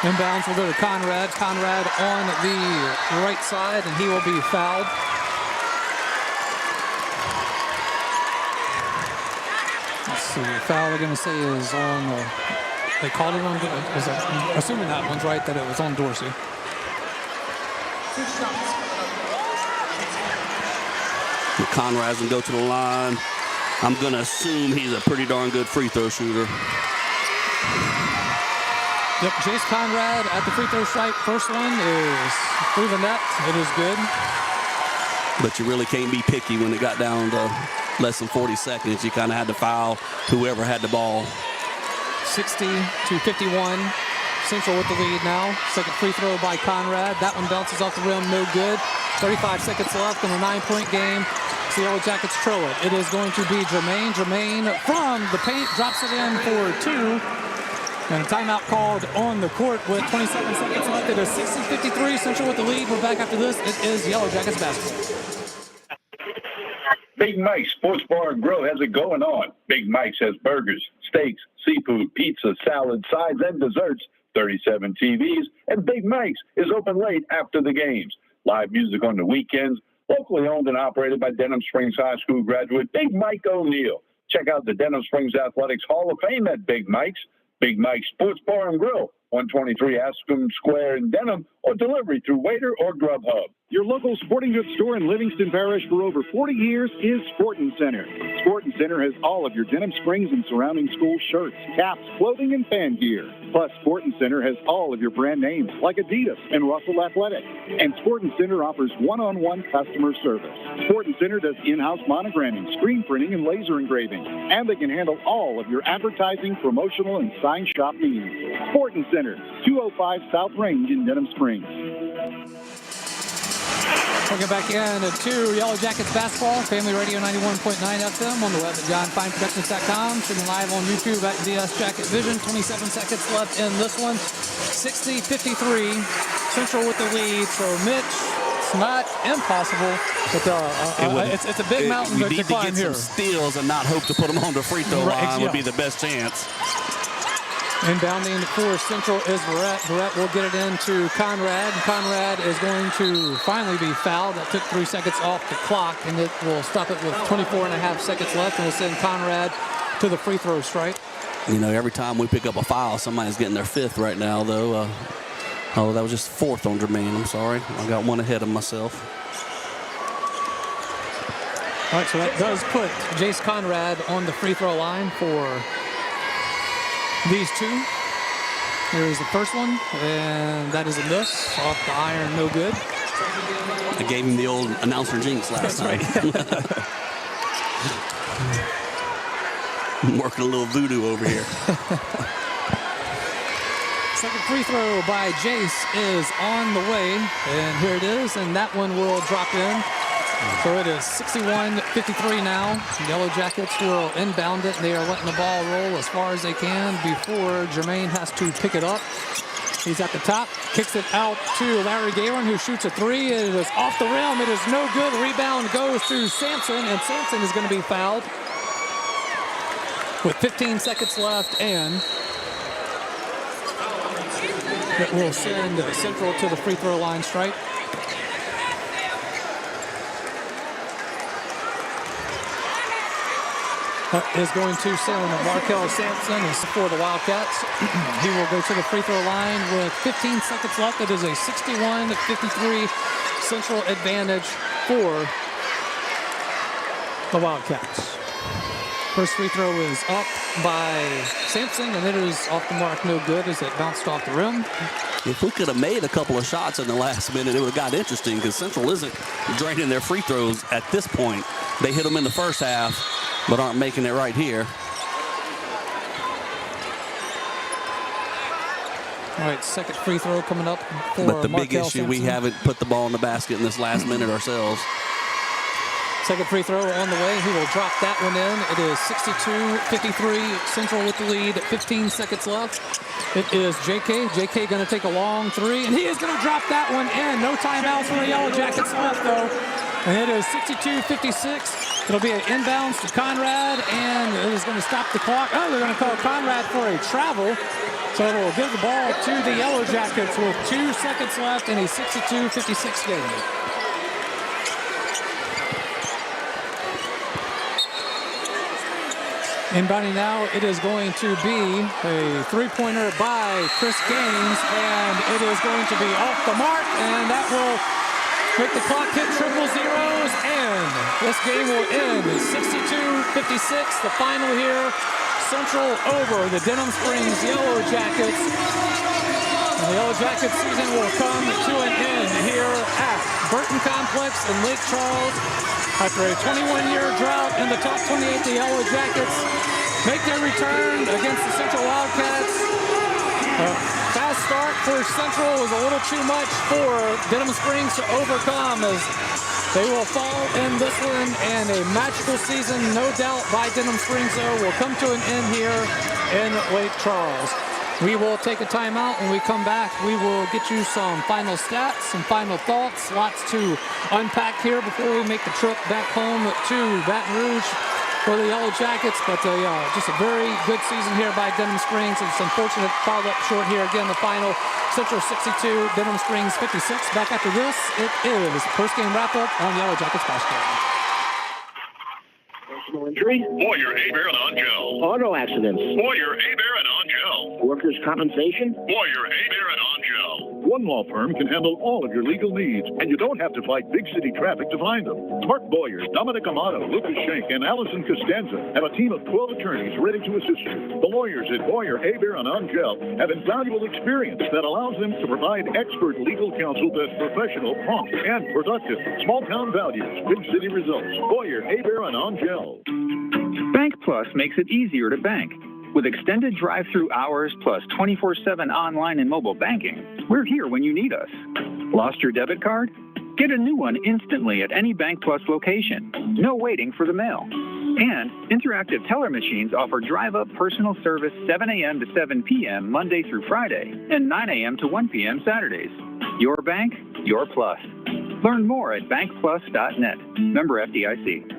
Inbounds will go to Conrad. Conrad on the right side, and he will be fouled. Let's see, the foul they're going to say is on, they called it on, assuming that one's right, that it was on Dorsey. Conrad's going to go to the line. I'm going to assume he's a pretty darn good free throw shooter. Yep, Jace Conrad at the free throw strike. First one is through the net. It is good. But you really can't be picky when it got down to less than 40 seconds. You kind of had to foul whoever had the ball. 60-51. Central with the lead now. Second free throw by Conrad. That one bounces off the rim, no good. 35 seconds left in a 9-point game. So the Yellow Jackets trail it. It is going to be Jermaine. Jermaine from the paint drops it in for 2. And a timeout called on the court with 27 seconds left. It is 60-53. Central with the lead. We're back after this. It is Yellow Jackets basketball. Big Mike's Sports Bar and Grill has it going on. Big Mike's has burgers, steaks, seafood, pizza, salad, sides, and desserts. 37 TVs. And Big Mike's is open late after the games. Live music on the weekends. Locally owned and operated by Denham Springs High School graduate Big Mike O'Neill. Check out the Denham Springs Athletics Hall of Fame at Big Mike's. Big Mike's Sports Bar and Grill, 123 Ascom Square in Denham, or delivery through Waiter or Grubhub. Your local sporting goods store in Livingston Parish for over 40 years is Sportin' Center. Sportin' Center has all of your Denham Springs and surrounding school shirts, caps, clothing, and fan gear. Plus, Sportin' Center has all of your brand names like Adidas and Russell Athletic. And Sportin' Center offers one-on-one customer service. Sportin' Center does in-house monogramming, screen printing, and laser engraving. And they can handle all of your advertising, promotional, and sign shop needs. Sportin' Center, 205 South Range in Denham Springs. Welcome back in to Yellow Jackets basketball, Family Radio 91.9 FM on the web at johnfineproductions.com, streaming live on YouTube at DS Jacket Vision. 27 seconds left in this one. 60-53, Central with the lead. So Mitch, it's not impossible, but it's a big mountain to climb here. You need to get some steals and not hope to put them on the free throw line would be the best chance. Inbounding for Central is Verrett. Verrett will get it into Conrad. Conrad is going to finally be fouled. That took 3 seconds off the clock, and it will stop it with 24.5 seconds left, and will send Conrad to the free throw strike. You know, every time we pick up a foul, somebody's getting their 5th right now, though. Oh, that was just 4th on Jermaine. I'm sorry. I got one ahead of myself. All right, so that does put Jace Conrad on the free throw line for these two. Here's the first one, and that is a miss off the iron, no good. I gave him the old announcer jinx last night. I'm working a little voodoo over here. Second free throw by Jace is on the way, and here it is, and that one will drop in. So it is 61-53 now. Yellow Jackets will inbound it. They are letting the ball roll as far as they can before Jermaine has to pick it up. He's at the top, kicks it out to Larry Galen, who shoots a 3. It is off the rim. It is no good. Rebound goes to Sampson, and Sampson is going to be fouled with 15 seconds left, and it will send Central to the free throw line strike. Is going to send Markel Sampson for the Wildcats. He will go to the free throw line with 15 seconds left. It is a 61-53 Central advantage for the Wildcats. First free throw is up by Sampson, and it is off the mark, no good as it bounced off the rim. If we could have made a couple of shots in the last minute, it would have got interesting because Central isn't draining their free throws at this point. They hit them in the first half, but aren't making it right here. All right, second free throw coming up for But the big Markel issue, we Sampson. haven't put the ball in the basket in this last minute ourselves. Second free throw on the way. He will drop that one in. It is 62-53. Central with the lead. 15 seconds left. It is JK. JK going to take a long three, and he is going to drop that one in. No timeouts for the Yellow Jackets left, though. And it is 62-56. It'll be an inbounds to Conrad, and it is going to stop the clock. Oh, they're going to call Conrad for a travel. So it will give the ball to the Yellow Jackets with 2 seconds left in a 62-56 game. Inbounding now, it is going to be a three-pointer by Chris Gaines, and it is going to be off the mark, and that will make the clock hit triple zeros, and this game will end 62-56. The final here, Central over the Denham Springs Yellow Jackets. And the Yellow Jackets season will come to an end here at Burton Complex in Lake Charles. After a 21-year drought in the top 28, the Yellow Jackets make their return against the Central Wildcats. Fast start for Central was a little too much for Denham Springs to overcome as they will fall in this one, and a magical season, no doubt, by Denham Springs, though, will come to an end here in Lake Charles. We will take a timeout. When we come back, we will get you some final stats, some final thoughts, lots to unpack here before we make the trip back home to Baton Rouge for the Yellow Jackets. But just a very good season here by Denham Springs. It's unfortunate fouled up short here. Again, the final, Central 62, Denham Springs 56. Back after this, it is post-game wrap-up on Yellow Jackets basketball. Personal injury? Warrior, Abear, and On-Gel. Auto accidents? Warrior, Abear, and On-Gel. Workers' compensation? Warrior, Abear, and On-Gel. One law firm can handle all of your legal needs, and you don't have to fight big city traffic to find them. Mark Boyer, Dominic Amato, Lucas Schenk, and Allison Costanza have a team of 12 attorneys ready to assist you. The lawyers at Boyer, Abear, and On-Gel have invaluable experience that allows them to provide expert legal counsel that's professional, prompt, and productive. Small-town values, big city results. Boyer, Abear, and On-Gel. Bank Plus makes it easier to bank. With extended drive-through hours plus 24/7 online and mobile banking, we're here when you need us. Lost your debit card? Get a new one instantly at any Bank Plus location. No waiting for the mail. And interactive teller machines offer drive-up personal service 7 a.m. to 7 p.m. Monday through Friday and 9 a.m. to 1 p.m. Saturdays. Your bank, your plus. Learn more at bankplus.net. Member FDIC.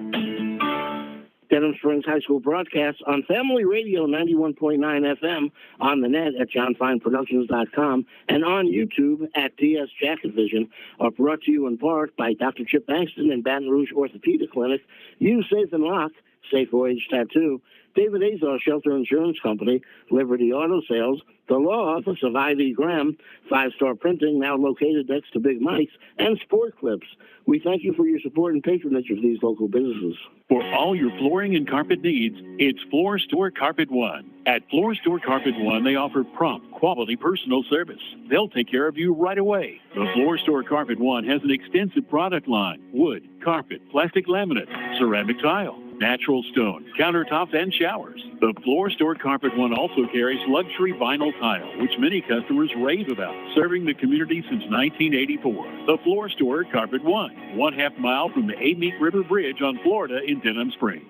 Denham Springs High School broadcasts on Family Radio 91.9 FM, on the net at johnfineproductions.com, and on YouTube at TS Jacket Vision, are brought to you in part by Dr. Chip Bankston and Baton Rouge Orthopedic Clinic, You Safe and Lock, Safe Voyage Tattoo, David Azar Shelter Insurance Company, Liberty Auto Sales, the law office of I.V. Graham, 5-Star Printing, now located next to Big Mike's, and Sport Clips. We thank you for your support and patronage of these local businesses. For all your flooring and carpet needs, it's Floor Store Carpet One. At Floor Store Carpet One, they offer prompt, quality personal service. They'll take care of you right away. The Floor Store Carpet One has an extensive product line: wood, carpet, plastic laminate, ceramic tile, natural stone, countertops, and showers. The Floor Store Carpet One also carries luxury vinyl tile, which many customers rave about, serving the community since 1984. The Floor Store Carpet One, 1/2 mile from the Amite River Bridge on Florida in Denham Springs.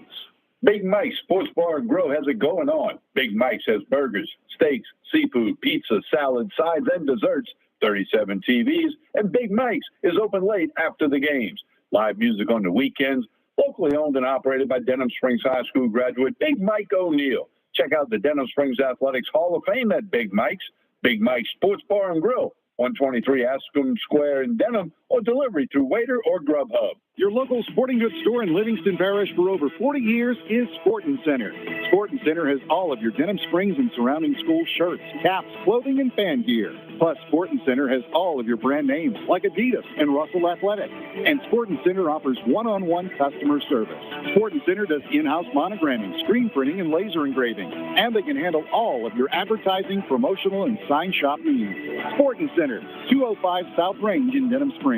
Big Mike's Sports Bar and Grill has it going on. Big Mike's has burgers, steaks, seafood, pizza, salad, sides, and desserts, 37 TVs, and Big Mike's is open late after the games. Live music on the weekends. Locally owned and operated by Denham Springs High School graduate Big Mike O'Neill. Check out the Denham Springs Athletics Hall of Fame at Big Mike's. Big Mike's Sports Bar and Grill, 123 Ascom Square in Denham, or delivery through Waiter or Grubhub. Your local sporting goods store in Livingston Parish for over 40 years is Sportin' Center. Sportin' Center has all of your Denham Springs and surrounding school shirts, caps, clothing, and fan gear. Plus, Sportin' Center has all of your brand names like Adidas and Russell Athletic. And Sportin' Center offers one-on-one customer service. Sportin' Center does in-house monogramming, screen printing, and laser engraving. And they can handle all of your advertising, promotional, and sign shop needs. Sportin' Center, 205 South Range in Denham Springs.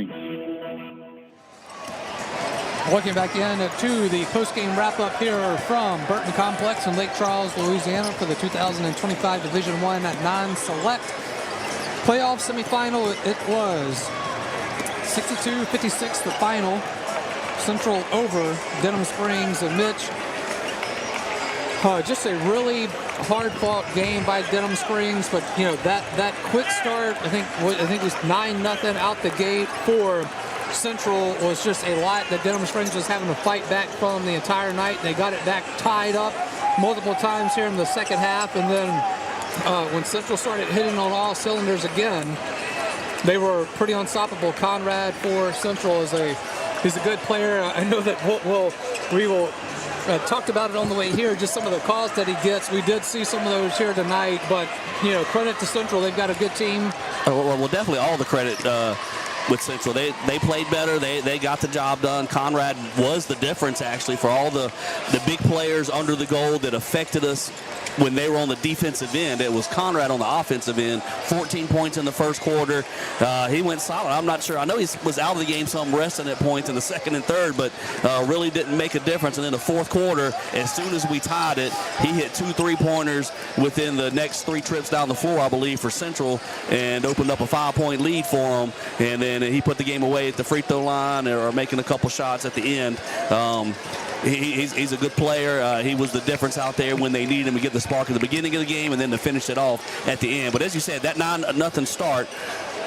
Looking back in to the post-game wrap-up here from Burton Complex in Lake Charles, Louisiana for the 2025 Division I non-select playoff semifinal. It was 62-56 the final. Central over Denham Springs, and Mitch. Just a really hard-fought game by Denham Springs, but you know that quick start. I think it was 9-0 out the gate for Central was just a lot that Denham Springs was having to fight back from the entire night. They got it back tied up multiple times here in the second half, and then when Central started hitting on all cylinders again, they were pretty unstoppable. Conrad for Central he's a good player. I know that we will talked about it on the way here, just some of the calls that he gets. We did see some of those here tonight, but you know, credit to Central. They've got a good team. Well, definitely all the credit with Central. They played better. They got the job done. Conrad was the difference, actually, for all the big players under the goal that affected us when they were on the defensive end. It was Conrad on the offensive end. 14 points in the first quarter. He went solid. I'm not sure. I know he was out of the game some, resting at points in the second and third, but really didn't make a difference. And in the fourth quarter, as soon as we tied it, he hit 2 3-pointers within the next 3 trips down the floor, I believe, for Central, and opened up a 5-point lead for him. And then he put the game away at the free throw line, or making a couple shots at the end. He's a good player. He was the difference out there when they needed him to get the spark at the beginning of the game and then to finish it off at the end. But as you said, that 9-0 start,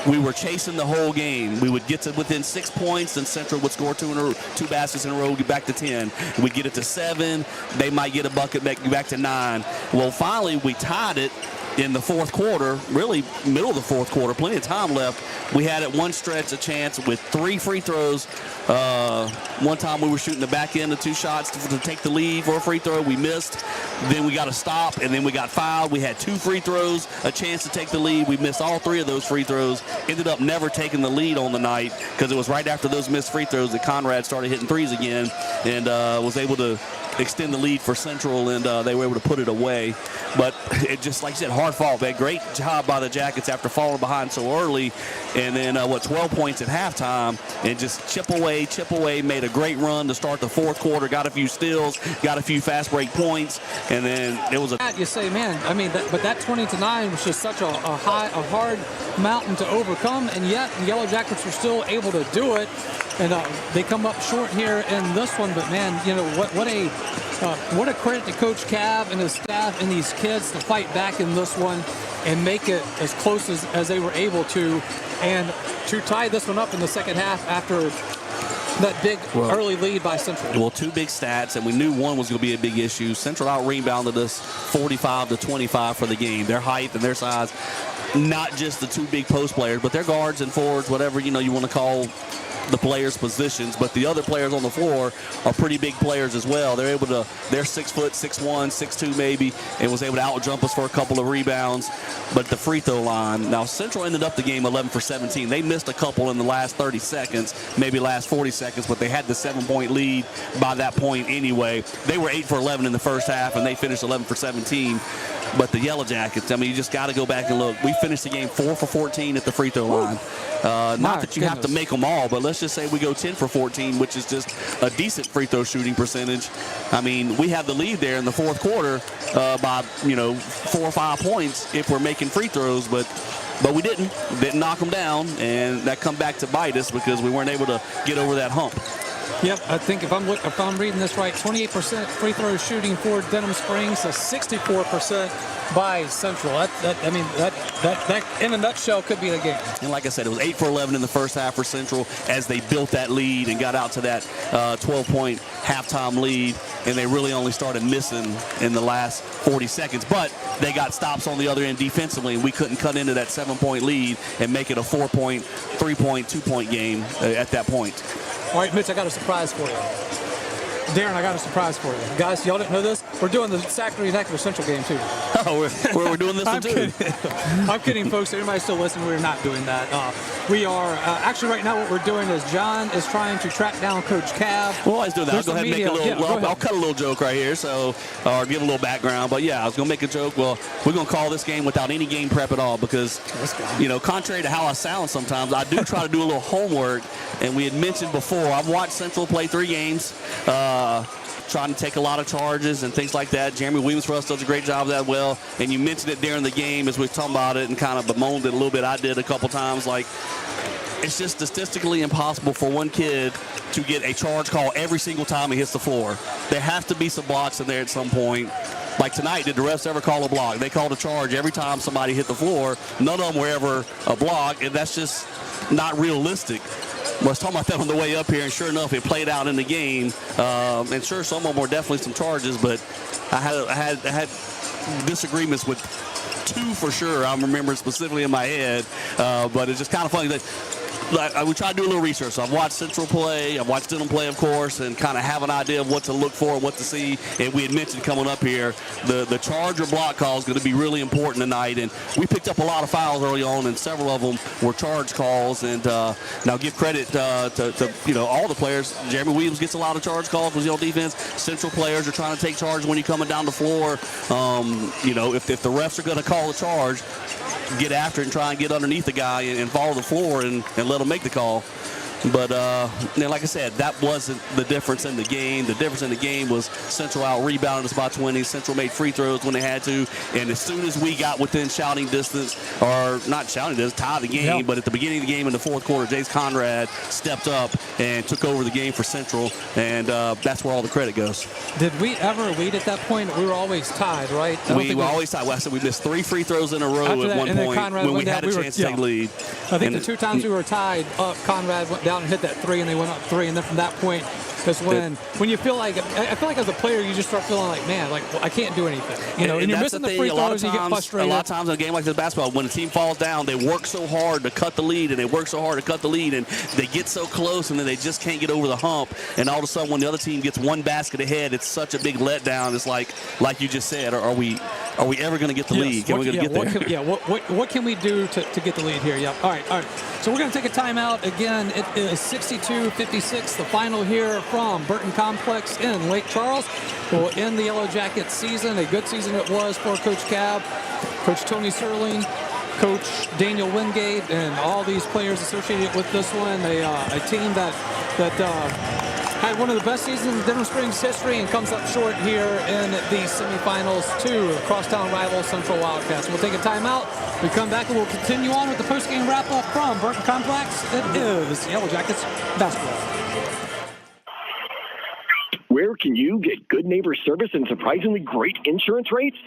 we were chasing the whole game. We would get to within 6 points, and Central would score 2 baskets in a row, get back to 10. We'd get it to 7. They might get a bucket, back to 9. Well, finally, we tied it in the fourth quarter, really middle of the fourth quarter, plenty of time left. We had at one stretch a chance with 3 free throws. One time we were shooting the back end of 2 shots to take the lead for a free throw. We missed. Then we got a stop, and then we got fouled. We had 2 free throws, a chance to take the lead. We missed all 3 of those free throws. Ended up never taking the lead on the night, because it was right after those missed free throws that Conrad started hitting threes again, and was able to extend the lead for Central, and they were able to put it away. But it just, like you said, hard fought, man. Great job by the Jackets after falling behind so early, and then 12 points at halftime, and just chip away, made a great run to start the fourth quarter, got a few steals, got a few fast break points, and then it was you say, man, I mean, but that 20-9 was just such a hard mountain to overcome, and yet the Yellow Jackets were still able to do it. And they come up short here in this one, but man, you know what a credit to Coach Cav and his staff and these kids to fight back in this one and make it as close as they were able to, and to tie this one up in the second half after that big early lead by Central. Well, 2 big stats, and we knew one was going to be a big issue. Central out-rebounded us 45-25 for the game. Their height and their size, not just the 2 big post players, but their guards and forwards, whatever you want to call the players' positions, but the other players on the floor are pretty big players as well. They're 6 foot, 6'1", 6'2" maybe, and was able to out-jump us for a couple of rebounds. But the free throw line, now Central ended up the game 11 for 17. They missed a couple in the last 30 seconds, maybe last 40 seconds, but they had the 7-point lead by that point anyway. They were 8 for 11 in the first half, and they finished 11 for 17. But the Yellow Jackets, I mean, you just got to go back and look. We finished the game 4 for 14 at the free throw line. Not that you have to make them all, but let's just say we go 10 for 14, which is just a decent free throw shooting percentage. I mean, we have the lead there in the fourth quarter by 4 or 5 points if we're making free throws, but we didn't knock them down, and that come back to bite us because we weren't able to get over that hump. Yep, I think if I'm reading this right, 28% free throw shooting for Denham Springs, so 64% by Central. That in a nutshell could be the game. And like I said, it was 8 for 11 in the first half for Central as they built that lead and got out to that 12-point halftime lead, and they really only started missing in the last 40 seconds. But they got stops on the other end defensively, and we couldn't cut into that 7-point lead and make it a 4-point, 3-point, 2-point game at that point. All right, Mitch, I got a surprise for you. Darren, I got a surprise for you. Guys, y'all didn't know this? We're doing the Sac Reenactment Central game, too. Oh, we're doing this one, too. I'm kidding, folks. Everybody still listening. We're not doing that. We are, actually, right now, what we're doing is John is trying to track down Coach Cav. Well, I was doing that. I'll go ahead and make a little, I'll cut a little joke right here, or give a little background. But, yeah, I was going to make a joke. Well, we're going to call this game without any game prep at all because, contrary to how I sound sometimes, I do try to do a little homework. And we had mentioned before, I've watched Central play 3 games. Trying to take a lot of charges and things like that. Jeremy Williams for us does a great job of that well. And you mentioned it during the game as we were talking about it and kind of bemoaned it a little bit. I did a couple times. Like, it's just statistically impossible for one kid to get a charge call every single time he hits the floor. There have to be some blocks in there at some point. Like tonight, did the refs ever call a block? They called a charge every time somebody hit the floor. None of them were ever a block, and that's just not realistic. I was talking about that on the way up here, and sure enough, it played out in the game. And sure, some of them were definitely some charges, but I had disagreements with 2 for sure. I'm remembering specifically in my head, but it's just kind of funny that we try to do a little research. So I've watched Central play, I've watched Denham play, of course, and kind of have an idea of what to look for and what to see. And we had mentioned coming up here, the charge or block call is going to be really important tonight. And we picked up a lot of fouls early on, and several of them were charge calls. And now give credit to all the players. Jeremy Williams gets a lot of charge calls with defense. Central players are trying to take charge when you're coming down the floor. If the refs are going to call a charge, get after it and try and get underneath the guy and follow the floor and let him make the call. But like I said, that wasn't the difference in the game. The difference in the game was Central out-rebounded us by 20. Central made free throws when they had to. And as soon as we got within shouting distance, or not shouting distance, tied the game, but at the beginning of the game in the fourth quarter, Jace Conrad stepped up and took over the game for Central. And that's where all the credit goes. Did we ever lead at that point? We were always tied, right? We were always tied. Well, I said we missed 3 free throws in a row at one point when we had a chance to take lead. I think the 2 times we were tied up, Conrad went down and hit that 3, and they went up 3, and then from that point is when you feel like, I feel like as a player you just start feeling like, man, like I can't do anything, and you're missing the free throws, you get frustrated. A lot of times in a game like this basketball, when a team falls down, they work so hard to cut the lead, and they get so close, and then they just can't get over the hump, and all of a sudden when the other team gets one basket ahead, it's such a big letdown. It's like you just said, are we ever going to get the lead? Can we get there? What can we do to get the lead here? Yeah. All right. So we're going to take a timeout. Again, it is 62-56, the final here from Burton Complex in Lake Charles. We'll end the Yellow Jackets season. A good season it was for Coach Cav, Coach Tony Serling, Coach Daniel Wingate, and all these players associated with this one. A team that had one of the best seasons in Denham Springs history and comes up short here in the semifinals to crosstown rival Central Wildcats. We'll take a timeout. We come back and we'll continue on with the postgame wrap-up from Burton Complex. It is Yellow Jackets basketball. Where can you get good neighbor service and surprisingly great insurance rates?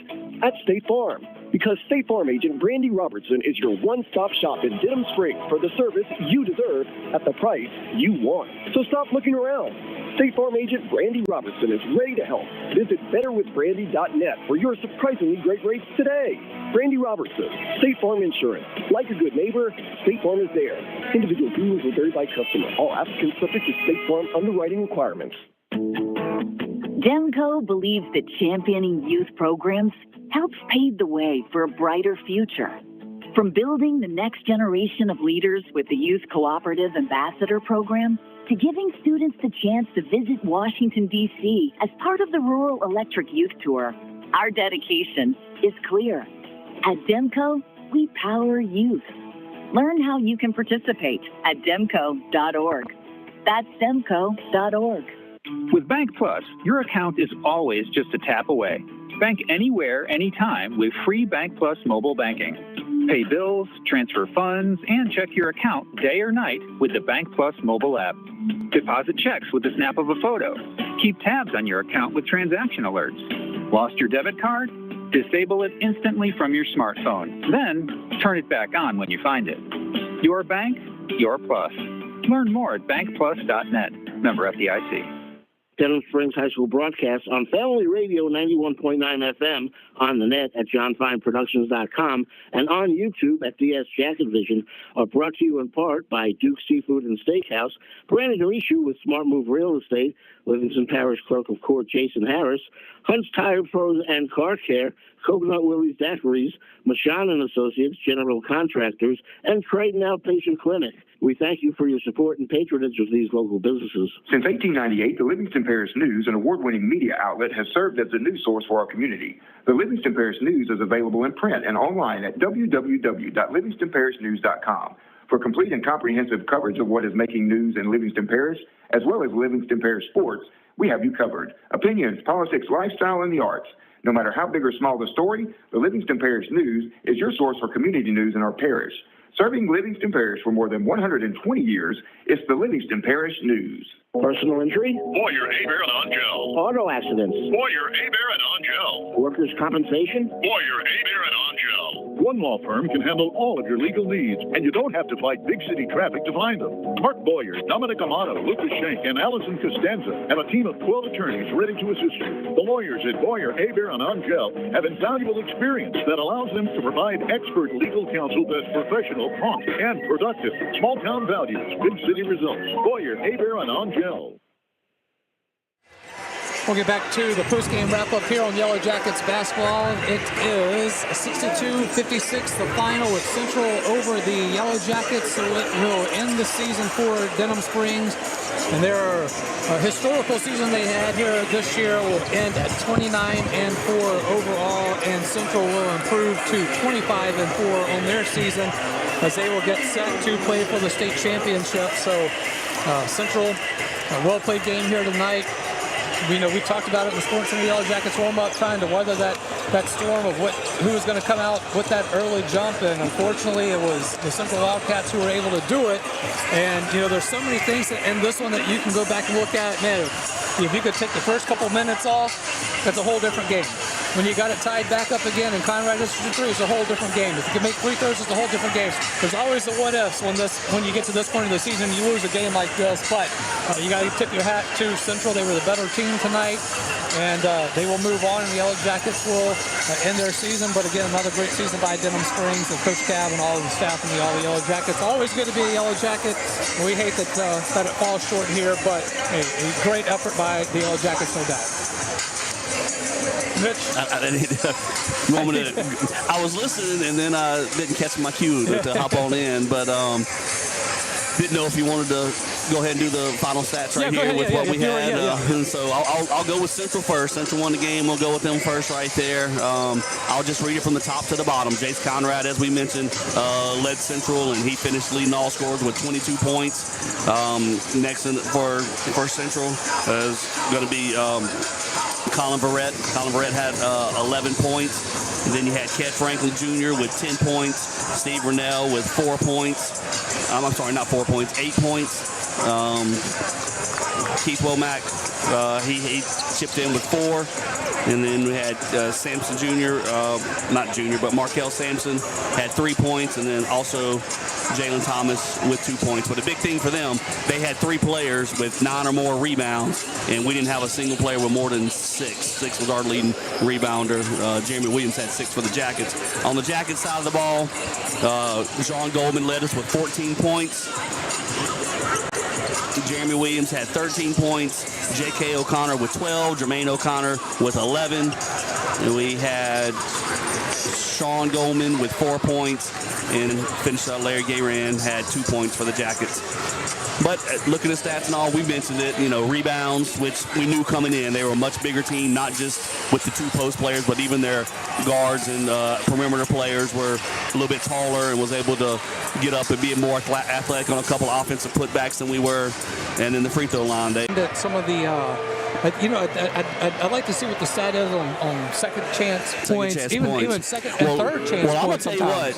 At State Farm. Because State Farm agent Brandy Robertson is your one-stop shop in Denham Springs for the service you deserve at the price you want. So stop looking around. State Farm agent Brandy Robertson is ready to help. Visit betterwithbrandy.net for your surprisingly great rates today. Brandy Robertson, State Farm Insurance. Like a good neighbor, State Farm is there. Individual premiums will vary by customer. All applicants subject to State Farm underwriting requirements. Demco believes that championing youth programs helps pave the way for a brighter future. From building the next generation of leaders with the Youth Cooperative Ambassador Program to giving students the chance to visit Washington, D.C. as part of the Rural Electric Youth Tour, our dedication is clear. At Demco, we power youth. Learn how you can participate at demco.org. That's demco.org. With Bank Plus, your account is always just a tap away. Bank anywhere, anytime with free Bank Plus mobile banking. Pay bills, transfer funds, and check your account day or night with the Bank Plus mobile app. Deposit checks with the snap of a photo. Keep tabs on your account with transaction alerts. Lost your debit card? Disable it instantly from your smartphone. Then, turn it back on when you find it. Your bank, your plus. Learn more at bankplus.net. Member FDIC. Denham Springs High School broadcast on Family Radio 91.9 FM, on the net at johnfineproductions.com, and on YouTube at DS Jacket Vision are brought to you in part by Duke Seafood and Steakhouse, Brandon Arishu with Smart Move Real Estate, Livingston Parish Clerk of Court Jason Harris, Hunt's Tire Pros and Car Care, Coconut Willie's Daiquiris, Machon and Associates, General Contractors, and Creighton Outpatient Clinic. We thank you for your support and patronage of these local businesses. Since 1898, the Livingston Parish News, an award-winning media outlet, has served as the news source for our community. The Livingston Parish News is available in print and online at www.livingstonparishnews.com. For complete and comprehensive coverage of what is making news in Livingston Parish, as well as Livingston Parish sports, we have you covered. Opinions, politics, lifestyle, and the arts. No matter how big or small the story, the Livingston Parish News is your source for community news in our parish. Serving Livingston Parish for more than 120 years, it's the Livingston Parish News. Personal injury? Boyer, Abear, and Angel. Auto accidents? Boyer, Abear, and Angel. Workers' compensation? Boyer, Abear, and Angel. One law firm can handle all of your legal needs, and you don't have to fight big city traffic to find them. Mark Boyer, Dominic Amato, Lucas Shank, and Allison Costanza have a team of 12 attorneys ready to assist you. The lawyers at Boyer, Abear, and Angel have invaluable experience that allows them to provide expert legal counsel that's professional, prompt, and productive. Small town values, big city results. Boyer, Abear, and Angel. We'll get back to the post-game wrap-up here on Yellow Jackets basketball. It is 62-56, the final with Central over the Yellow Jackets. So it will end the season for Denham Springs. And their historical season they had here this year will end at 29-4 overall, and Central will improve to 25-4 on their season as they will get set to play for the state championship. So Central, a well-played game here tonight. We talked about it in the Sports and the Yellow Jackets warm-up, trying to weather that storm of who was going to come out with that early jump, and unfortunately it was the Central Wildcats who were able to do it. And there's so many things in this one that you can go back and look at. Man, if you could take the first couple minutes off, that's a whole different game. When you got it tied back up again and Conrad hits the three, it's a whole different game. If you can make free throws, it's a whole different game. There's always the what-ifs when you get to this point of the season, you lose a game like this. But you got to tip your hat to Central. They were the better team tonight, and they will move on, and the Yellow Jackets will end their season. But again, another great season by Denham Springs and Coach Cab and all of the staff and all the Yellow Jackets. Always good to be a Yellow Jacket. We hate that it falls short here, but a great effort by the Yellow Jackets, no doubt. Mitch? I was listening, and then I didn't catch my cue to hop on in, but didn't know if you wanted to go ahead and do the final stats right here with what we had. And so I'll go with Central first. Central won the game. We'll go with them first right there. I'll just read it from the top to the bottom. Jace Conrad, as we mentioned, led Central, and he finished leading all scorers with 22 points. Next for Central is going to be Colin Verrett. Colin Verrett had 11 points. And then you had Ket Franklin Jr. with 10 points. Steve Rennell with 4 points. I'm sorry, not 4 points, 8 points. Keith Womack, he chipped in with 4. And then we had Sampson Jr., not Jr., but Markel Sampson had 3 points. And then also Jalen Thomas with 2 points. But a big thing for them, they had 3 players with 9 or more rebounds, and we didn't have a single player with more than 6. 6 was our leading rebounder. Jeremy Williams had 6 for the Jackets. On the Jackets side of the ball, Sean Goldman led us with 14 points. Jeremy Williams had 13 points. J.K. O'Connor with 12. Jermaine O'Connor with 11. And we had Sean Goldman with 4 points. And finished out Larry Gayran had 2 points for the Jackets. But looking at stats and all, we mentioned it, rebounds, which we knew coming in. They were a much bigger team, not just with the 2 post players, but even their guards and perimeter players were a little bit taller and was able to get up and be more athletic on a couple of offensive putbacks than we were. And in the free throw line, some of the I'd like to see what the stat is on second chance points, even second and third chance points. Well, I'm going to tell you what.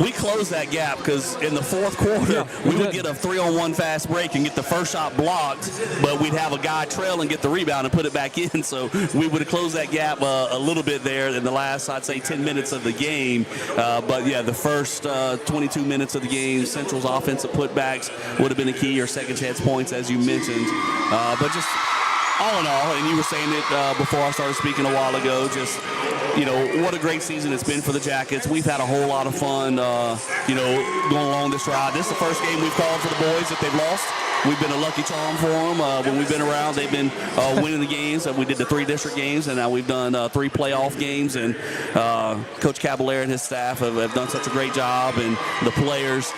we closed that gap because in the fourth quarter, we would get a 3-on-1 fast break and get the first shot blocked, but we'd have a guy trail and get the rebound and put it back in. So we would have closed that gap a little bit there in the last, I'd say, 10 minutes of the game. But, yeah, the first 22 minutes of the game, Central's offensive putbacks would have been a key, or second chance points, as you mentioned. But just all in all, and you were saying it before I started speaking a while ago, just, what a great season it's been for the Jackets. We've had a whole lot of fun, going along this ride. This is the first game we've called for the boys that they've lost. We've been a lucky charm for them. When we've been around, they've been winning the games. We did the 3 district games, and now we've done 3 playoff games. And Coach Caballero and his staff have done such a great job, and the players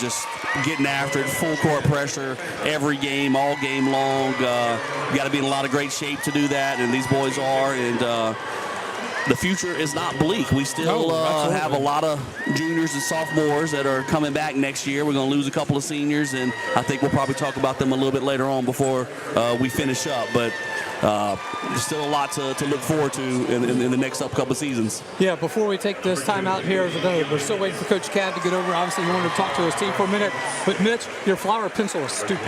just getting after it, full court pressure every game, all game long. You got to be in a lot of great shape to do that, and these boys are. And the future is not bleak. We still have a lot of juniors and sophomores that are coming back next year. We're going to lose a couple of seniors, and I think we'll probably talk about them a little bit later on before we finish up. But there's still a lot to look forward to in the next couple of seasons. Yeah, before we take this time out here, we're still waiting for Coach Cab to get over. Obviously, he wanted to talk to his team for a minute. But, Mitch, your flower pencil is stupid.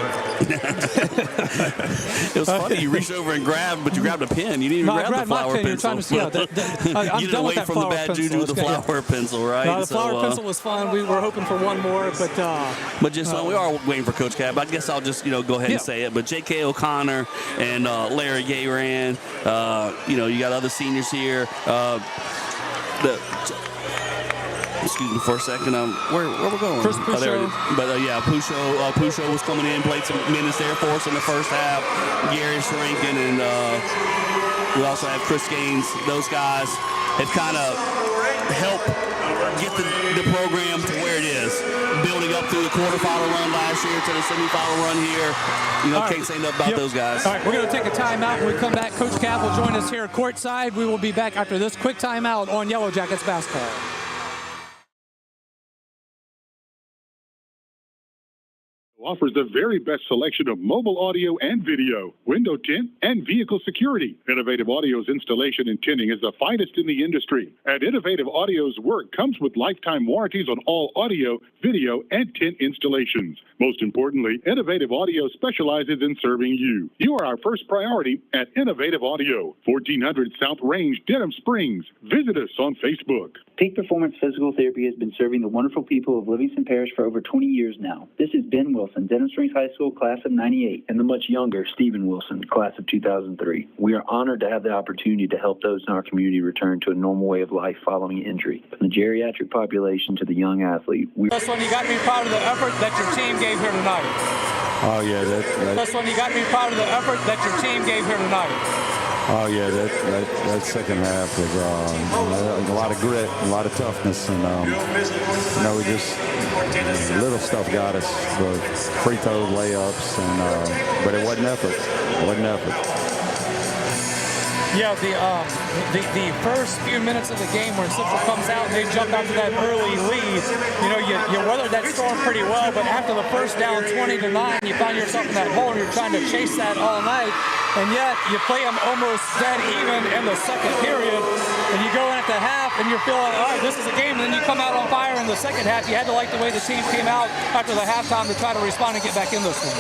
It was funny. You reached over and grabbed, but you grabbed a pen. You didn't even grab the flower pencil. You're trying to see how you didn't wait from the bad juju with the flower pencil, right? No, the flower pencil was fun. We were hoping for one more, but just we are waiting for Coach Cab. I guess I'll just go ahead and say it. But J.K. O'Connor and Larry Gayran, you got other seniors here. Excuse me for a second. Where we're going? Chris Pusho. Pusho was coming in, played some minutes there for us in the first half. Gary Shrinkin, and we also have Chris Gaines. Those guys have kind of helped get the program to where it is. Building up through the quarterfinal run last year to the semifinal run here. Can't say enough about those guys. All right, we're going to take a timeout. When we come back, Coach Cap will join us here courtside. We will be back after this quick timeout on Yellow Jackets basketball. Offers the very best selection of mobile audio and video, window tint, and vehicle security. Innovative Audio's installation and tinting is the finest in the industry. And Innovative Audio's work comes with lifetime warranties on all audio, video, and tint installations. Most importantly, Innovative Audio specializes in serving you. You are our first priority at Innovative Audio, 1400 South Range, Denham Springs. Visit us on Facebook. Peak Performance Physical Therapy has been serving the wonderful people of Livingston Parish for over 20 years now. This is Ben Wilson, Denham Springs High School, class of 98, and the much younger Stephen Wilson, class of 2003. We are honored to have the opportunity to help those in our community return to a normal way of life following injury. From the geriatric population to the young athlete. This one, you got to be proud of the effort that your team gave here tonight. Oh, yeah. This one, you got to be proud of the effort that your team gave here tonight. Oh, yeah, that second half was a lot of grit, a lot of toughness, and, we just, little stuff got us, the free throw layups, and but it wasn't effort. It wasn't effort. Yeah, the first few minutes of the game when Central comes out and they jump out to that early lead, you weathered that storm pretty well, but after the first down 20-9, you find yourself in that hole and you're trying to chase that all night, and yet you play them almost dead even in the second period, and you go in at the half and you're feeling, all right, this is a game, and then you come out on fire in the second half. You had to like the way the team came out after the halftime to try to respond and get back in this one.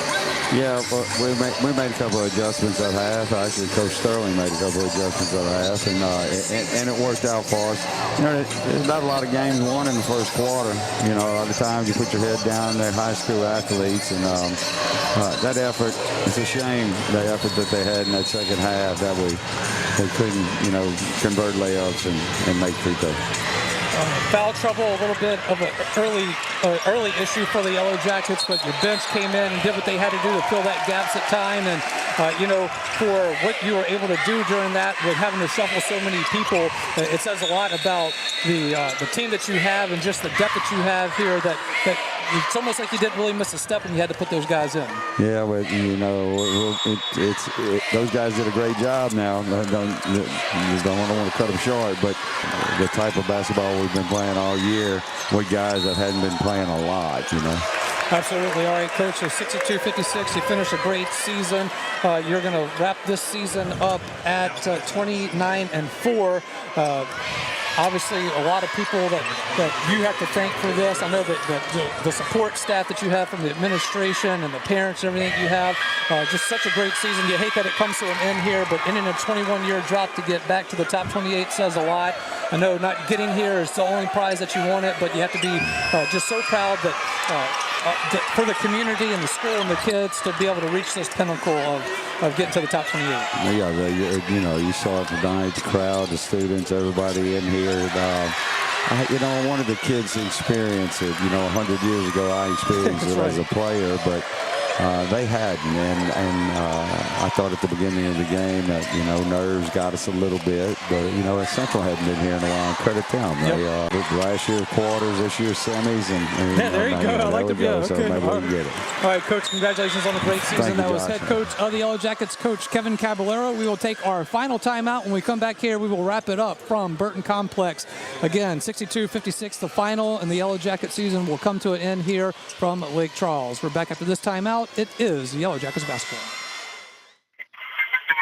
Yeah, well, we made a couple of adjustments at half. Actually, Coach Sterling made a couple of adjustments at half, and it worked out for us. There's not a lot of games won in the first quarter. A lot of times you put your head down, they're high school athletes, and that effort, it's a shame, the effort that they had in that second half, that they couldn't, convert layups and make free throws. Foul trouble, a little bit of an early issue for the Yellow Jackets, but your bench came in and did what they had to do to fill that gaps at time. And, for what you were able to do during that with having to shuffle so many people, it says a lot about the team that you have and just the depth that you have here that it's almost like you didn't really miss a step and you had to put those guys in. Yeah, but, those guys did a great job now. I don't want to cut them short, but the type of basketball we've been playing all year with guys that hadn't been playing a lot, Absolutely. All right, Coach, so 62-56. You finished a great season. You're going to wrap this season up at 29-4. obviously a lot of people that you have to thank for this. I know that the support staff that you have from the administration and the parents and everything you have. Just such a great season. You hate that it comes to an end here, but ending a 21-year drop to get back to the top 28 says a lot. I know not getting here is the only prize that you wanted, but you have to be just so proud that for the community and the school and the kids to be able to reach this pinnacle of getting to the top 28. Yeah, you saw it tonight, the crowd, the students, everybody in here. I wanted the kids to experience it. 100 years ago, I experienced it as a player, but they hadn't. And I thought at the beginning of the game that, nerves got us a little bit. But, Central hadn't been here in a while. Credit them. Yep. They last year quarters, this year semis. And yeah, there you go. I like the go. So okay. maybe we can get it. All right, Coach, congratulations on a great season. That was head coach of the Yellow Jackets, Coach Kevin Caballero. We will take our final timeout. When we come back here, we will wrap it up from Burton Complex. Again, 62-56, the final, and the Yellow Jacket season will come to an end here from Lake Charles. We're back after this timeout. It is Yellow Jackets basketball.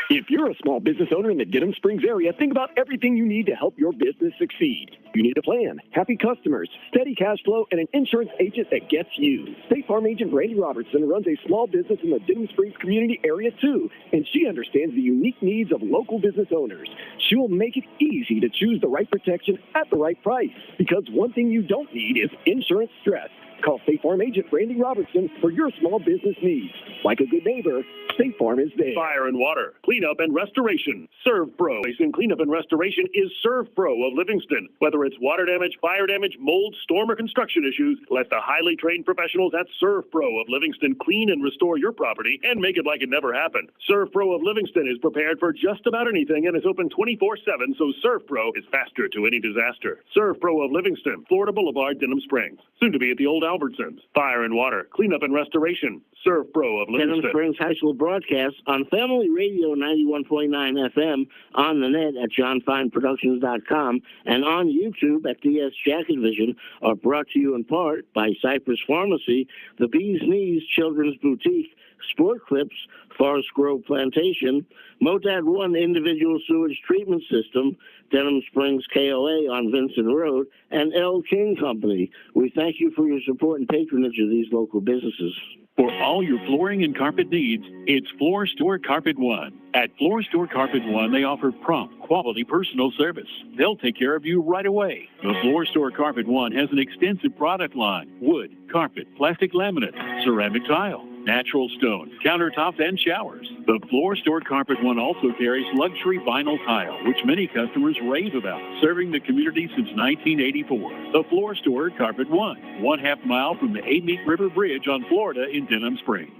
If you're a small business owner in the Denham Springs area, think about everything you need to help your business succeed. You need a plan, happy customers, steady cash flow, and an insurance agent that gets you. State Farm agent Brandy Robertson runs a small business in the Denham Springs community area too, and she understands the unique needs of local business owners. She will make it easy to choose the right protection at the right price, because one thing you don't need is insurance stress. Call State Farm agent Brandy Robertson for your small business needs. Like a good neighbor, State Farm is there. Fire and water, cleanup and restoration. Serve Pro in cleanup and restoration is Serve Pro of Livingston. Whether it's water damage, fire damage, mold, storm, or construction issues, let the highly trained professionals at Serve Pro of Livingston clean and restore your property and make it like it never happened. Serve Pro of Livingston is prepared for just about anything and is open 24/7, so Serve Pro is faster to any disaster. Serve Pro of Livingston, Florida Boulevard, Denham Springs. Soon to be at the old Albertsons. Fire and water, cleanup and restoration. Serve Pro of Livingston. Denham Springs High School broadcast on Family Radio 91.9 FM, on the net at johnfineproductions.com, and on YouTube at DS Jacket Vision, are brought to you in part by Cypress Pharmacy, the Bee's Knees Children's Boutique, Sport Clips, Forest Grove Plantation, Motad One Individual Sewage Treatment System, Denham Springs KOA on Vincent Road, and L. King Company. We thank you for your support and patronage of these local businesses. For all your flooring and carpet needs, it's Floor Store Carpet One. At Floor Store Carpet One, they offer prompt, quality personal service. They'll take care of you right away. The Floor Store Carpet One has an extensive product line: wood, carpet, plastic laminate, ceramic tile, natural stone, countertops, and showers. The Floor Store Carpet One also carries luxury vinyl tile, which many customers rave about, serving the community since 1984. The Floor Store Carpet One, 1/2 mile from the Amite River Bridge on Florida in Denham Springs.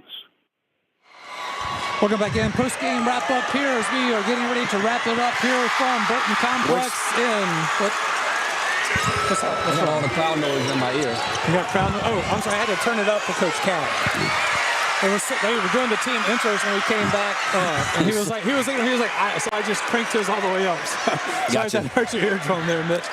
Welcome back in. Post-game wrap-up here as we are getting ready to wrap it up here from Burton Complex What's all the crowd noise in my ear. You got crowd noise? Oh, I'm sorry. I had to turn it up for Coach Cal. They were doing the team intros when we came back, and he was like, so I just cranked his all the way up. Sorry that hurt your eardrum there, Mitch.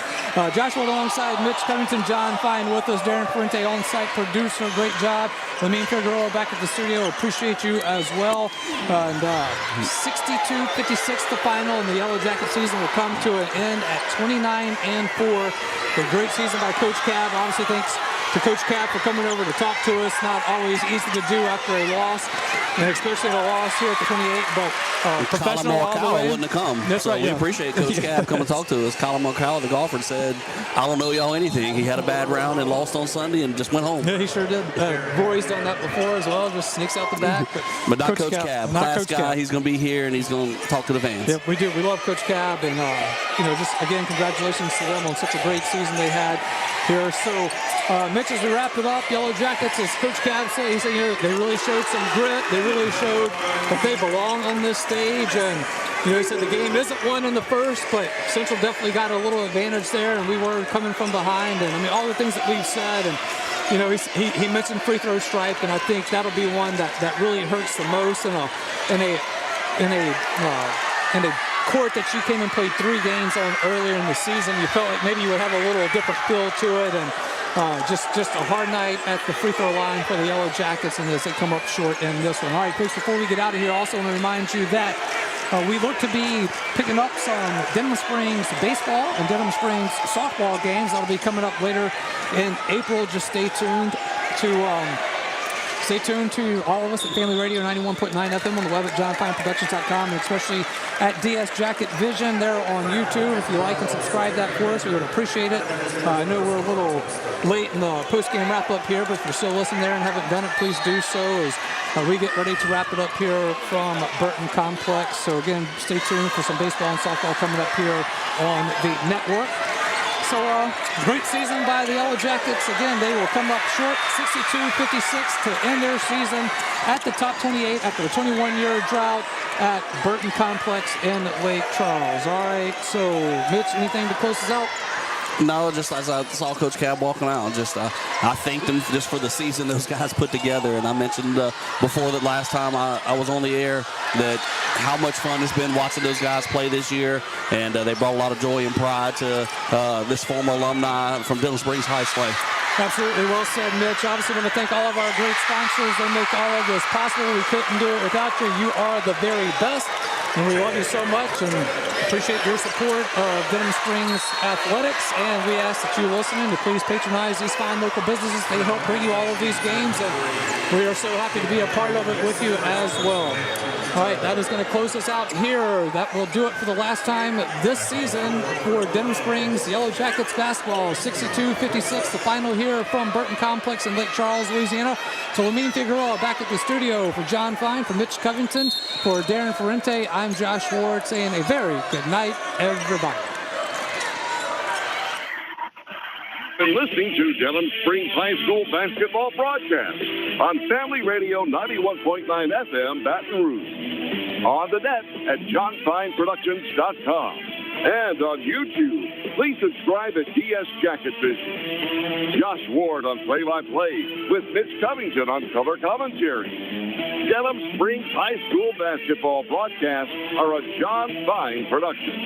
Joshua alongside Mitch Covington, John Fine with us, Darren Fuente on-site producer, great job. Lamine Figueroa back at the studio, appreciate you as well. And 62-56 the final, and the Yellow Jacket season will come to an end at 29-4. A great season by Coach Cab. Obviously, thanks to Coach Cap for coming over to talk to us. Not always easy to do after a loss, and especially a loss here at the 28, but professional all the way. Wouldn't have come. That's right. We appreciate Coach Cap coming to talk to us. Colin Morcal, the golfer, said, I don't know y'all anything. He had a bad round and lost on Sunday and just went home. Yeah, he sure did. Roy's done that before as well, just sneaks out the back. But not Coach Cap. Class guy. He's going to be here, and he's going to talk to the fans. Yep, we do. We love Coach Cap, and, just, again, congratulations to them on such a great season they had here. So, Mitch, as we wrap it up, Yellow Jackets, as Coach Cab said, he said, they really showed some grit. They really showed that they belong on this stage. And, he said the game isn't won in the first, but Central definitely got a little advantage there, and we were coming from behind. And, all the things that we've said. And, he mentioned free throw stripe, and I think that'll be one that really hurts the most in a court that you came and played 3 games on earlier in the season. You felt like maybe you would have a little different feel to it, and just a hard night at the free throw line for the Yellow Jackets, and as they come up short in this one. All right, Coach, before we get out of here, I also want to remind you that we look to be picking up some Denham Springs baseball and Denham Springs softball games. That'll be coming up later in April. Just stay tuned to all of us at Family Radio 91.9 FM on the web at johnfineproductions.com, and especially at DS Jacket Vision there on YouTube. If you like and subscribe that for us, we would appreciate it. I know we're a little late in the post-game wrap-up here, but if you're still listening there and haven't done it, please do so as we get ready to wrap it up here from Burton Complex. So again, stay tuned for some baseball and softball coming up here on the network. So, great season by the Yellow Jackets. Again, they will come up short, 62-56 to end their season at the top 28 after a 21-year drought at Burton Complex in Lake Charles. All right, so, Mitch, anything to close us out? No, just as I saw Coach Cab walking out, just I thanked him just for the season those guys put together. And I mentioned before that last time I was on the air that how much fun it's been watching those guys play this year. And they brought a lot of joy and pride to this former alumni from Denham Springs High School. Absolutely well said, Mitch. Obviously, want to thank all of our great sponsors. They make all of this possible. We couldn't do it without you. You are the very best. And we love you so much and appreciate your support of Denham Springs Athletics. And we ask that you listening to please patronize these fine local businesses. They help bring you all of these games, and we are so happy to be a part of it with you as well. All right, that is going to close us out here. That will do it for the last time this season for Denham Springs Yellow Jackets basketball. 62-56, the final here from Burton Complex in Lake Charles, Louisiana. So Lamine Figueroa back at the studio for John Fine, for Mitch Covington, for Darren Ferrente. I'm Josh Ward saying a very good night, everybody. Been listening to Denham Springs High School basketball broadcast on Family Radio 91.9 FM Baton Rouge, on the net at johnfineproductions.com, and on YouTube. Please subscribe at DS Jacket Vision. Josh Ward on play-by-play with Mitch Covington on color commentary. Denham Springs High School basketball broadcasts are a John Fine production.